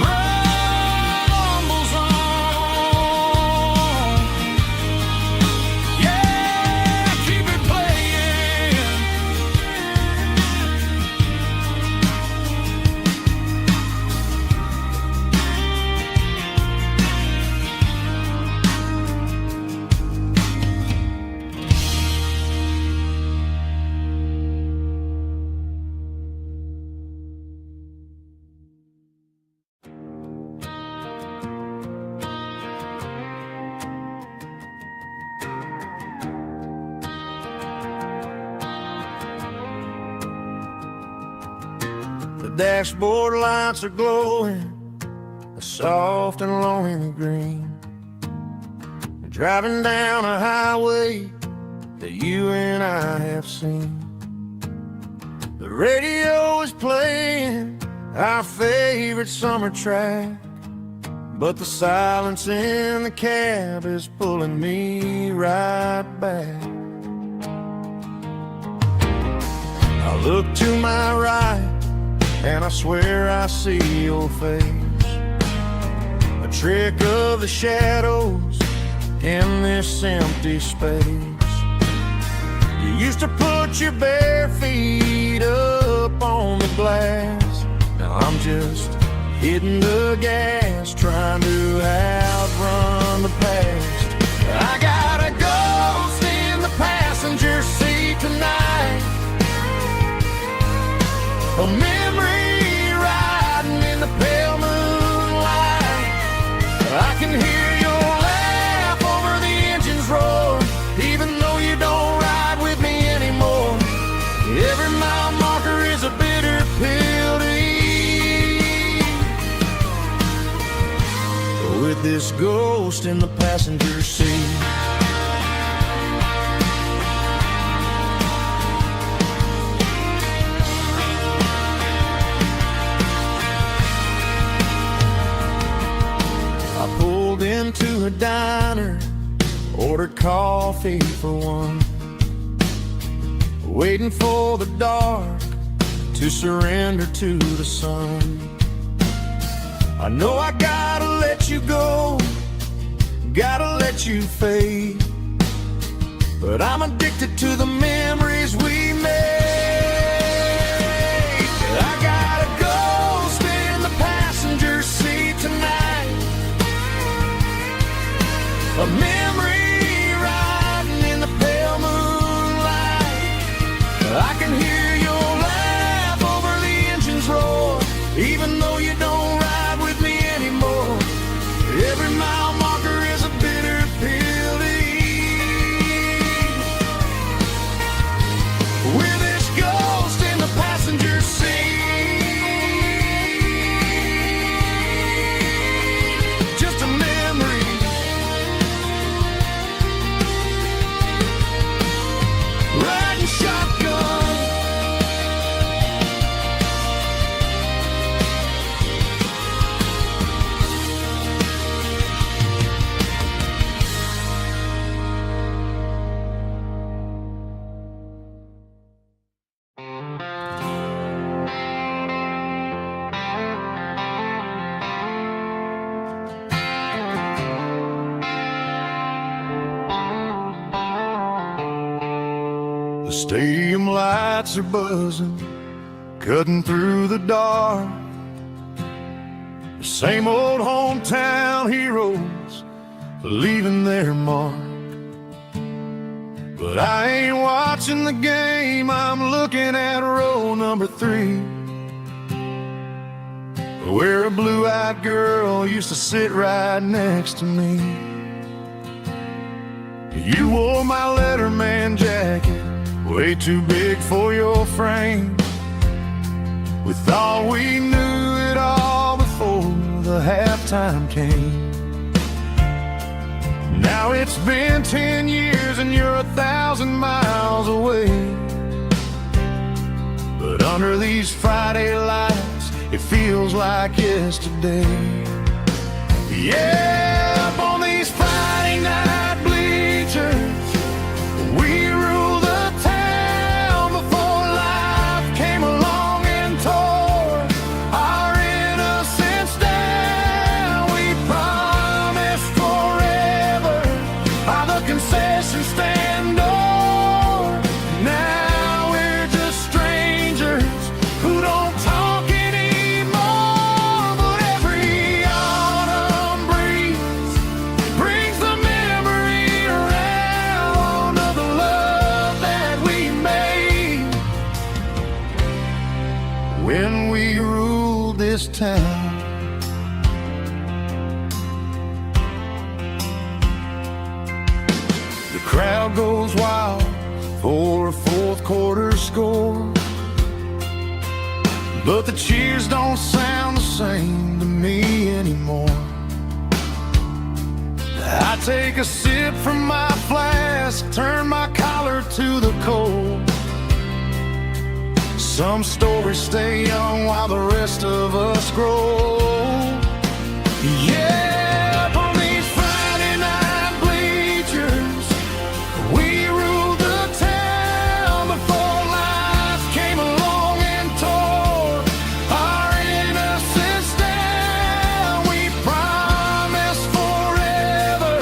Speaker 1: Rumbles on. Yeah, keep it playing. The dashboard lights are glowing, a soft and lonely green. Driving down a highway that you and I have seen. The radio is playing our favorite summer track, but the silence in the cab is pulling me right back. I look to my right and I swear I see your face, a trick of the shadows in this empty space. You used to put your bare feet up on the glass. Now I'm just hitting the gas, trying to outrun the past. I got a ghost in the passenger seat tonight, a memory riding in the pale moonlight. I can hear your laugh over the engine's roar, even though you don't ride with me anymore. Every mile marker is a bitter pill to eat. With this ghost in the passenger seat, I pulled into a diner, ordered coffee for one, waiting for the dark to surrender to the sun. I know I gotta let you go, gotta let you fade, but I'm addicted to the memories we made. I got a ghost in the passenger seat tonight, a memory riding in the pale moonlight. I can hear your laugh over the engine's roar, even though you don't ride with me anymore. Every mile marker is a bitter pill to eat. With this ghost in the passenger seat, just a memory. Riding shotgun,
Speaker 2: Stadium lights are buzzing, cutting through the dark. The same old hometown heroes leaving their mark. But I ain't watching the game, I'm looking at row number 3, where a blue-eyed girl used to sit right next to me. You wore my Letterman jacket, way too big for your frame. We thought we knew it all before the halftime came. Now it's been 10 years and you're 1,000 miles away. But under these Friday lights, it feels like yesterday. Yeah, up on these Friday night bleachers, we rule the town before life came along and tore our innocence down. We promised forever by the concession stand door. Now we're just strangers who don't talk anymore. But every autumn breeze brings the memory around of the love that we made when we ruled this town. The crowd goes wild for a fourth quarter score, but the cheers don't sound the same to me anymore. I take a sip from my flask, turn my collar to the cold. Some stories stay young while the rest of us grow. Yeah, up on these Friday night bleachers, we ruled the town before life came along and tore our innocence down. We promised forever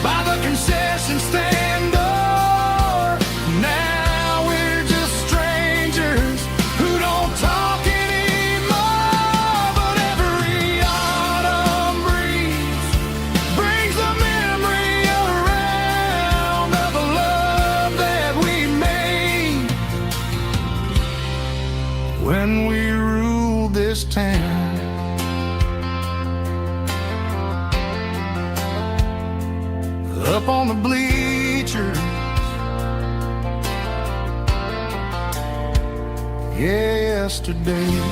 Speaker 2: by the concession stand door. Now we're just strangers who don't talk anymore. But every autumn breeze brings the memory around of the love that we made when we ruled this town. Up on the bleachers, yesterday.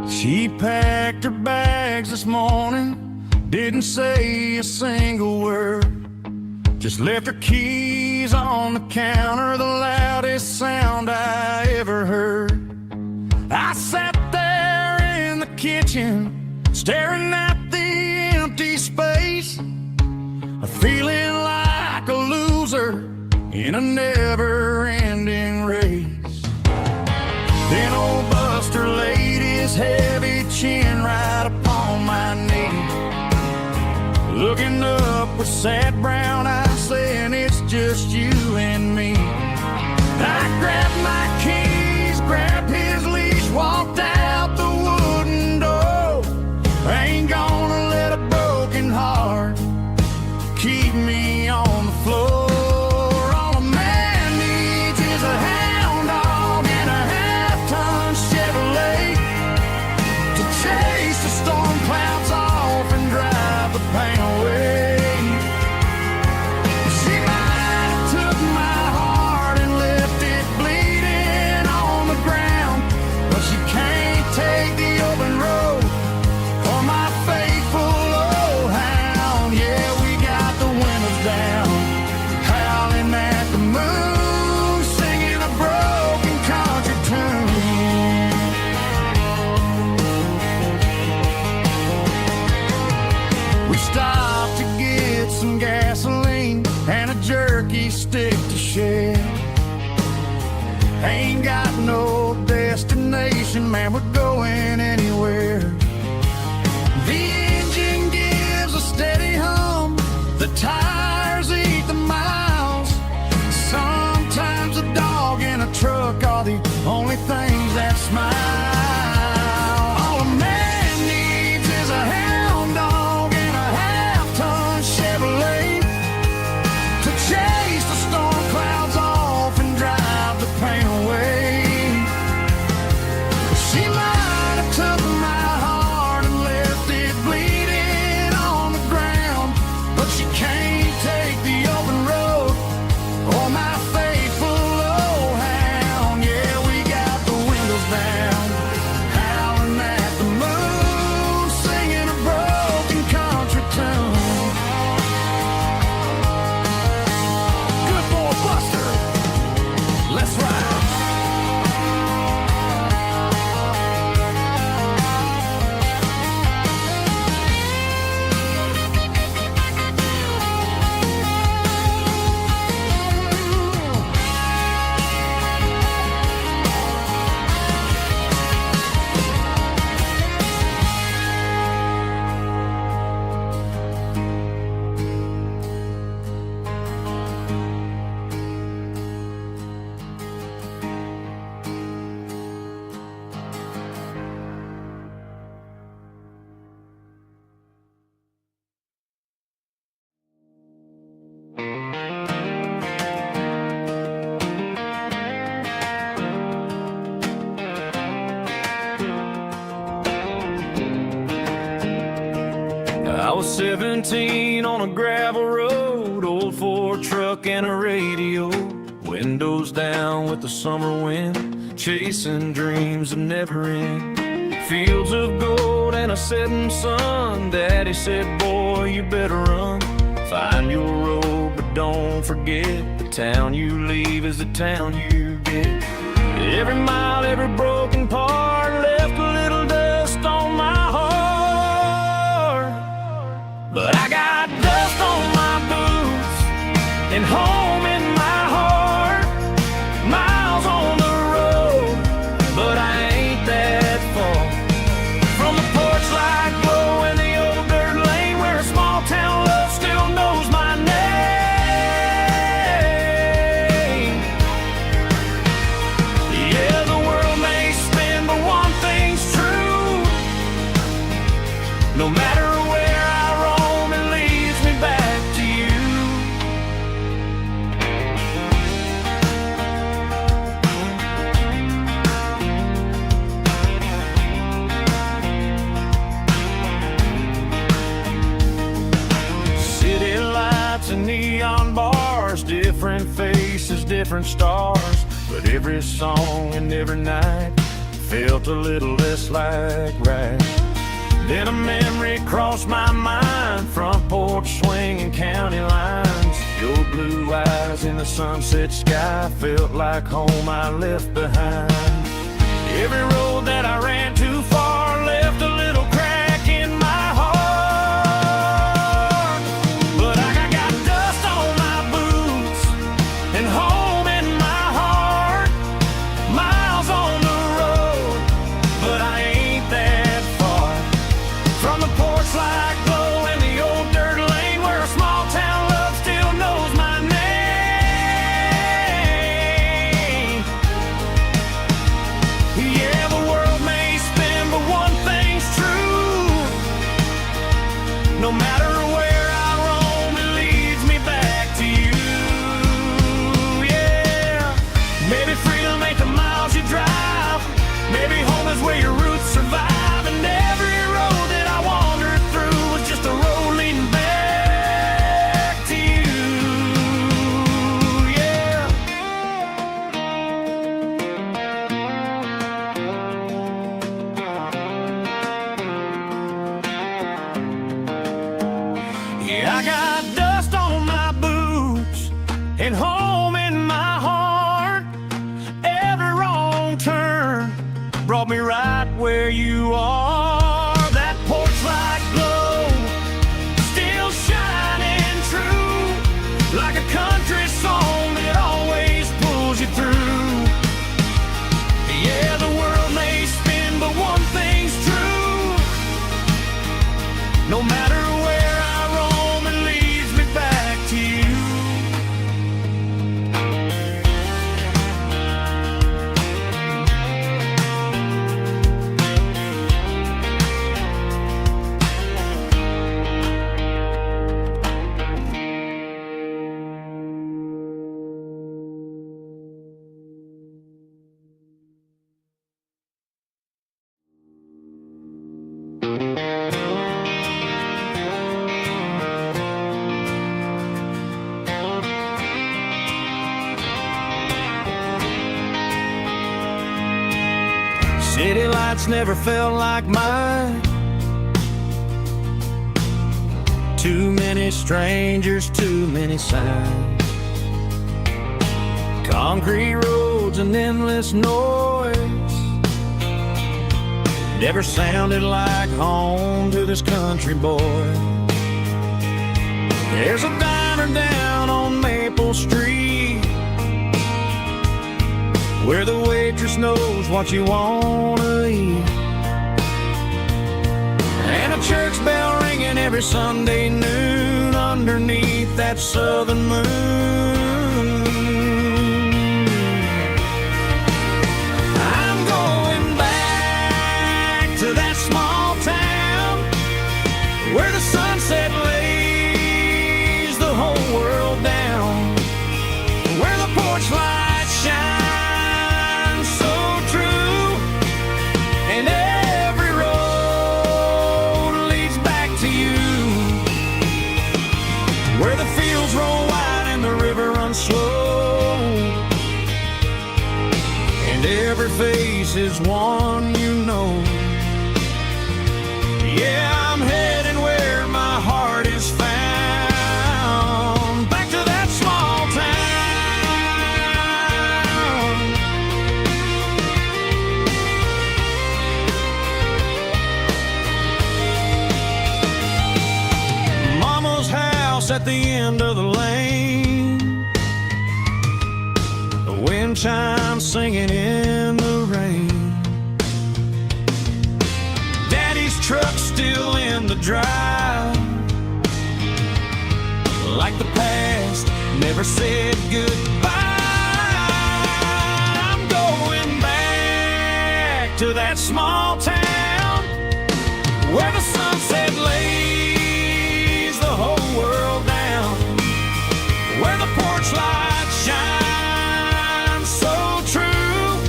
Speaker 2: She packed her bags this morning, didn't say a single word, just left her keys on the counter, the loudest sound I ever heard. I sat there in the kitchen, staring at the empty space, feeling like a loser in a never-ending race. Then old Buster laid his heavy chin right upon my knee, looking up with sad brown eyes, saying it's just you and me. I grabbed my keys, grabbed his leash, walked out the wooden door. I ain't gonna let a broken heart keep me on the floor. All a man needs is a hound dog and a half-ton Chevrolet to chase the storm clouds off and drive the pain away. She might have took stick to share. Ain't got no destination, man, we're going anywhere. The engine gives a steady hum, the tires eat the miles. Sometimes a dog in a truck are the only things that smile. All a man needs is a hound dog and a half-ton Chevrolet to chase the storm clouds off and drive the pain away. She might have took my heart and left it bleeding on the ground, but she can't take the open road or my faithful old hound. Yeah, we got the windows down, howling at the moon, singing a broken country tune. Good boy Buster, let's ride.
Speaker 1: I was 17 on a gravel road, old Ford truck and a radio, windows down with the summer wind, chasing dreams that never end. Fields of gold and a setting sun. Daddy said, boy, you better run. Find your road, but don't forget, the town you leave is the town you get. Every mile, every broken part left a little dust on my heart. But I got dust on my boots and home in my heart. Miles on the road, but I ain't that far from the porch light glow in the old dirt lane where a small town love still knows my name. Yeah, the world may spin, but one thing's true. No matter where I roam, it leads me back to you. City lights and neon bars, different faces, different stars, but every song and every night felt a little less like right. Then a memory crossed my mind, front porch swinging county lines. Your blue eyes in the sunset sky felt like home I left behind. Every road that I ran too far left a little crack in my heart. But I got dust on my boots and home in my heart. Miles on the road, but I ain't that far from the porch light glow in the old dirt lane where a small town love still knows my name. Yeah, the world may spin, but one thing's true. No matter where I roam, it leads me back to you. Yeah, maybe freedom ain't the miles you drive. Maybe home is where your roots survive. And every road that I wandered through was just a road leading back to you. Yeah. Yeah, I got dust on my boots and home in my heart. Every wrong turn brought me right where you are. That porch light glow still shining true like a country song City lights never felt like mine. Too many strangers, too many signs. Concrete roads and endless noise never sounded like home to this country boy. There's a diner down on Maple Street where the waitress knows what you wanna eat, and a church bell ringing every Sunday noon underneath that southern moon. I'm going back to that small town where the sunset lays the whole world down, where the porch lights shine so true, and every road leads back to you, where the fields roll wide and the river runs slow, and every face is one you know. Yeah, I'm heading where my heart is found, back to that small town. Mama's house at the end of the lane, the wind chimes singing in the rain. Daddy's truck still in the drive, like the past never said goodbye. I'm going back to that small town where the sunset lays the whole world down, where the porch lights shine so true,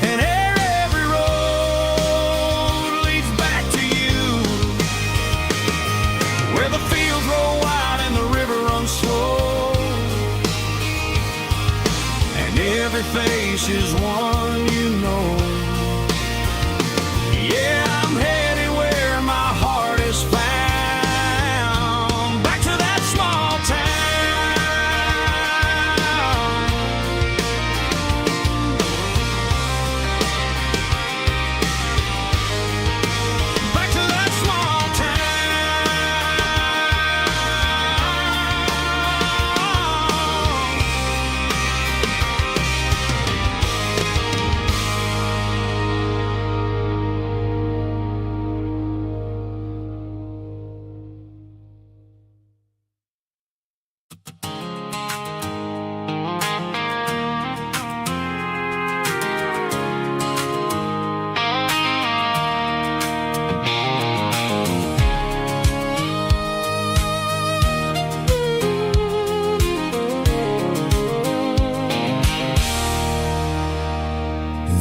Speaker 1: and every road leads back to you, where the fields roll wide and the river runs slow, and every face is one you know. Yeah, I'm headed where my heart is found, back to that small town. Back to that small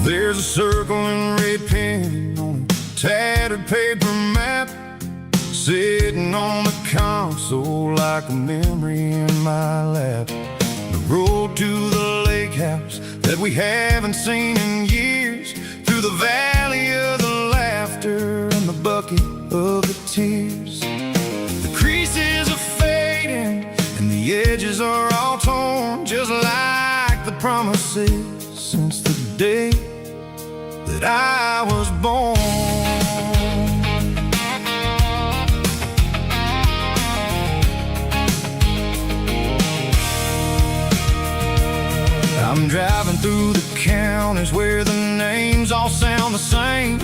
Speaker 2: There's a circle and red pen on a tattered paper map, sitting on the console like a memory in my lap. The road to the lake house that we haven't seen in years, through the valley of the laughter and the bucket of the tears. The creases are fading and the edges are all torn, just like the promises since the day that I was born. I'm driving through the counties where the names all sound the same,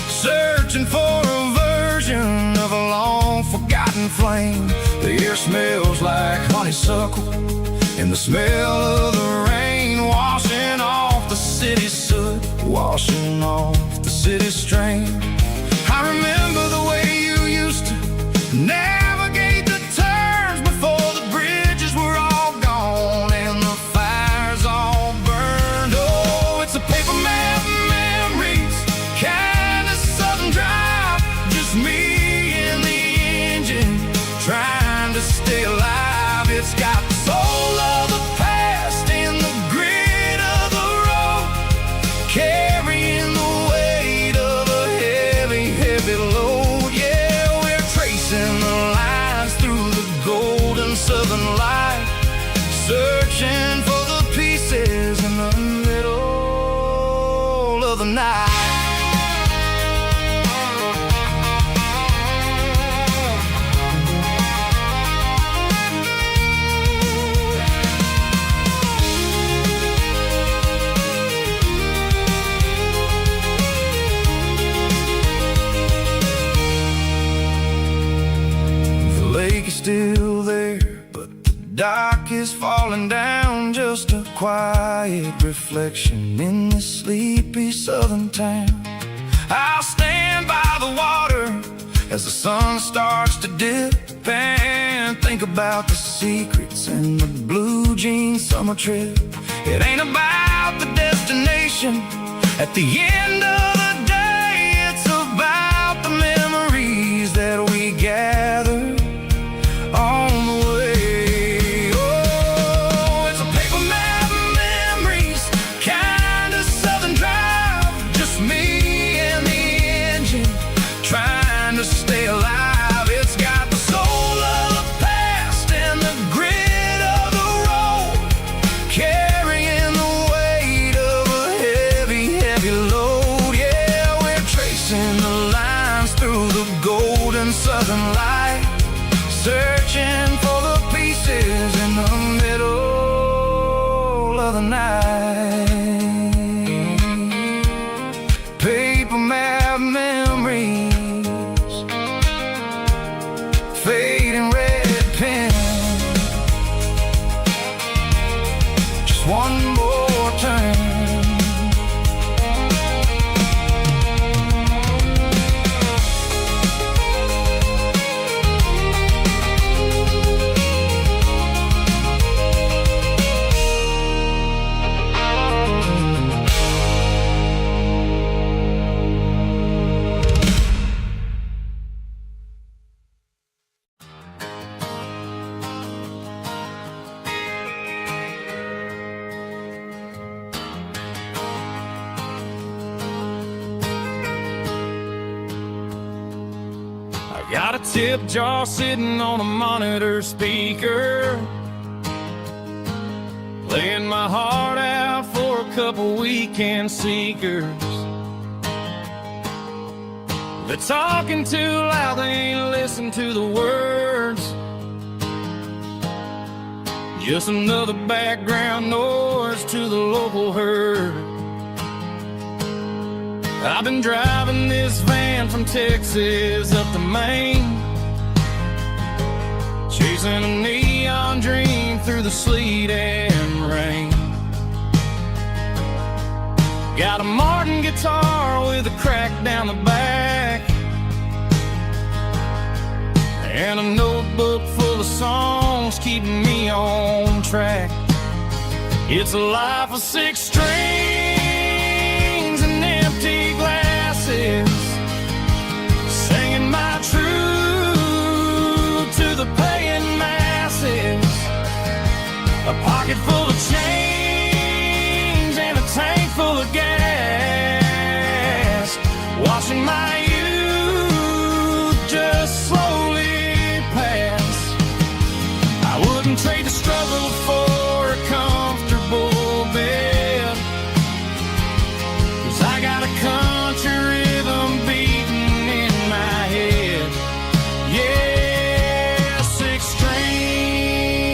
Speaker 2: searching for a version of a long forgotten flame. The air smells like honeysuckle and the smell of the rain washing off the city's soot, washing off the city's strain. I remember the way you used to navigate the turns before the bridges were all gone and the fires all burned. Oh, it's a paper map memories, kind of southern drive, just me and the engine trying to stay alive. It's got the soul of the past and the grit of the road, carrying the weight searching for the pieces in the middle of the night. Still there, but the dock is falling down, just a quiet reflection in this sleepy southern town. I'll stand by the water as the sun starts to dip and think about the secrets in the blue jean summer trip. It ain't about the destination at the end of the day, it's about the memories that we gather on the way. Oh, it's a paper map of memories, kind of southern drive, just me and the engine trying to stay alive. It's got the soul of the past and the grit of the road, carrying the weight of a heavy, heavy load. Yeah, we're tracing the lines through the golden southern light, searching for the pieces in the middle of the night. Paper map memories, fading red pen, just one more turn.
Speaker 1: Got a tip jar sitting on a monitor speaker, playing my heart out for a couple weekend seekers. They're talking too loud, they ain't listen to the words. Just another background noise to the local herd. I've been driving this van from Texas up to Maine, chasing a neon dream through the sleet and rain. Got a Martin guitar with a crack down the back, and a notebook full of songs keeping me on track. It's a life of 6 strings and empty glasses, singing my truth to the paying masses. A pocket full of change and a tank full of gas, watching my youth just slowly pass. I wouldn't trade the struggle for a comfortable bed, 'cause I got a country rhythm beating in my head. Yeah, 6 strings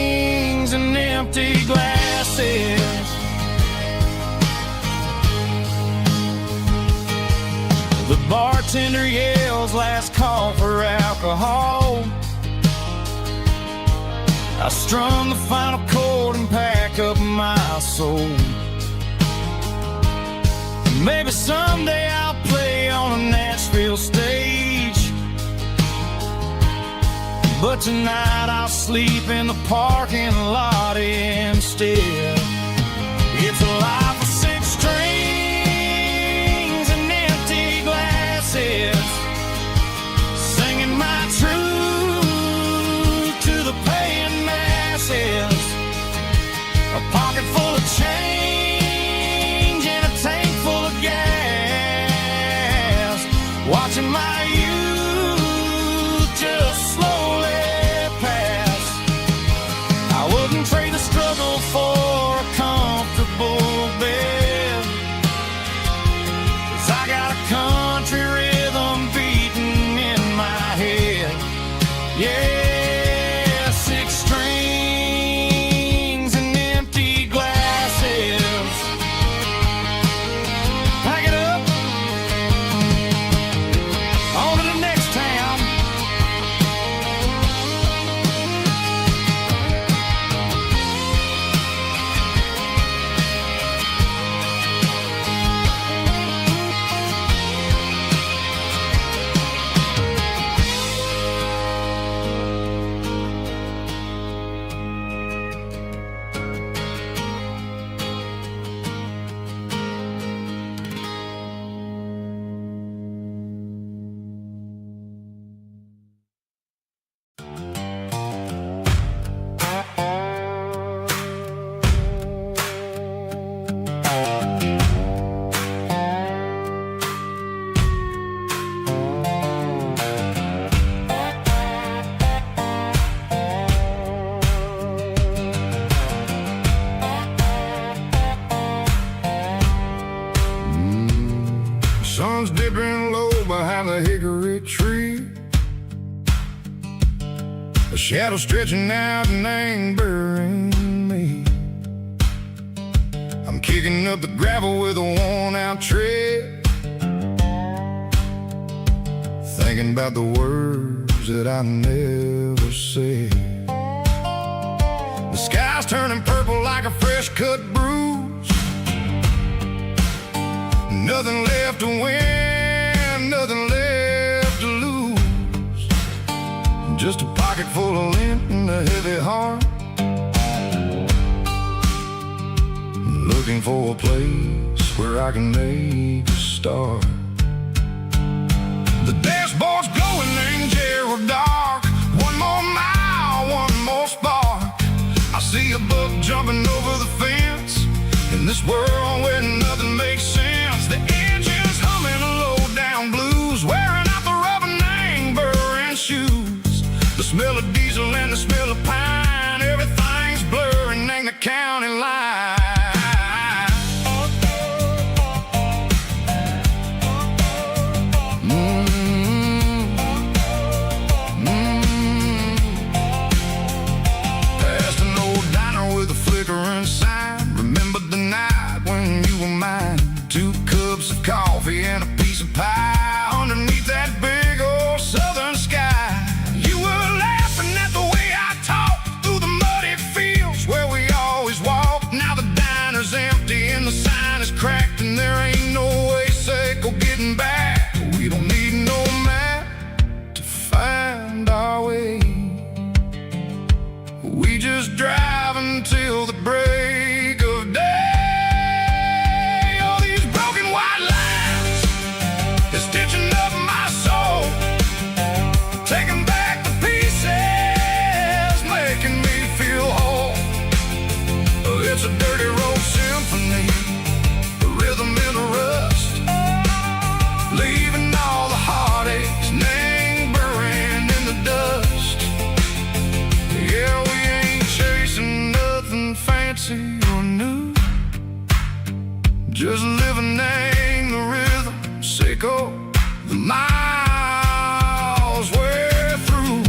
Speaker 1: and empty glasses. The bartender yells last call for alcohol. I strum the final chord and pack up my soul. Maybe someday I'll play on a Nashville stage, but tonight I'll sleep in the parking lot instead. It's a life of 6 strings and empty glasses, singing my truth to the paying masses. A pocket full of change and a tank full of gas, watching my youth just slowly pass. I wouldn't trade the struggle for
Speaker 2: sun's dipping low behind the hickory tree. A shadow stretching out and angering me. I'm kicking up the gravel with a worn-out tread, thinking about the words that I never said. The sky's turning purple like a fresh-cut bruise. Nothing left to win, nothing left to lose. Just a pocket full of lint and a heavy heart, looking for a place where I can make a start. The dashboard's glowing, angel dark. One more mile, one more spark. I see a buck jumping over the fence in this world where nothing makes sense. The engine's humming a low-down blues, wearing out the rubber name burring shoes. The smell of diesel and the smell of pine, everything's blurring, ain't the county line. Past an old diner with a flickering sign. Remember the night when you were mine. 2 cups of coffee and a piece of pie underneath that big old southern sky. You were laughing at the way I talked through the muddy fields where we always walked. Now the diner's empty and the sign is cracked, and there ain't no way safe or getting back. We don't need no map to find our way. We just drive until the break of day. All these broken white lines is stitching up my soul, taking back the pieces, making me feel whole. It's a dirty road symphony, a rhythm in the rust, leaving all the heartaches, name burning in the dust. Yeah, we ain't chasing nothing fancy or new, just living in the rhythm, sicko, the miles we're through.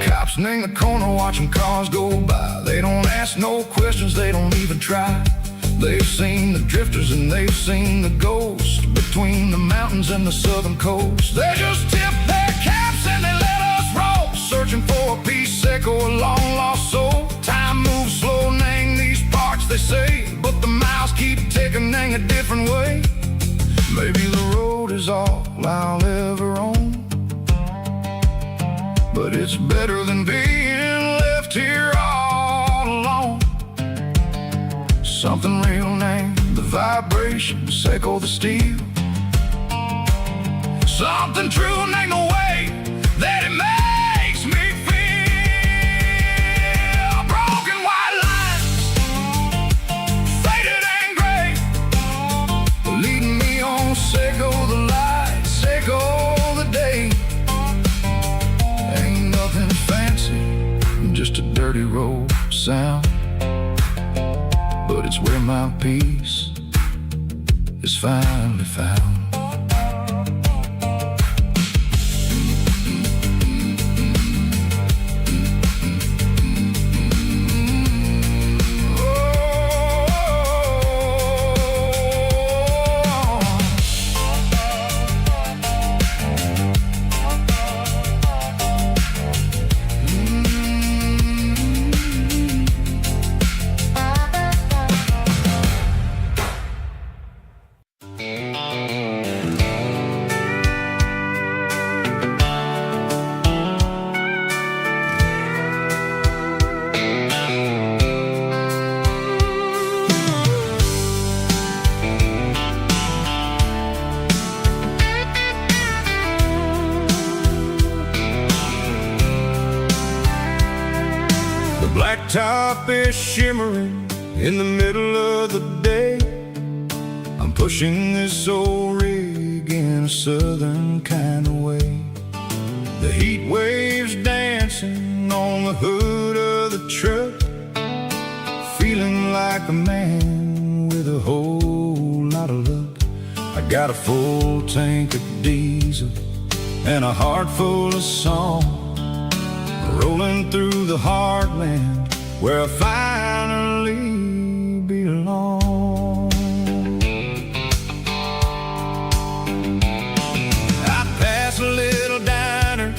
Speaker 2: Cops in the corner watching cars go by. They don't ask no questions, they don't even try. They've seen the drifters and they've seen the ghosts between the mountains and the southern coast. They just tip their caps and they let us roll, searching for a piece seco, a long lost soul. Time moves slow, nang these parts they say, but the miles keep ticking, nang a different way. Maybe the road is all I'll ever own, but it's better than being left here all alone. Something real name, the vibration, echo the steel. Something true name, the way that it makes me feel. Broken white lines, faded and gray, leading me on, echo the light, echo the day. Ain't nothing fancy, just a dirty road sound, but it's where my peace is finally found. Blacktop is shimmering in the middle of the day. I'm pushing this old rig in a southern kind of way. The heat waves dancing on the hood of the truck, feeling like a man Got a full tank of diesel and a heart full of song, rolling through the heartland where I finally belong. I pass a little diner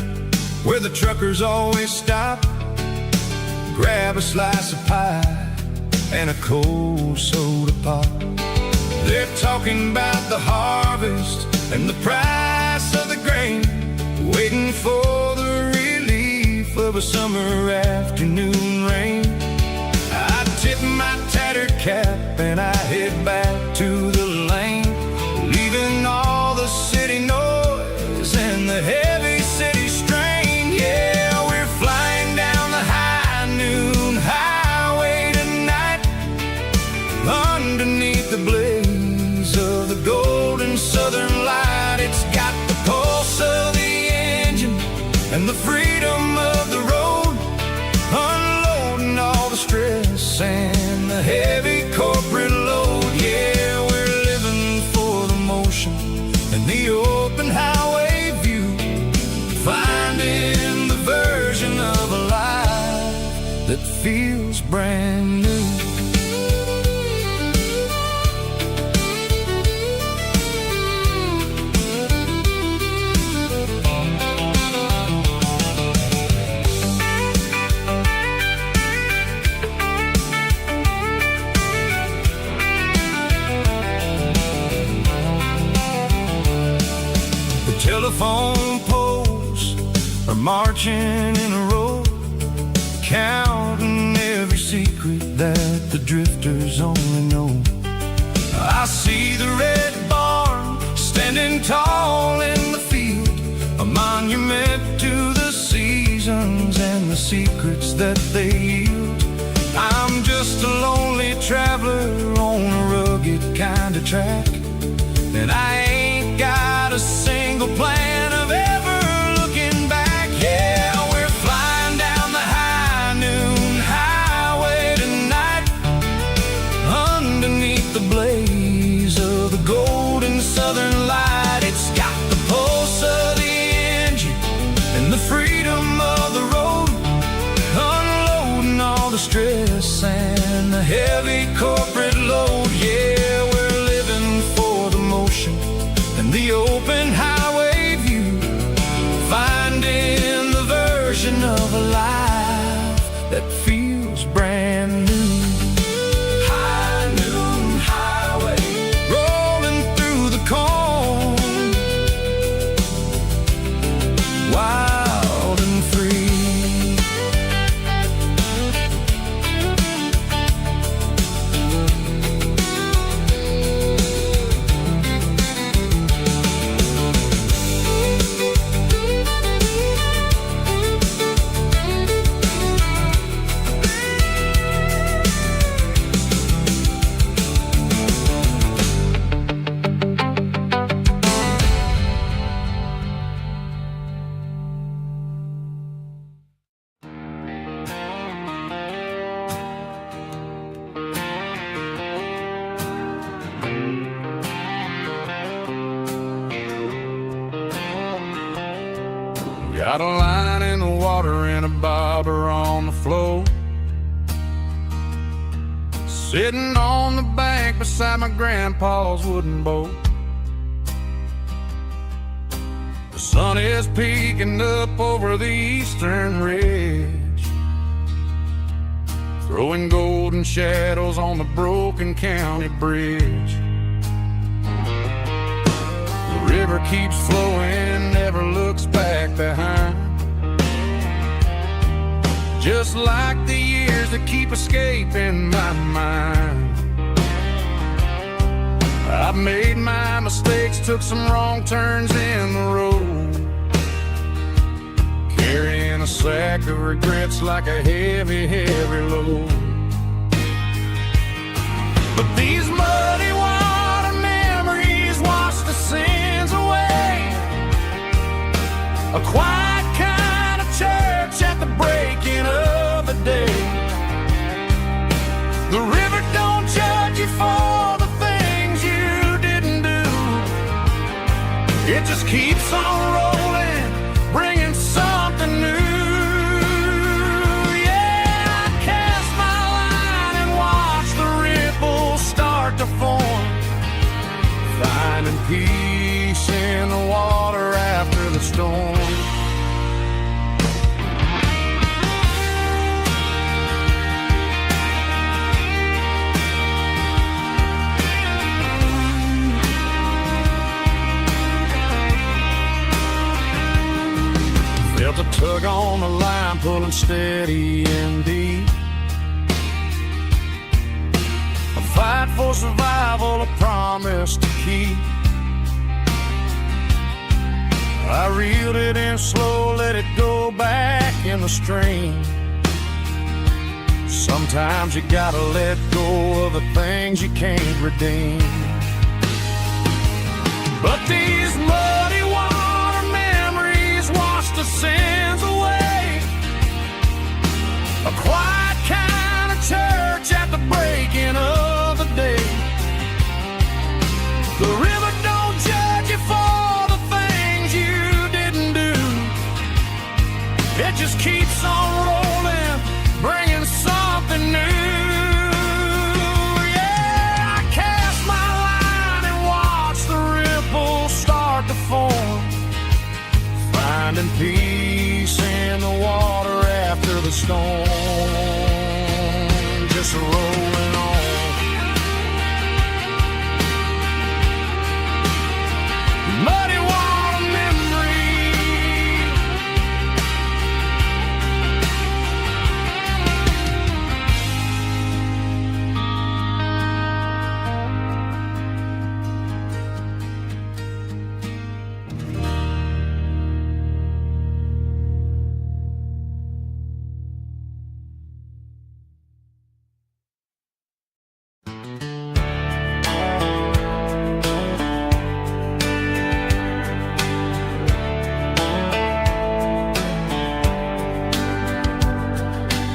Speaker 2: where the truckers always stop, grab a slice of pie and a cold soda pop. They're talking about the harvest and the price of the grain, waiting for the relief of a summer afternoon rain. I tip my tattered cap and I head back to the lane, leaving all the city noise and the heavy city strain. Yeah, we're flying down the high noon highway tonight, underneath the blaze of the golden southern light. It's got the pulse of the engine and the freedom of the road, unloading all the stress and the heavy corporate load. Yeah, we're living for the motion and the open highway view, finding the version of a life that feels brand new. Telephone poles are marching in a row, counting every secret that the drifters only know. I see the red barn standing tall in the field, a monument to the seasons and the secrets that they yield. I'm just a lonely traveler on a rugged kind of track, and I ain't got a single plan of ever looking back. Yeah, we're flying down the high noon highway tonight, underneath the blaze of the golden southern light. It's got the pulse of the engine and the freedom of the road, unloading all the stress and the heavy corporate load. Yeah, we're living for the motion and the open highway view, finding the version of a life that feels brand new. High noon highway, rolling through the corn, wild and free. Got a line in the water and a bobber on the floor, sitting on the bank beside my grandpa's wooden boat. The sun is peeking up over the eastern ridge, throwing golden shadows on the broken county bridge. The river keeps flowing, never looks back behind, just like the years that keep escaping my mind. I've made my mistakes, took some wrong turns in the road, carrying a sack of regrets like a heavy, heavy load. But these muddy water memories wash the sins away, a quiet kind of church at the breaking of the day. The river don't judge you for the things you didn't do, keeps on rolling, bringing something new. Yeah, I cast my line and watch the ripples start to form, finding peace in the water after the storm. Felt a tug on the line, pulling steady and deep. A fight for survival, a promise to keep. I reeled it in slow, let it go back in the stream. Sometimes you gotta let go of the things you can't redeem. But these muddy water memories wash the sins away. A quiet kind of church at the breaking of the day. The river don't judge you for the things you didn't do. It just keeps on rolling, bringing something new. Yeah, I cast my line and watch the ripples start to form, finding peace in the water after the storm. Just rolling on. Muddy water memory.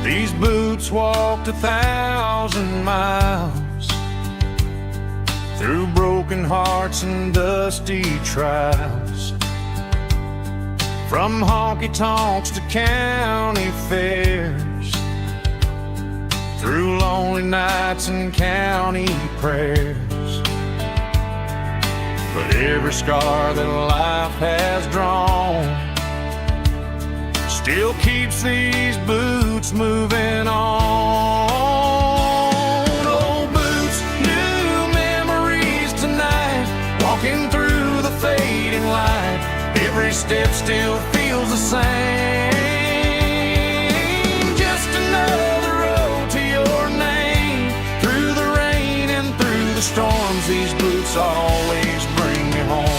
Speaker 2: These boots walked 1,000 miles through broken hearts and dusty trials, from honky-tonks to county fairs, through lonely nights and county prayers. But every scar that life has drawn still keeps these boots moving on. Old boots, new memories tonight, walking through the fading light. Every step still feels the same. Just another road to your name. Through the rain and through the storms, these boots always bring me home.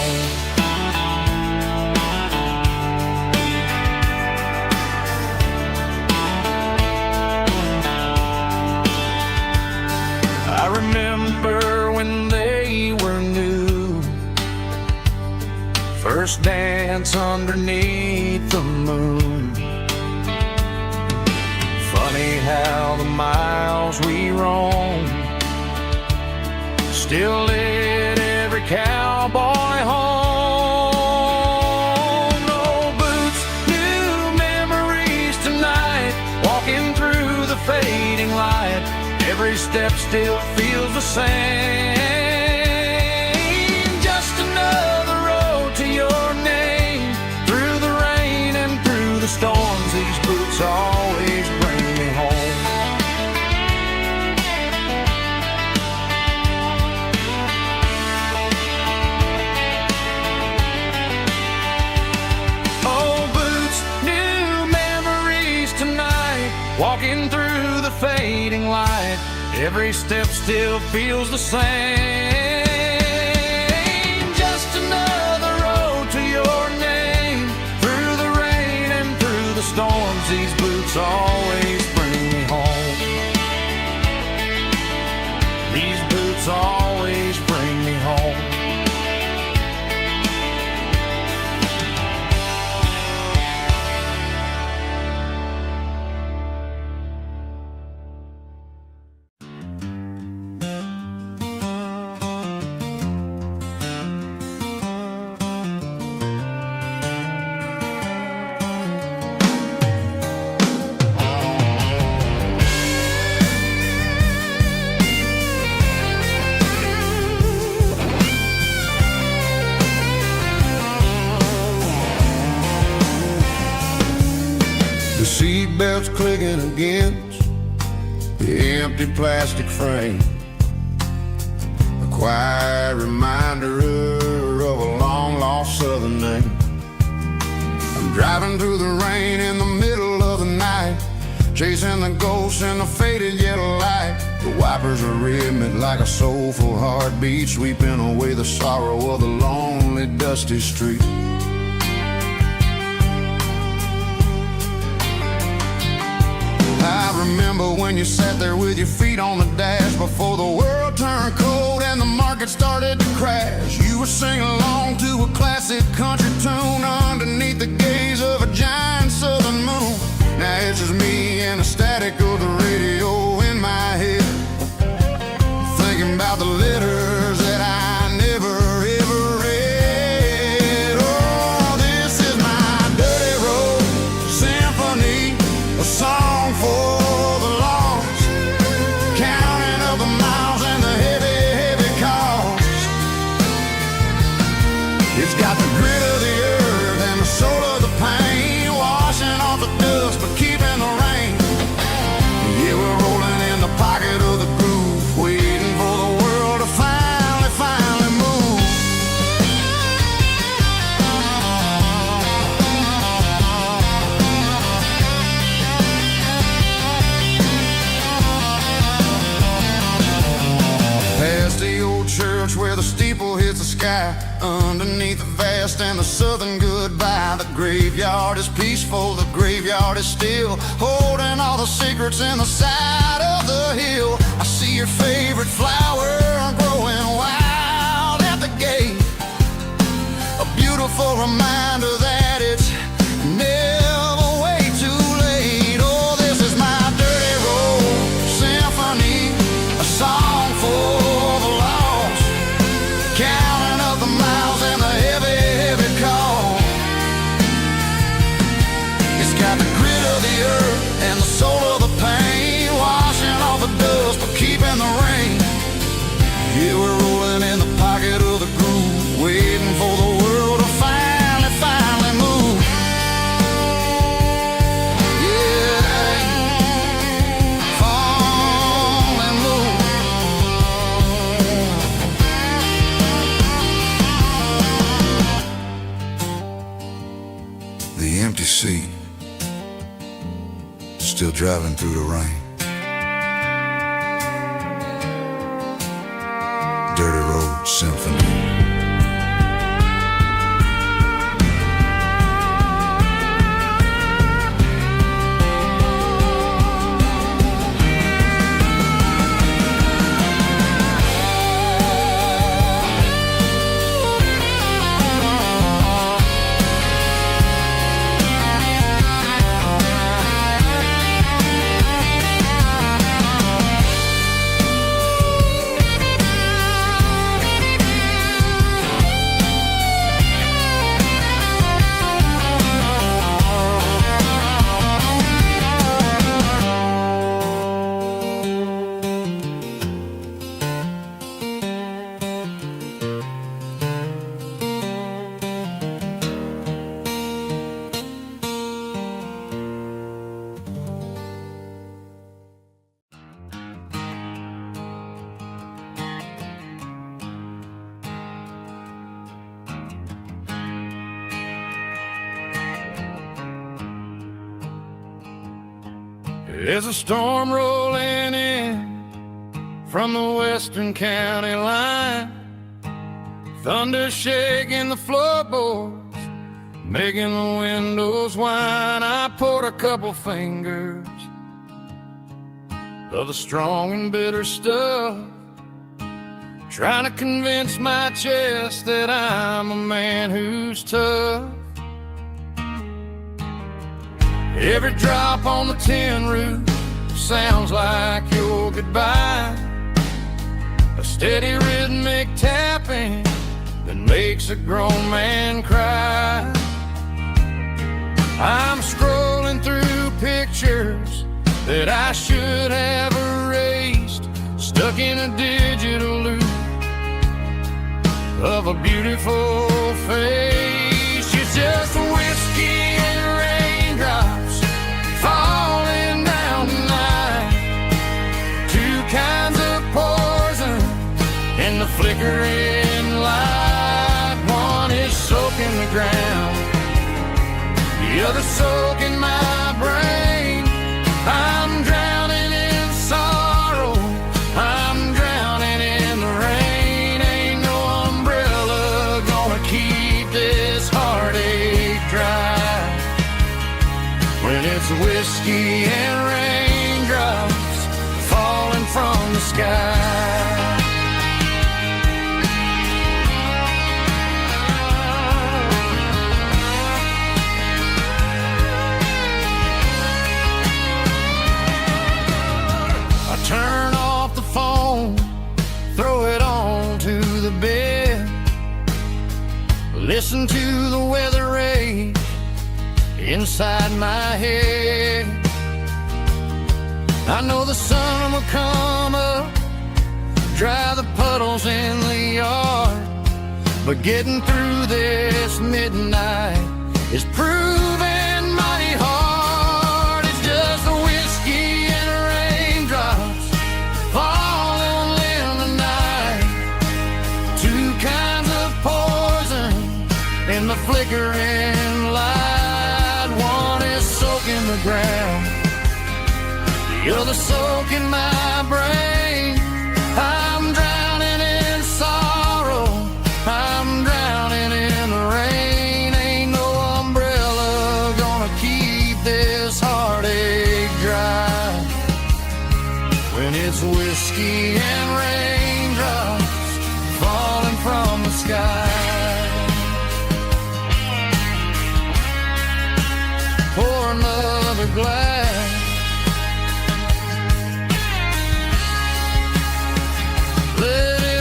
Speaker 2: I remember when they were new, first dance underneath the moon. Funny how the miles we roam still lit every cowboy home. Old boots, new memories tonight, walking through the fading light. Every step still feels the same. Just another road to your name. Through the rain and through the storms, these boots always bring me home. Old boots, new memories tonight, walking through the fading light. Every step still feels the same. Just another road to your name. Through the rain and through the storms, these boots always bring me home. These boots always bring me home. seatbelts clicking against the empty plastic frame. A quiet reminder of a long-lost southern name. I'm driving through the rain in the middle of the night, chasing the ghosts in the faded yellow light. The wipers are rhythmic like a soulful heartbeat, sweeping away the sorrow of the lonely, dusty street. I remember when you sat there with your feet on the dash before the world turned cold and the market started to crash. You were singing along to a classic country tune underneath the gaze of a giant southern moon. Now it's just me and the static of the radio in my head, thinking about the letters that I never ever read. Oh, this is my dirty road symphony, a song for the lost, counting up the miles and the heavy, heavy cost. It's got the grit of the earth and the soul of the pain, washing off the dust but keeping the rain. Yeah, we're rolling in the pocket of the groove, waiting for the world to finally move. Past the old church where the steeple hits the sky, underneath the vast and the southern goodbye. The graveyard is peaceful, the graveyard is still, holding all the secrets in the side of the hill. I see your favorite flower growing wild at the gate, a beautiful reminder that it's never way too late. Oh, this is my dirty road symphony, a song for the lost, counting up the miles and the heavy, heavy call. It's got the grit of the earth and the soul of the pain, washing off the dust but keeping the rain. Yeah, we're rolling in the pocket of the groove, waiting for the world to finally move. Yeah, fall and move. The empty seat, still driving through the rain. Dirty Road Symphony.
Speaker 1: There's a storm rolling in from the western county line, thunder shaking the floorboards, making the windows whine. I poured a couple fingers of the strong and bitter stuff, trying to convince my chest that I'm a man who's tough. Every drop on the tin roof sounds like your goodbye, a steady rhythmic tapping that makes a grown man cry. I'm scrolling through pictures that I should have erased, stuck in a digital loop of a beautiful face. It's just whiskey and raindrops fall flickering light. One is soaking the ground, the other soaking my brain. I'm drowning in sorrow, I'm drowning in the rain. Ain't no umbrella gonna keep this heartache dry when it's whiskey and raindrops falling from the sky. Turn off the phone, throw it on to the bed, listen to the weather rage inside my head. I know the sun will come up, dry the puddles in the yard, but getting through this midnight is proving mighty hard. It's just a whiskey and raindrops falling in the night, two kinds of poison in the flickering light. One is soaking the ground, the other soaking my brain. I'm drowning in sorrow, I'm drowning in the rain. Ain't no umbrella gonna keep this heartache dry when it's whiskey and raindrops falling from the sky. Pour another glass, let it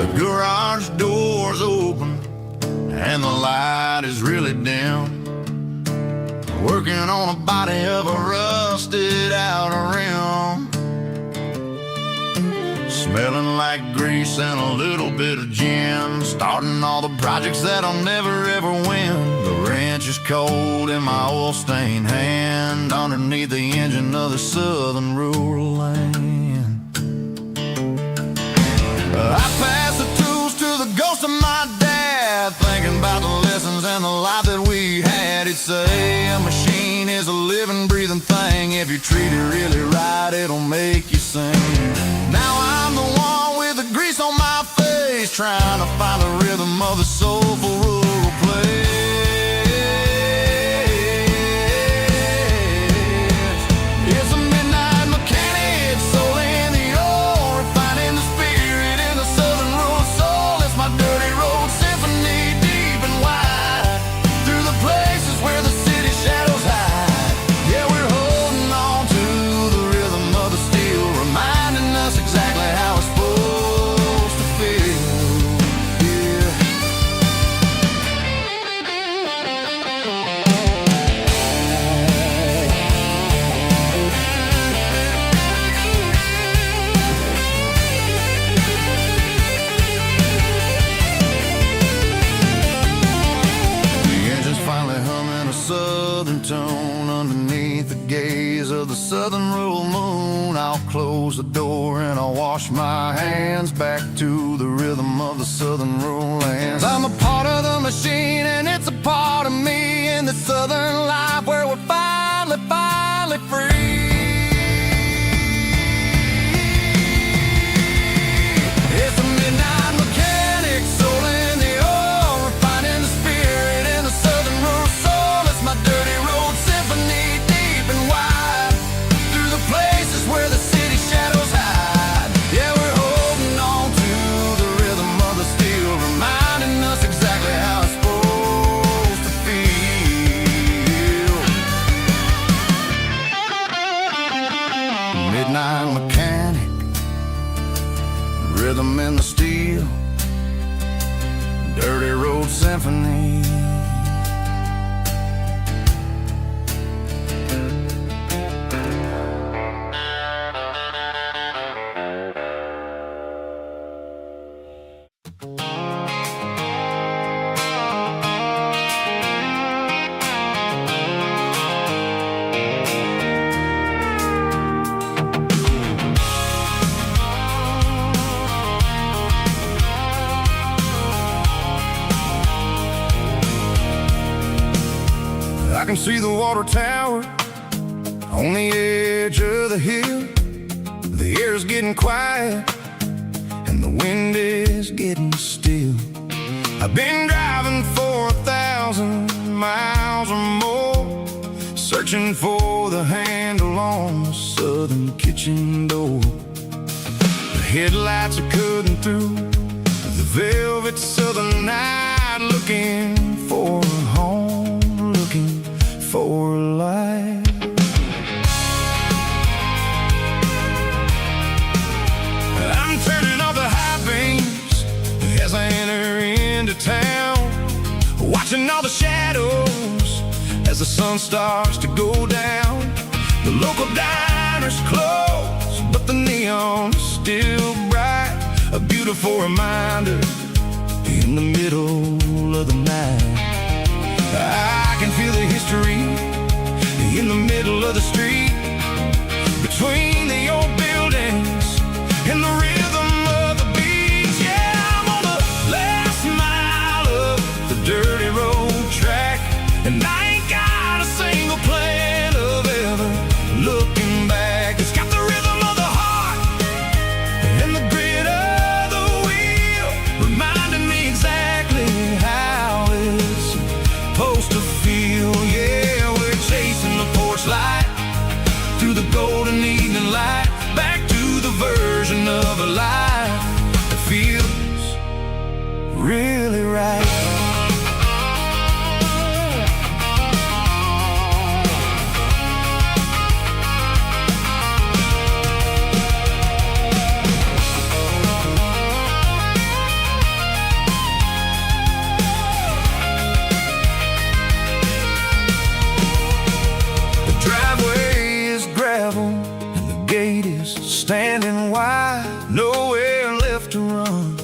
Speaker 1: the garage door's open and the light is really dim. Working on a body of a rusted out rim, smelling like grease and a little bit of gin. Starting all the projects that I'll never ever win. The wrench is cold in my oil-stained hand underneath the engine of the southern rural land. I pass the tools to the ghost of my dad, thinking about the lessons and the life that we had. He'd say a machine is a living, breathing thing. If you treat it really right, it'll make you sing. Now I'm the one with the grease on my face, trying to find the rhythm of the soulful rural place. It's a midnight mechanic, soul in the ore, refining the spirit in the southern rural soul. It's my dirty road symphony, deep and wide, through the places where the city shadows hide. Yeah, we're holding on to the rhythm of the steel, reminding us exactly how it's supposed to feel. Yeah. The engine's finally humming a southern tone underneath the gaze of the southern rural moon. I'll close the door and I'll wash my hands back to the rhythm of the southern rural lands. I'm a part of the machine and it's a part of me in the southern life where we're finally free.
Speaker 2: symphony. I can see the water tower on the edge of the hill. The air's getting quiet and the wind is getting still. I've been driving for 1,000 miles or more, searching for the handle on the southern kitchen door. The headlights are cutting through the velvet southern night, looking for a home, looking for life. I'm turning off the high beams as I enter into town, watching all the shadows as the sun starts to go down. The local diner's closed, but the neon is still bright, a beautiful reminder in the middle of the night. I can feel the history in the middle of the street, between the old buildings and the rhythm of the beat. Yeah, I'm on the last mile of the dirty road track, and I ain't got a single plan of ever looking back. It's got the rhythm of the heart and the grit of the wheel, reminding me exactly how it's supposed to feel. Yeah, we're chasing the porch light through the golden evening light, back to the version of a life that feels really right. Standing wide, nowhere left to run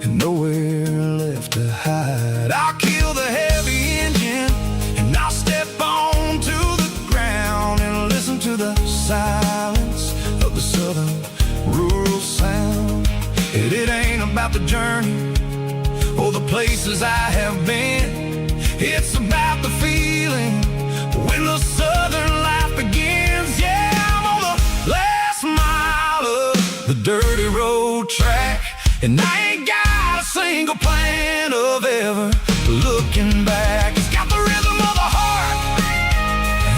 Speaker 2: and nowhere left to hide. I'll kill the heavy engine and I'll step onto the ground and listen to the silence of the southern rural sound. It ain't about the journey or the places I have been, it's about the feeling when the southern life begins. Yeah, I'm on the last mile of the dirty road track, and I ain't got a single plan of ever looking back. It's got the rhythm of the heart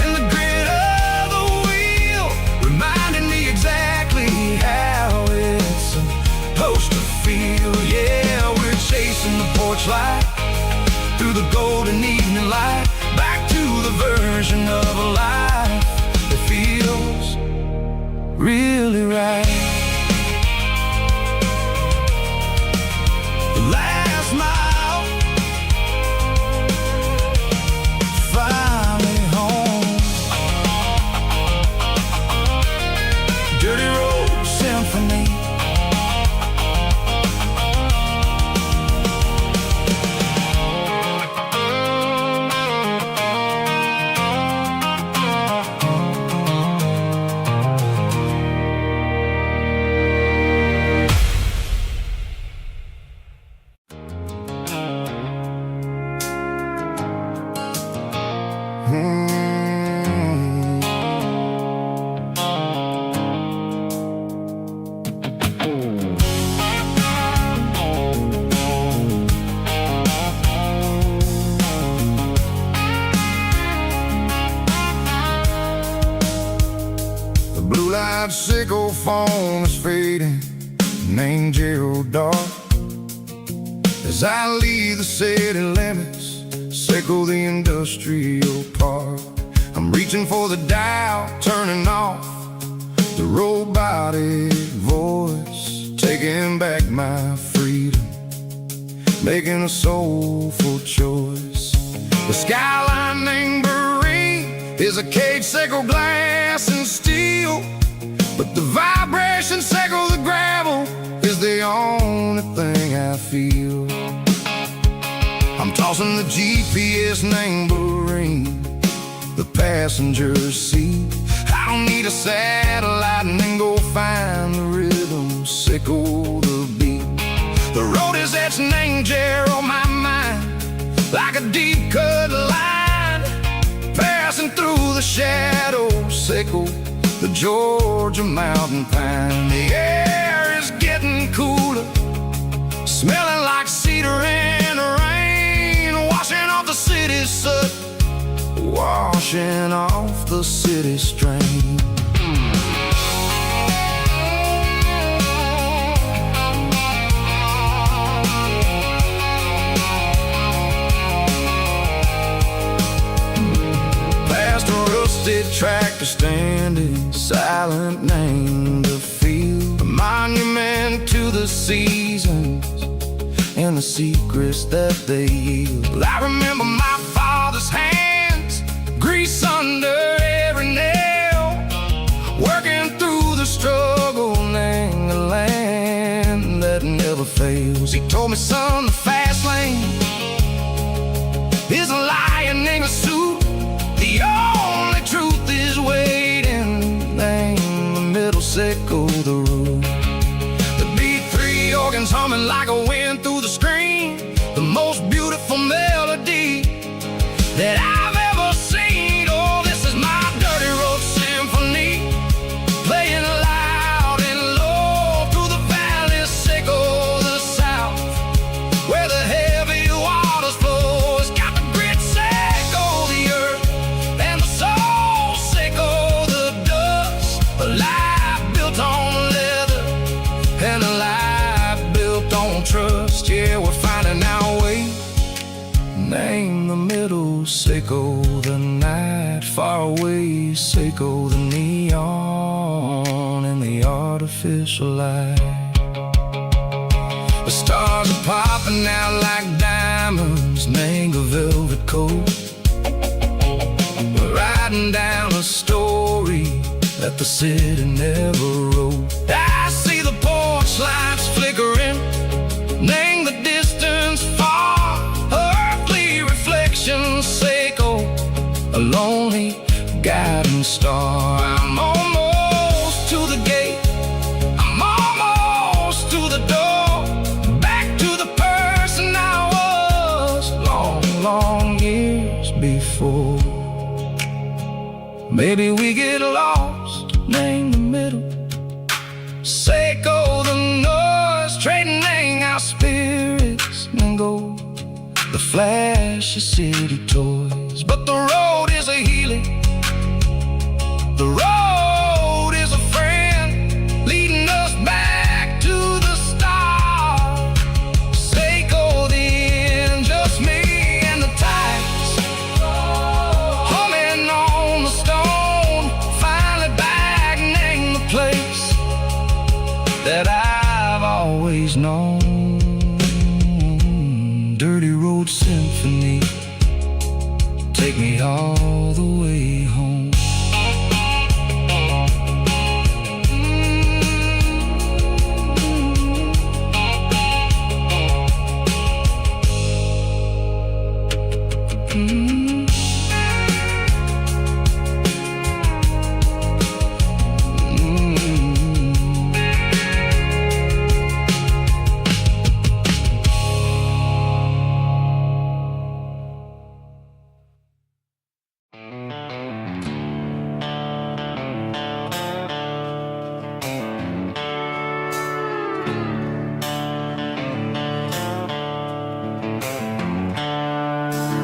Speaker 2: and the grit of the wheel, reminding me exactly how it's supposed to feel. Yeah, we're chasing the porch light through the golden evening light, back to the version of a life that feels really right. The last mile, finally home. Dirty road symphony. Sickle phone is fading, named Gerald Dark. As I leave the city limits, sickle the industrial park. I'm reaching for the dial, turning off the robotic voice, taking back my freedom, making a soulful choice. The skyline named Prairie is a cage sickle, glass and steel, but the vibration sickle, the gravel, is the only thing I feel. I'm tossing the GPS named Prairie, the passenger seat. I don't need a satellite and then go find the rhythm, sickle the beat. The road is etched and angel on my mind, like a deep cut line, passing through the shadows, sickle the Georgia mountain pine. The air is getting cooler, smelling like cedar in the rain, washing off the city's soot, washing off the city strain. Past a rusted tractor standing, silent name to feel, a monument to the seasons and the secrets that they yield. I remember my father's hands, grease under every nail, working through the struggle, name the land that never fails. He told me, son, the fast lane is a lion in a suit, the only truth is waiting, name the middle, sickle the root. The B3 organs humming like a wind through the screen, the most beautiful melody that I've ever seen. Oh, this is my dirty road symphony, playing loud and low through the valleys, sickle the south, where the heavy waters flow. It's got the grit, sickle the earth, and the soul, sickle the dust. A life built on leather and a life built on trust. Yeah, we're finding our way, name the middle, sickle the night, far away, sickle the neon and the artificial light. The stars are popping out like diamonds, mango velvet coat. We're riding down a story that the city never wrote. I see the porch lights flickering, name the distance far, earthly reflections, sickle a lonely guiding star. I'm almost to the gate, I'm almost to the door, back to the person I was long, long years before. Maybe we get lost, name the middle, sickle the noise, trading our spirits and go the flash of city toys. But the road is a healing, the road is a friend, leading us back to the start. Sickle the end, just me and the tides, humming on the stone, finally back, name the place that I've always known. Dirty road symphony, take me all the way home.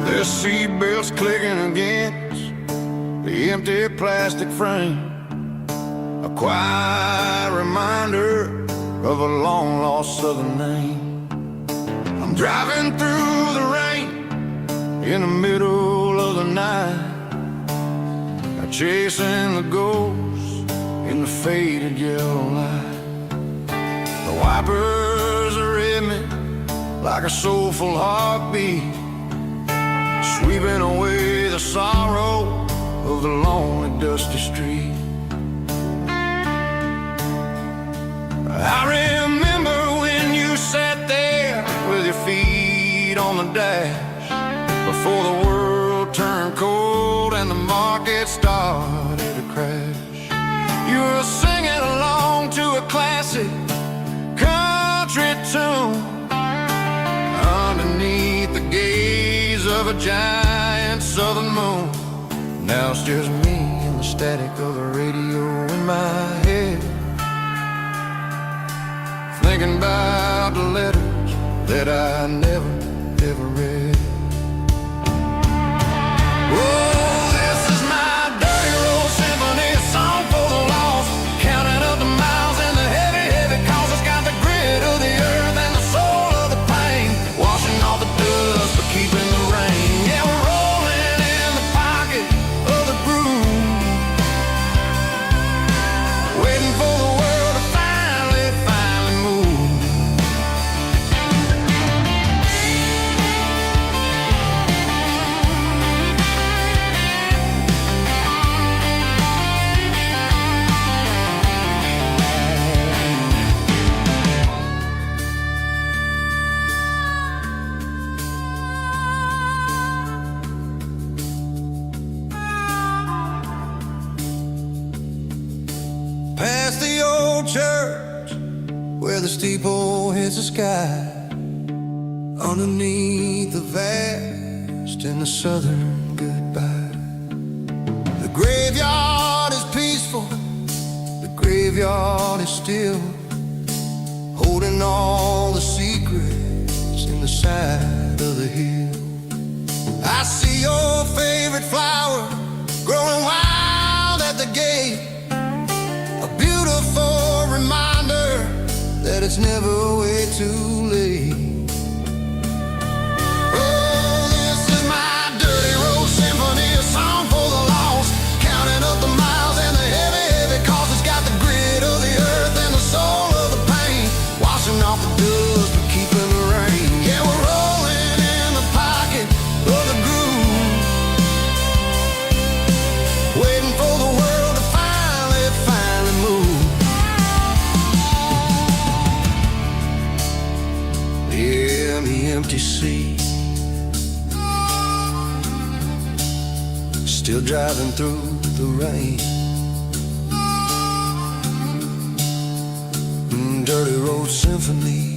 Speaker 3: The seatbelts clicking against the empty plastic frame, a quiet reminder of a long lost southern name. I'm driving through the rain in the middle of the night, chasing the ghosts in the faded yellow light. The wipers are at me like a soulful heartbeat, sweeping away the sorrow of the lonely, dusty street. I remember when you sat there with your feet on the dash, before the world turned cold and the market started to crash. You were singing along to a classic country tune underneath the gaze of a giant southern moon. Now it's just me and the static of the radio in my head, thinking about the letters that I never, ever read. Oh, this is my dirty road symphony, a song for the lost, counting up the miles and the heavy, heavy calls. It's got the grit of the earth and the soul of the pain, washing off the dust but keeping the rain. Yeah, we're rolling in the pocket of the groove, waiting for the world to finally move. Past the old church where the steeple hits the sky, underneath the vast and the southern goodbye. The graveyard is peaceful, the graveyard is still, holding all the secrets in the side of the hill. I see your favorite flower growing wild at the gate, a beautiful reminder that it's never way too late. Oh, this is my dirty road symphony, a song for the lost, counting up the miles and the heavy, heavy calls. It's got the grit of the earth and the soul of the pain, washing off the dust but keeping the rain. Yeah, we're rolling in the pocket of the groove, waiting for the world to finally move. Yeah, the empty sea, still driving through the rain. Dirty road symphony.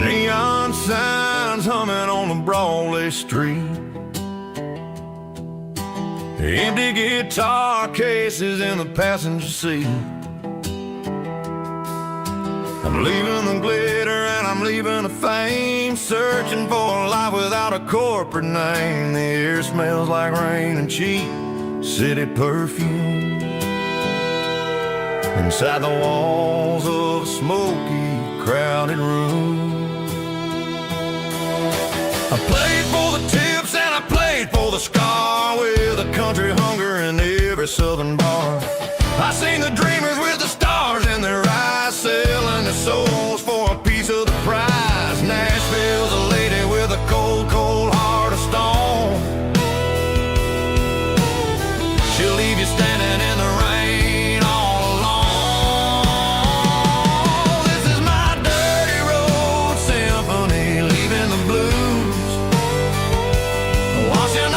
Speaker 3: Neon signs humming on the Broadway street, empty guitar cases in the passenger seat. I'm leaving the glitter and I'm leaving the fame, searching for a life without a corporate name. The air smells like rain and cheap city perfume inside the walls of a smoky, crowded room. I played for the tips and I played for the scar, with a country hunger in every southern bar. I seen the dreamers with the stars in their eyes, selling their souls for a piece of the prize. Nashville's a lady with a cold, cold heart of stone. She'll leave you standing in the rain all alone. This is my dirty road symphony, leaving the blues, washing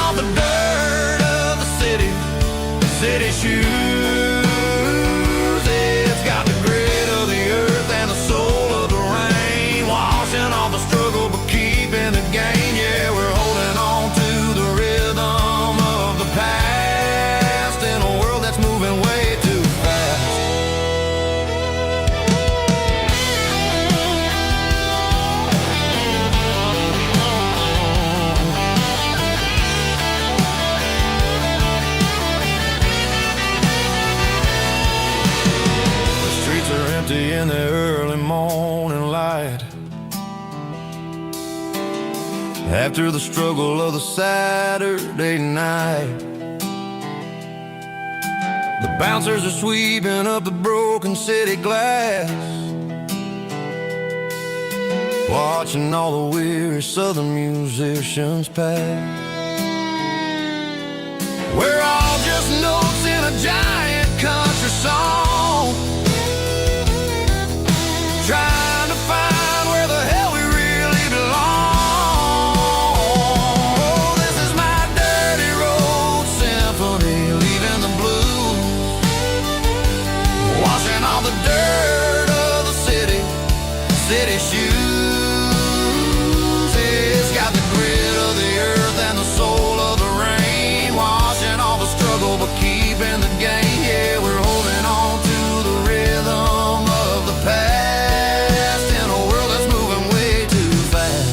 Speaker 2: ecstasy in the early morning light. After the struggle of the Saturday night, the bouncers are sweeping up the broken city glass, watching all the weary southern musicians pass. We're all just notes in a giant country song, trying to find where the hell we really belong. Oh, this is my dirty road symphony, leaving the blues, washing all the dirt of the city shoes. It's got the grit of the earth and the soul of the rain, washing all the struggle but keeping the gain. Yeah, we're holding on to the rhythm of the past in a world that's moving way too fast.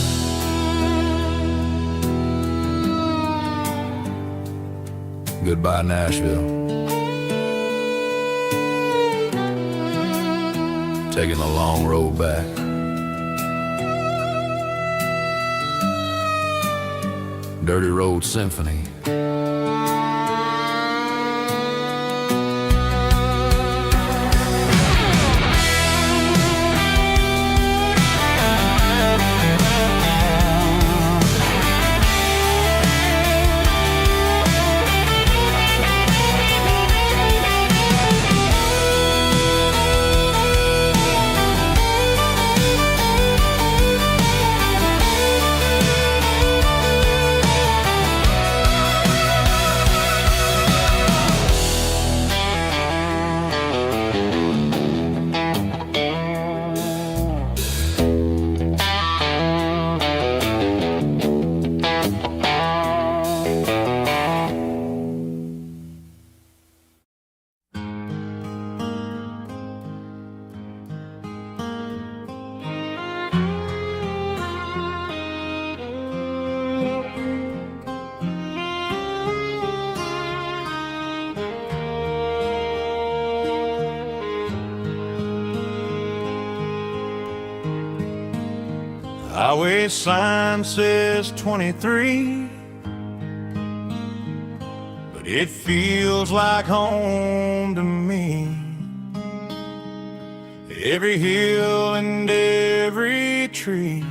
Speaker 2: Goodbye, Nashville. Taking the long road back. Dirty Road Symphony.
Speaker 1: Highway sign says 23, but it feels like home to me. Every hill and every tree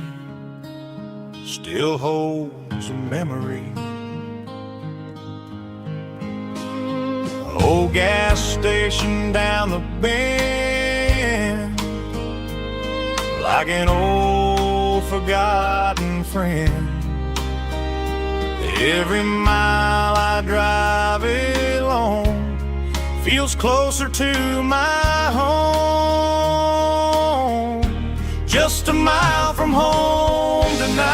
Speaker 1: still holds a memory. An old gas station down the bend, like an old forgotten friend. Every mile I drive along feels closer to my home. Just a mile from home tonight,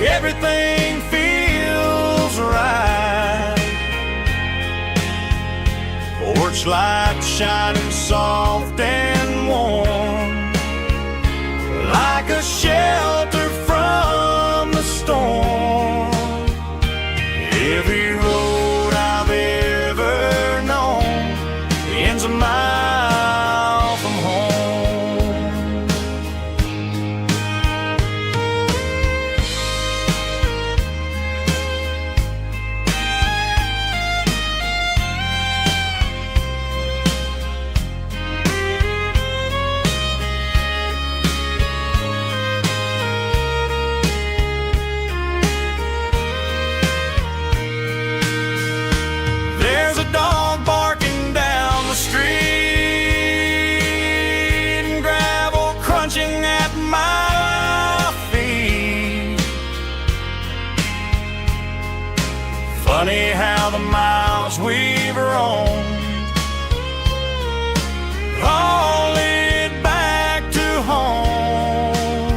Speaker 1: everything feels right. Porch light shining soft and warm, like a shelter from the storm. Every road I've ever known ends a mile from home. There's a dog barking down the street and gravel crunching at my feet. Funny how the miles we've roamed all lead back to home.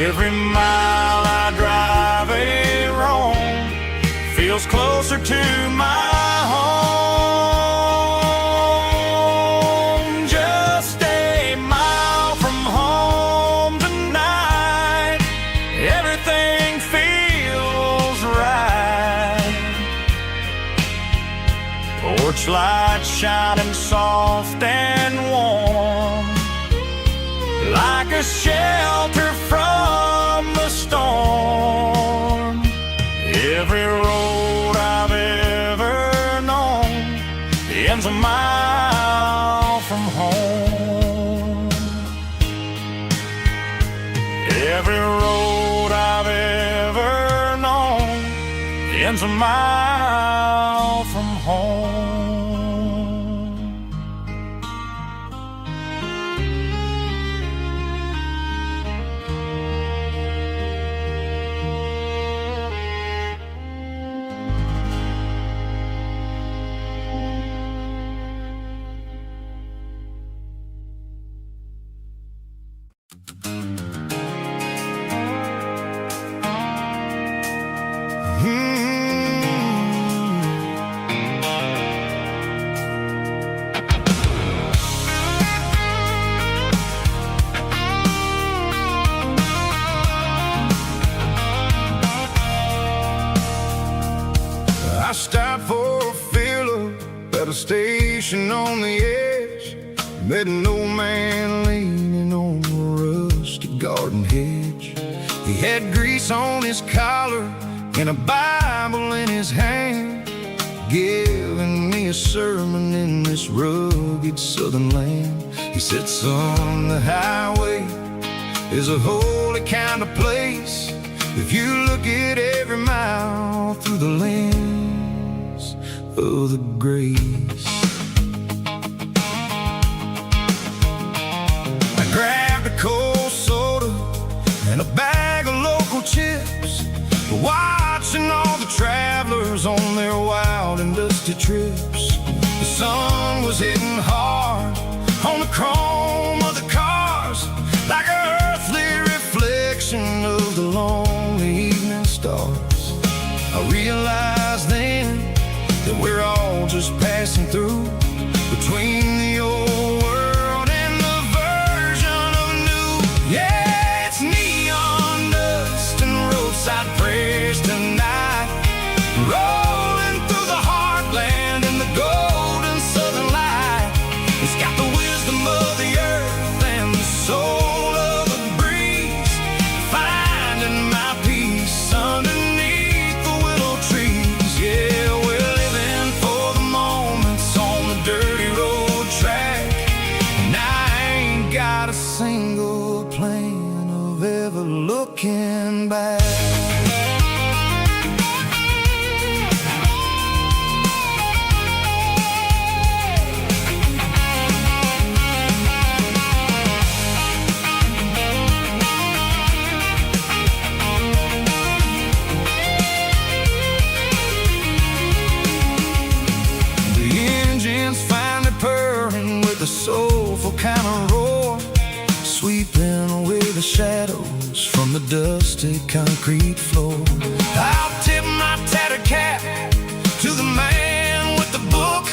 Speaker 1: Every mile I drive a roam feels closer to my home. Just a mile from home tonight, everything feels right. Porch light shining soft and warm, like a shelter from the storm. Every road I've ever known ends a mile from home. Every road I've ever known ends a mile from home.
Speaker 3: I stopped for a fill-up at a station on the edge. Met an old man leaning on a rusty garden hedge. He had grease on his collar and a Bible in his hand, giving me a sermon in this rugged southern land. He said, son, the highway is a holy kind of place if you look at every mile through the lens of the grace. I grabbed a cold soda and a bag of local chips, watching all the travelers on their wild and dusty trips. The sun was hitting hard on the chrome of the cars, like an earthly reflection of the lonely evening stars. I realized then that we're all just passing through, between the old world and the version of new. Yeah, it's neon dust and roadside prayers tonight, rolling through the heartland in the golden southern light. It's got the wisdom of the earth and the soul of the breeze, finding my peace underneath the willow trees. Yeah, we're living for the moments on the dirty road track, and I ain't got a single plan of ever looking back. The soulful kind of roar, sweeping away the shadows from the dusty concrete floor. I'll tip my tattered cap to the man with the book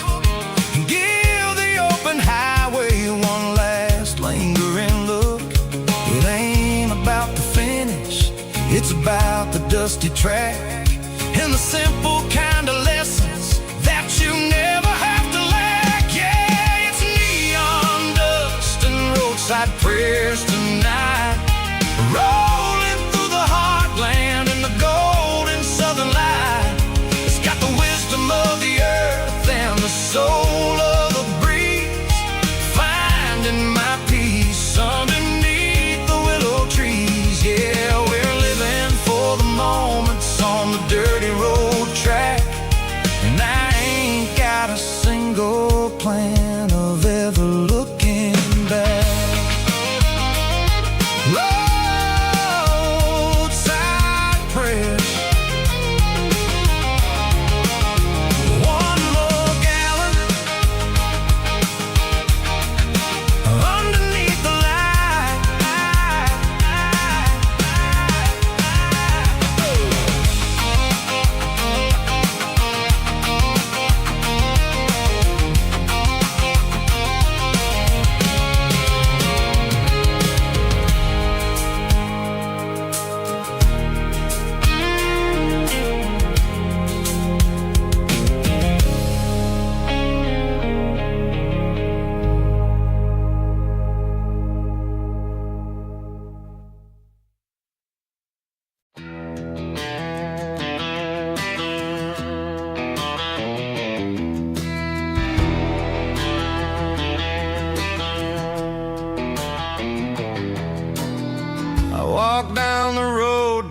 Speaker 3: and give the open highway one last lingering look. It ain't about the finish, it's about the dusty track and the simple kind of lessons that you never have to lack. Yeah, it's neon dust and roadside prayers tonight, rolling through the heartland in the golden southern light. It's got the wisdom of the earth and the soul of the breeze, finding my peace underneath the willow trees. Yeah, we're living for the moments on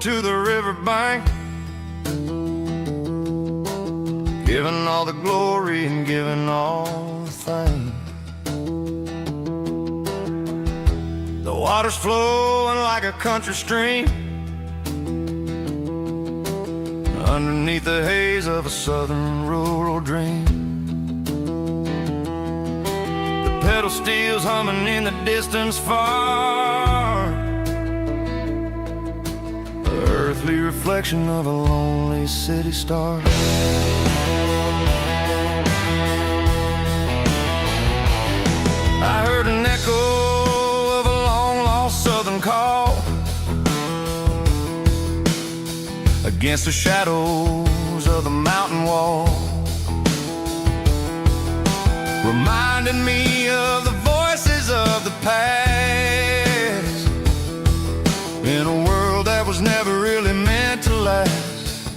Speaker 3: to the riverbank, giving all the glory and giving all the thanks. The water's flowing like a country stream underneath the haze of a southern rural dream. The pedal steel's humming in the distance far, the earthly reflection of a lonely city star. I heard an echo of a long-lost southern call against the shadows of the mountain wall, reminding me of the voices of the past in a world that was never really meant to last.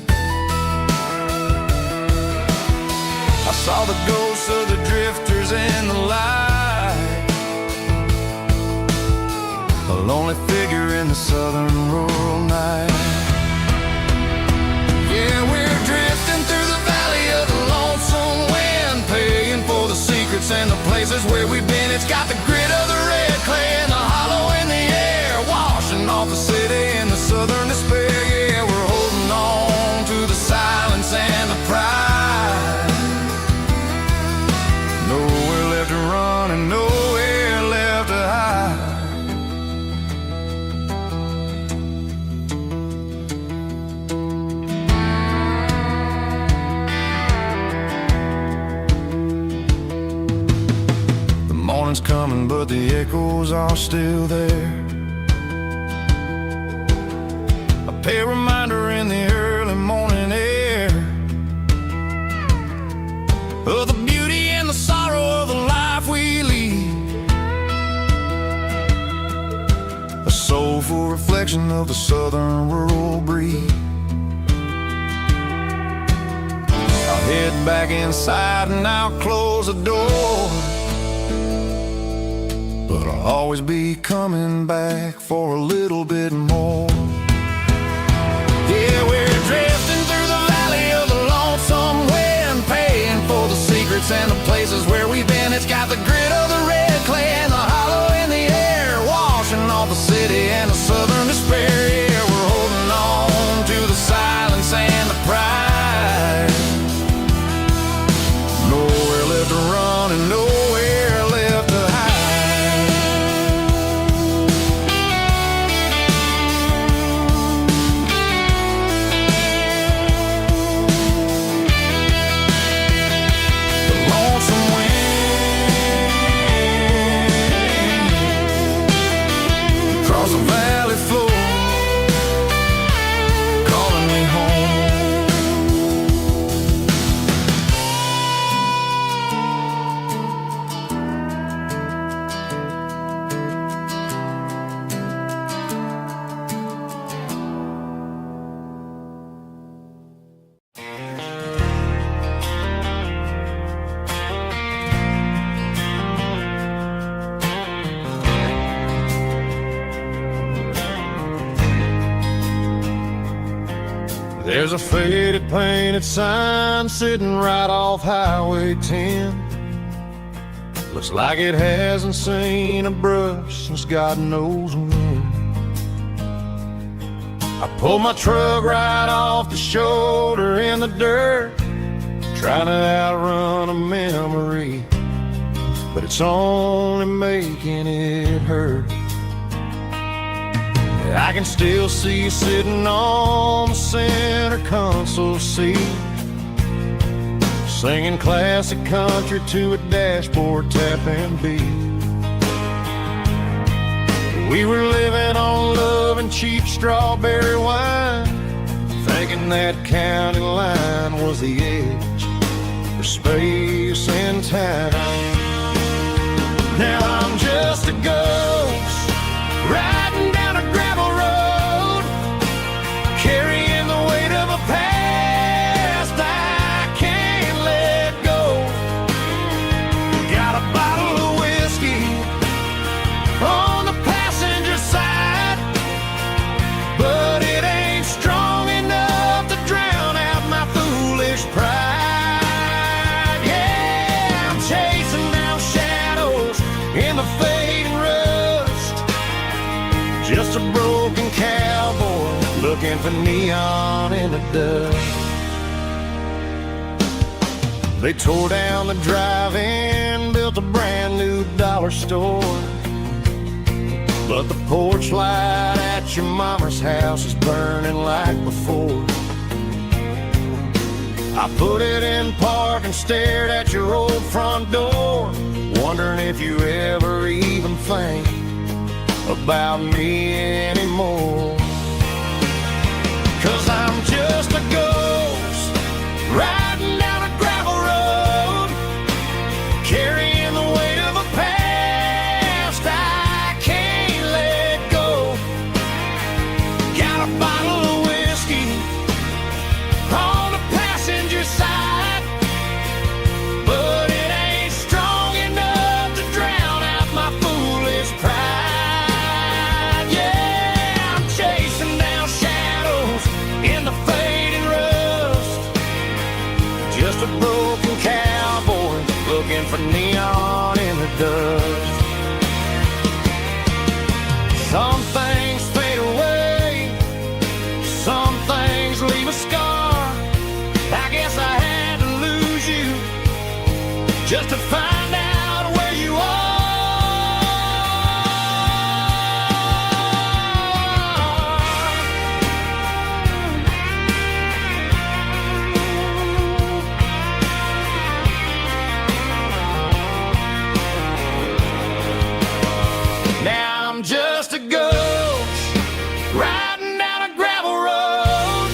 Speaker 3: I saw the ghosts of the drifters in the light, a lonely figure in the southern rural night. Yeah, we're drifting through the valley of the lonesome wind, paying for the secrets and the places where we've been. It's got the grit of the red clay and the hollow in the air, washing off the city and the southern despair. Yeah, we're holding on to the silence and the pride. Nowhere left to run and nowhere left to hide. Morning's coming, but the echoes are still there. A pale reminder in the early morning air of the beauty and the sorrow of the life we lead, a soulful reflection of the southern rural breed. I'll head back inside and I'll close the door, but I'll always be coming back for a little bit more. Yeah, we're drifting through the valley of the lonesome wind, paying for the secrets and the places where we've been. It's got the grit of the red clay and the hollow in the air, washing off the city and the southern despair. Yeah, we're holding on to the silence and the pride. Nowhere left to run and nowhere left to hide. Across the valley floor, calling me home. There's a faded painted sign sitting right off Highway 10. Looks like it hasn't seen a brush since God knows when. I pulled my truck right off the shoulder in the dirt, trying to outrun a memory, but it's only making it hurt. I can still see you sitting on the center console seat, singing classic country to a dashboard tapping beat. We were living on love and cheap strawberry wine, thinking that county line was the edge for space and time. Now I'm just a ghost riding down a gravel road, carrying the weight of a past I can't let go. Got a bottle of whiskey on the passenger side, but it ain't looking for neon in the dust. They tore down the drive-in, built a brand new dollar store, but the porch light at your mama's house is burning like before. I put it in park and stared at your old front door, wondering if you ever even think about me anymore. 'Cause I'm just a ghost riding down a gravel road, carrying the weight of a past I can't let go. Got a bottle of whiskey on the passenger side, but it ain't strong enough to drown out my foolish pride. Yeah, I'm chasing down shadows in the fading rust, just a broken cowboy looking for neon in the dust. Some things fade away, some things leave a scar. I guess I had to lose you just to find out where you are. Now I'm just a ghost riding down a gravel road,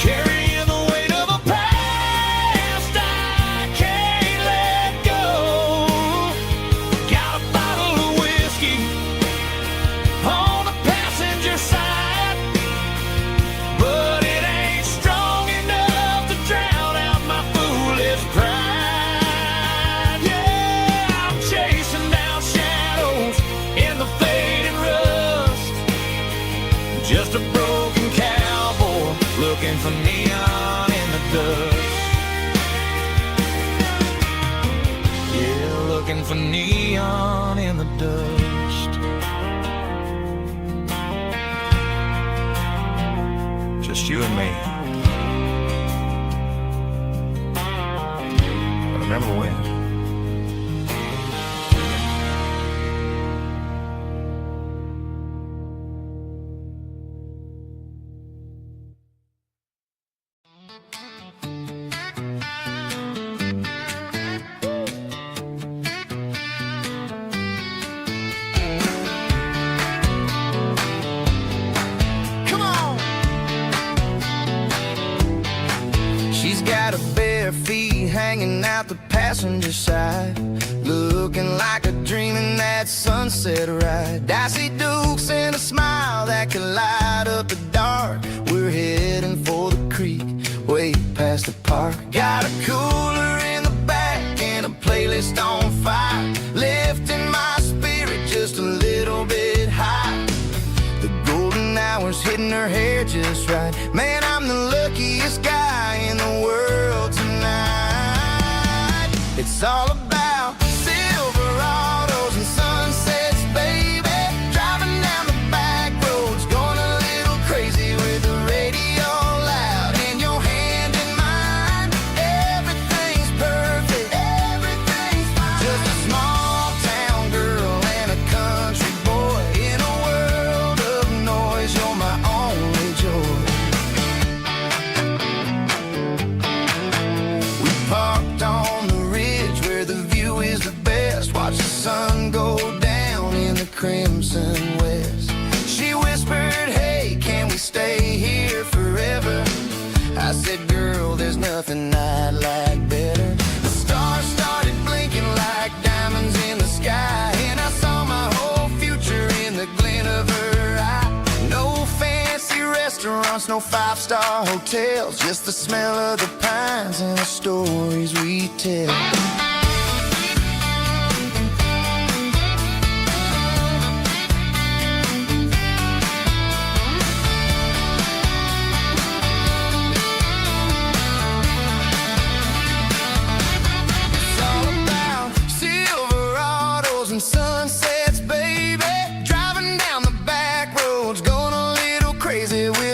Speaker 3: carrying the weight of a past I can't let go. Got a bottle of whiskey on the passenger side, but it ain't strong enough to drown out my foolish pride. Yeah, I'm chasing down shadows in the fading rust, just a broken cowboy looking for neon in the dust. Yeah, looking for neon in the dust. Just you and me. But remember when? Come on! She's got her bare feet hanging out the passenger side, looking like a dream in that sunset ride. Dicey dukes and a smile that can light up the dark. We're heading for the creek, way past the park. Got a cooler in the back and a playlist on fire, lifting my spirit just a little bit high. The golden hours hitting her hair just right. Man, I'm the luckiest guy in the world tonight. It's all about Silverados and sunsets, baby. Driving down the back roads, going a little crazy with the radio loud and your hand in mine. Everything's perfect, everything's fine. Just a small town girl and a country boy in a world of noise. You're my only joy. We parked on the ridge where the view is the best. Watch the sun go down in the crimson west. She whispered, hey, can we stay here forever? I said, girl, there's nothing I'd like better. The stars started blinking like diamonds in the sky, and I saw my whole future in the glint of her eye. No fancy restaurants, no five-star hotels, just the smell of the pines and the stories we tell. It's all about Silverados and sunsets, baby. Driving down the back roads, going a little crazy with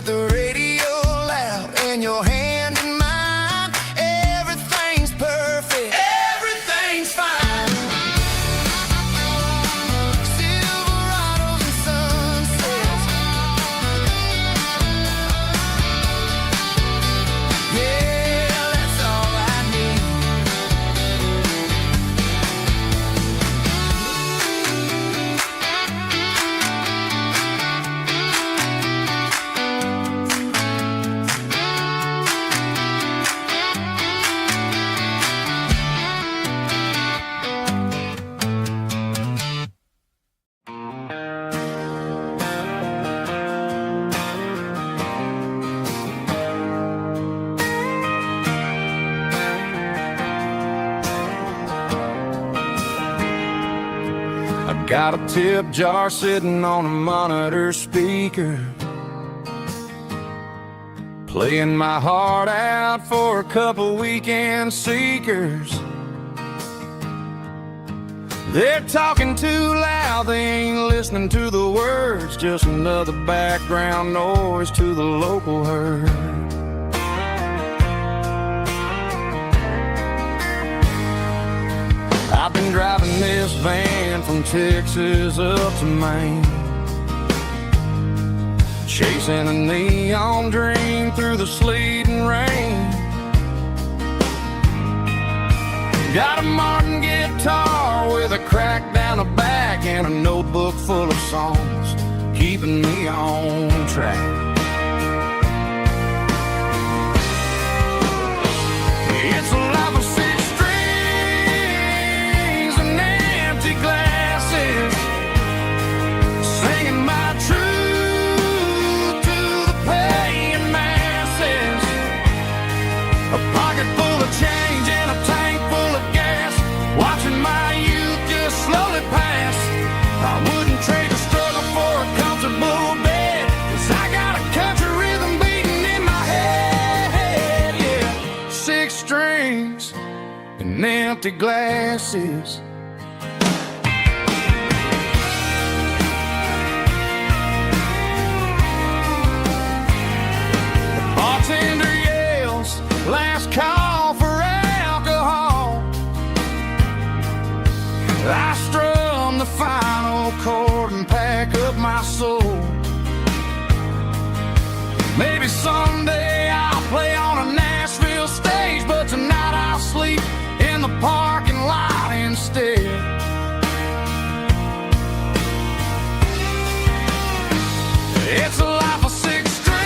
Speaker 3: Got a tip jar sitting on a monitor speaker, playing my heart out for a couple weekend seekers. They're talking too loud, they ain't listening to the words, just another background noise to the local herd. I've been driving this van from Texas up to Maine, chasing a neon dream through the sleet and rain. Got a Martin guitar with a crack down the back and a notebook full of songs, keeping me on track. It's a life of six strings and empty glasses, singing my truth to the paying masses. A pocket full of change and a tank full of gas, watching my youth just slowly pass. I wouldn't trade the struggle for a comfortable bed, 'cause I got a country rhythm beating in my head, yeah. Six strings and empty glasses. The bartender yells, last call for alcohol. I strum the final chord and pack up my soul. Maybe someday I'll play on a Nashville stage, but tonight I'll sleep in the parking lot instead. It's a life of six strings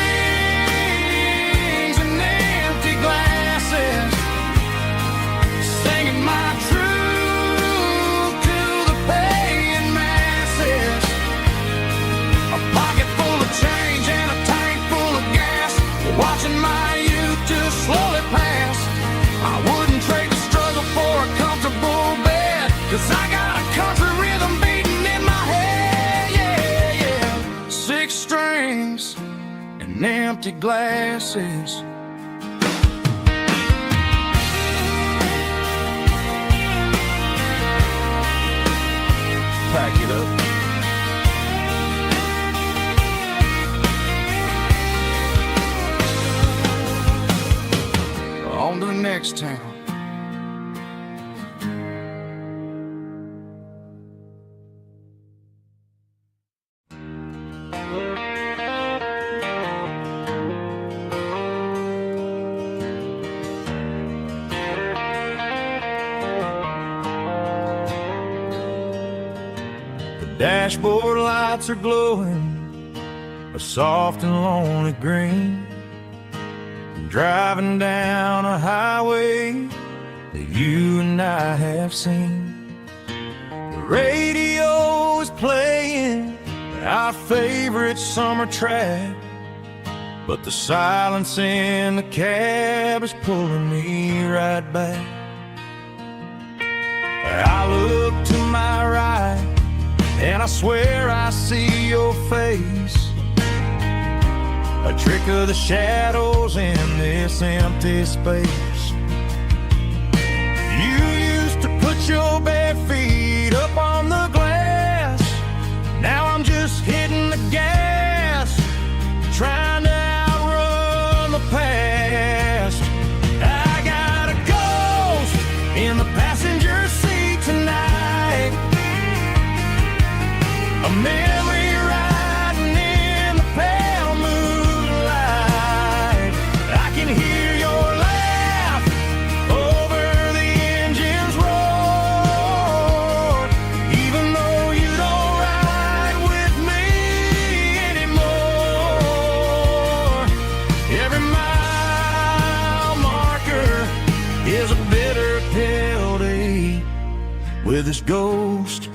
Speaker 3: and empty glasses, singing my truth to the paying masses. A pocket full of change and a tank full of gas, watching my youth just slowly pass. I wouldn't trade the struggle for a comfortable bed, 'cause I got a country rhythm beating in my head, yeah, yeah. Six strings and empty glasses. Pack it up. On to the next town. The dashboard lights are glowing a soft and lonely green, driving down a highway that you and I have seen. The radio is playing our favorite summer track, but the silence in the cab is pulling me right back. I look to my right and I swear I see your face, a trick of the shadows in this empty space. You used to put your bare feet up on the glass, now I'm just hitting the gas, trying to outrun the past. I got a ghost in the passenger seat tonight, a memory riding in the pale moonlight. I can hear your laugh over the engine's roar, even though you don't ride with me anymore. Every mile marker is a bitter pill to eat, with this ghost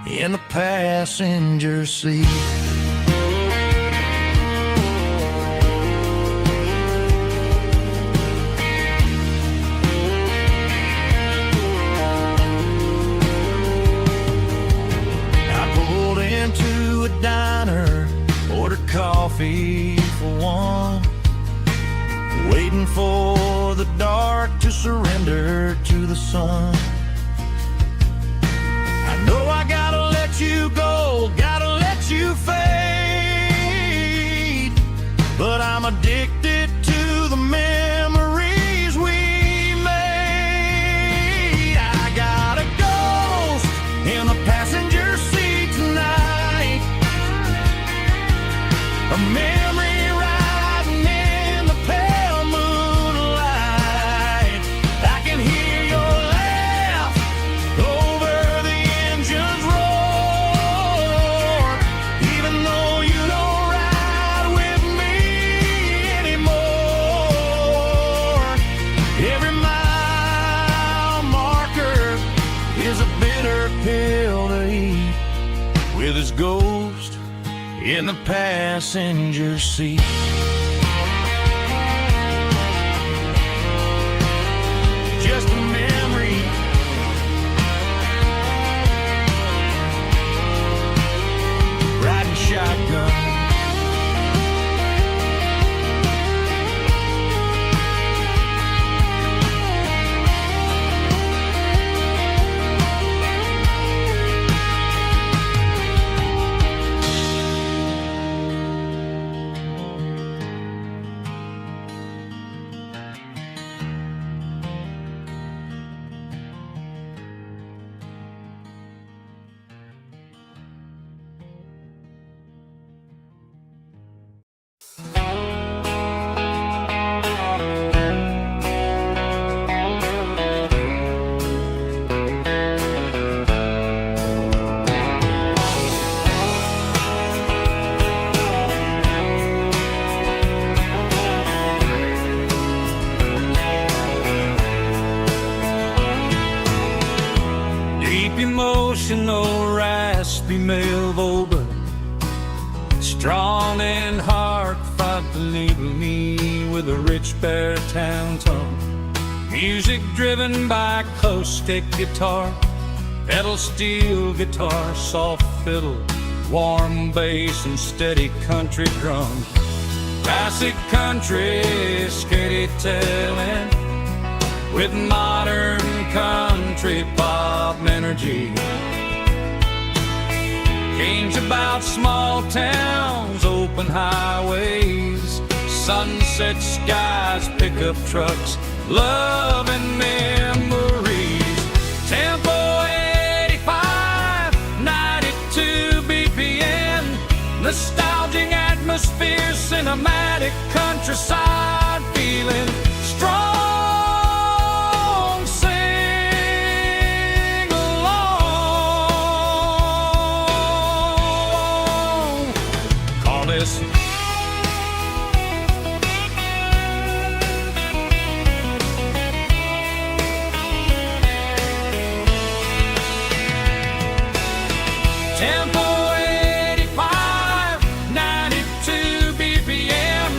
Speaker 3: in the passenger seat.
Speaker 2: coffee for one, waiting for the dark to surrender to the sun. I know I gotta let you go, gotta let you fade, but I'm addicted to the memories we made. I got a ghost in the passenger seat tonight, a memory riding in the pale moonlight. I can hear your laugh over the engine's roar, even though you don't ride with me anymore. Every mile marker is a bitter pill to eat, with his ghost in the passenger seat. Just a memory, riding shotgun. Deep emotional, raspy male vulva, strong and hard, fought to label me with a rich baritone tone. Music driven by acoustic guitar, pedal steel guitar, soft fiddle, warm bass and steady country drum. Classic country storytelling with modern country pop energy. Games about small towns, open highways, sunset skies, pickup trucks, love and memories. Tempo 85, 92 BPM, nostalgic atmosphere, cinematic countryside feeling strong. Tempo 85, 92 BPM,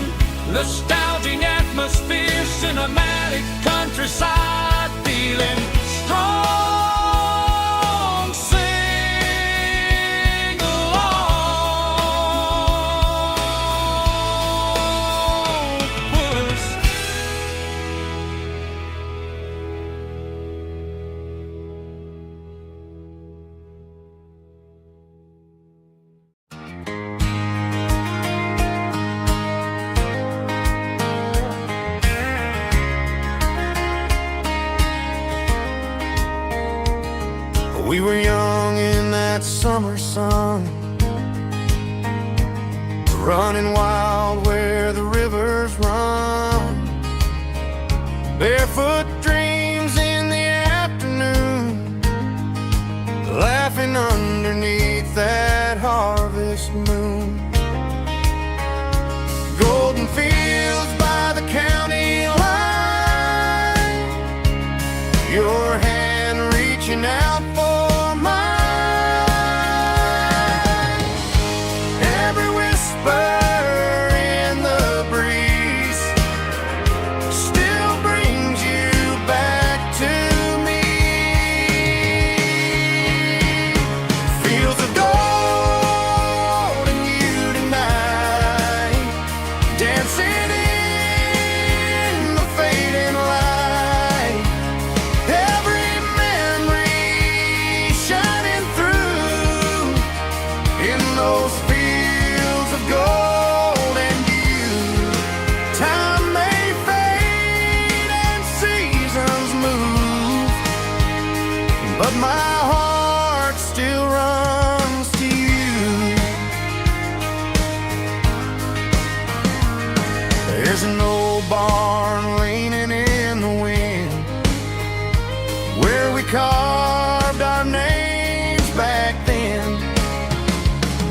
Speaker 2: nostalgic atmosphere, cinematic countryside feeling strong. Sing along, puss. We were young in that summer sun, running wild where the rivers run, barefoot dreams in the afternoon, laughing underneath that harvest moon. Golden fields by the county line, your hand reaching out for Feels the gold in you tonight. but my heart still runs to you. There's an old barn leaning in the wind where we carved our names back then.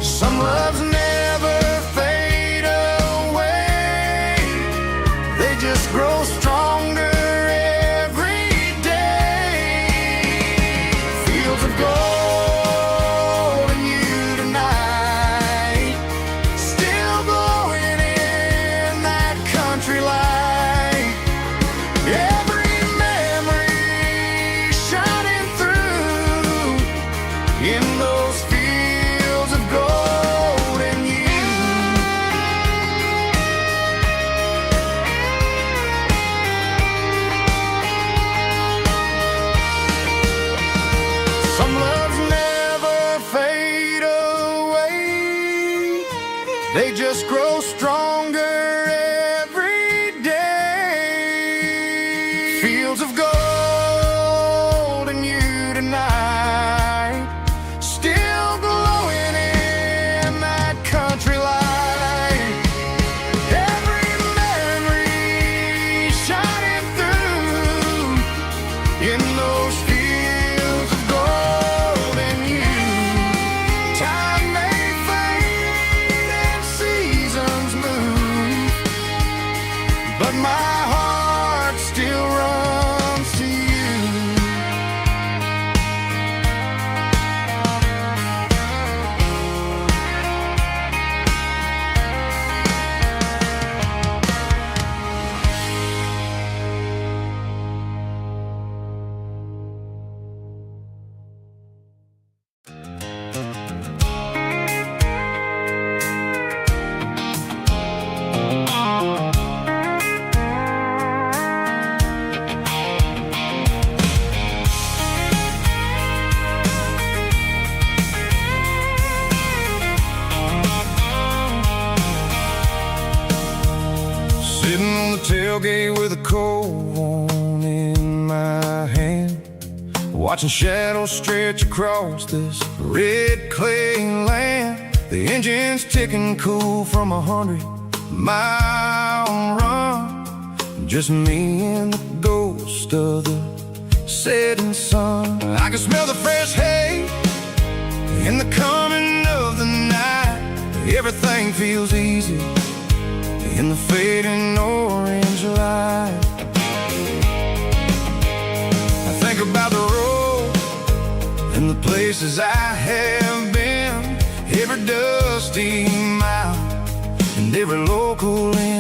Speaker 2: Some loves never fade away, they just grow stronger every day. Fields of gold and you tonight, still glowing in that country light. Every memory shining through in those fields of gold and you. Some loves never fade away, they just grow stronger every day. Fields of gold and you tonight, still glowing in that country light. Every memory shining through in those fields of gold and you. Time may fade and seasons move, but my heart still runs to you. Sitting on the tailgate with a cold one in my hand, watching shadows stretch across this red clay land. The engine's ticking cool from 100-mile run. Just me and the ghost of the setting sun. I can smell the fresh hay in the coming of the night. Everything feels easy in the fading orange light. I think about the road and the places I have been, every dusty mile and every local inn.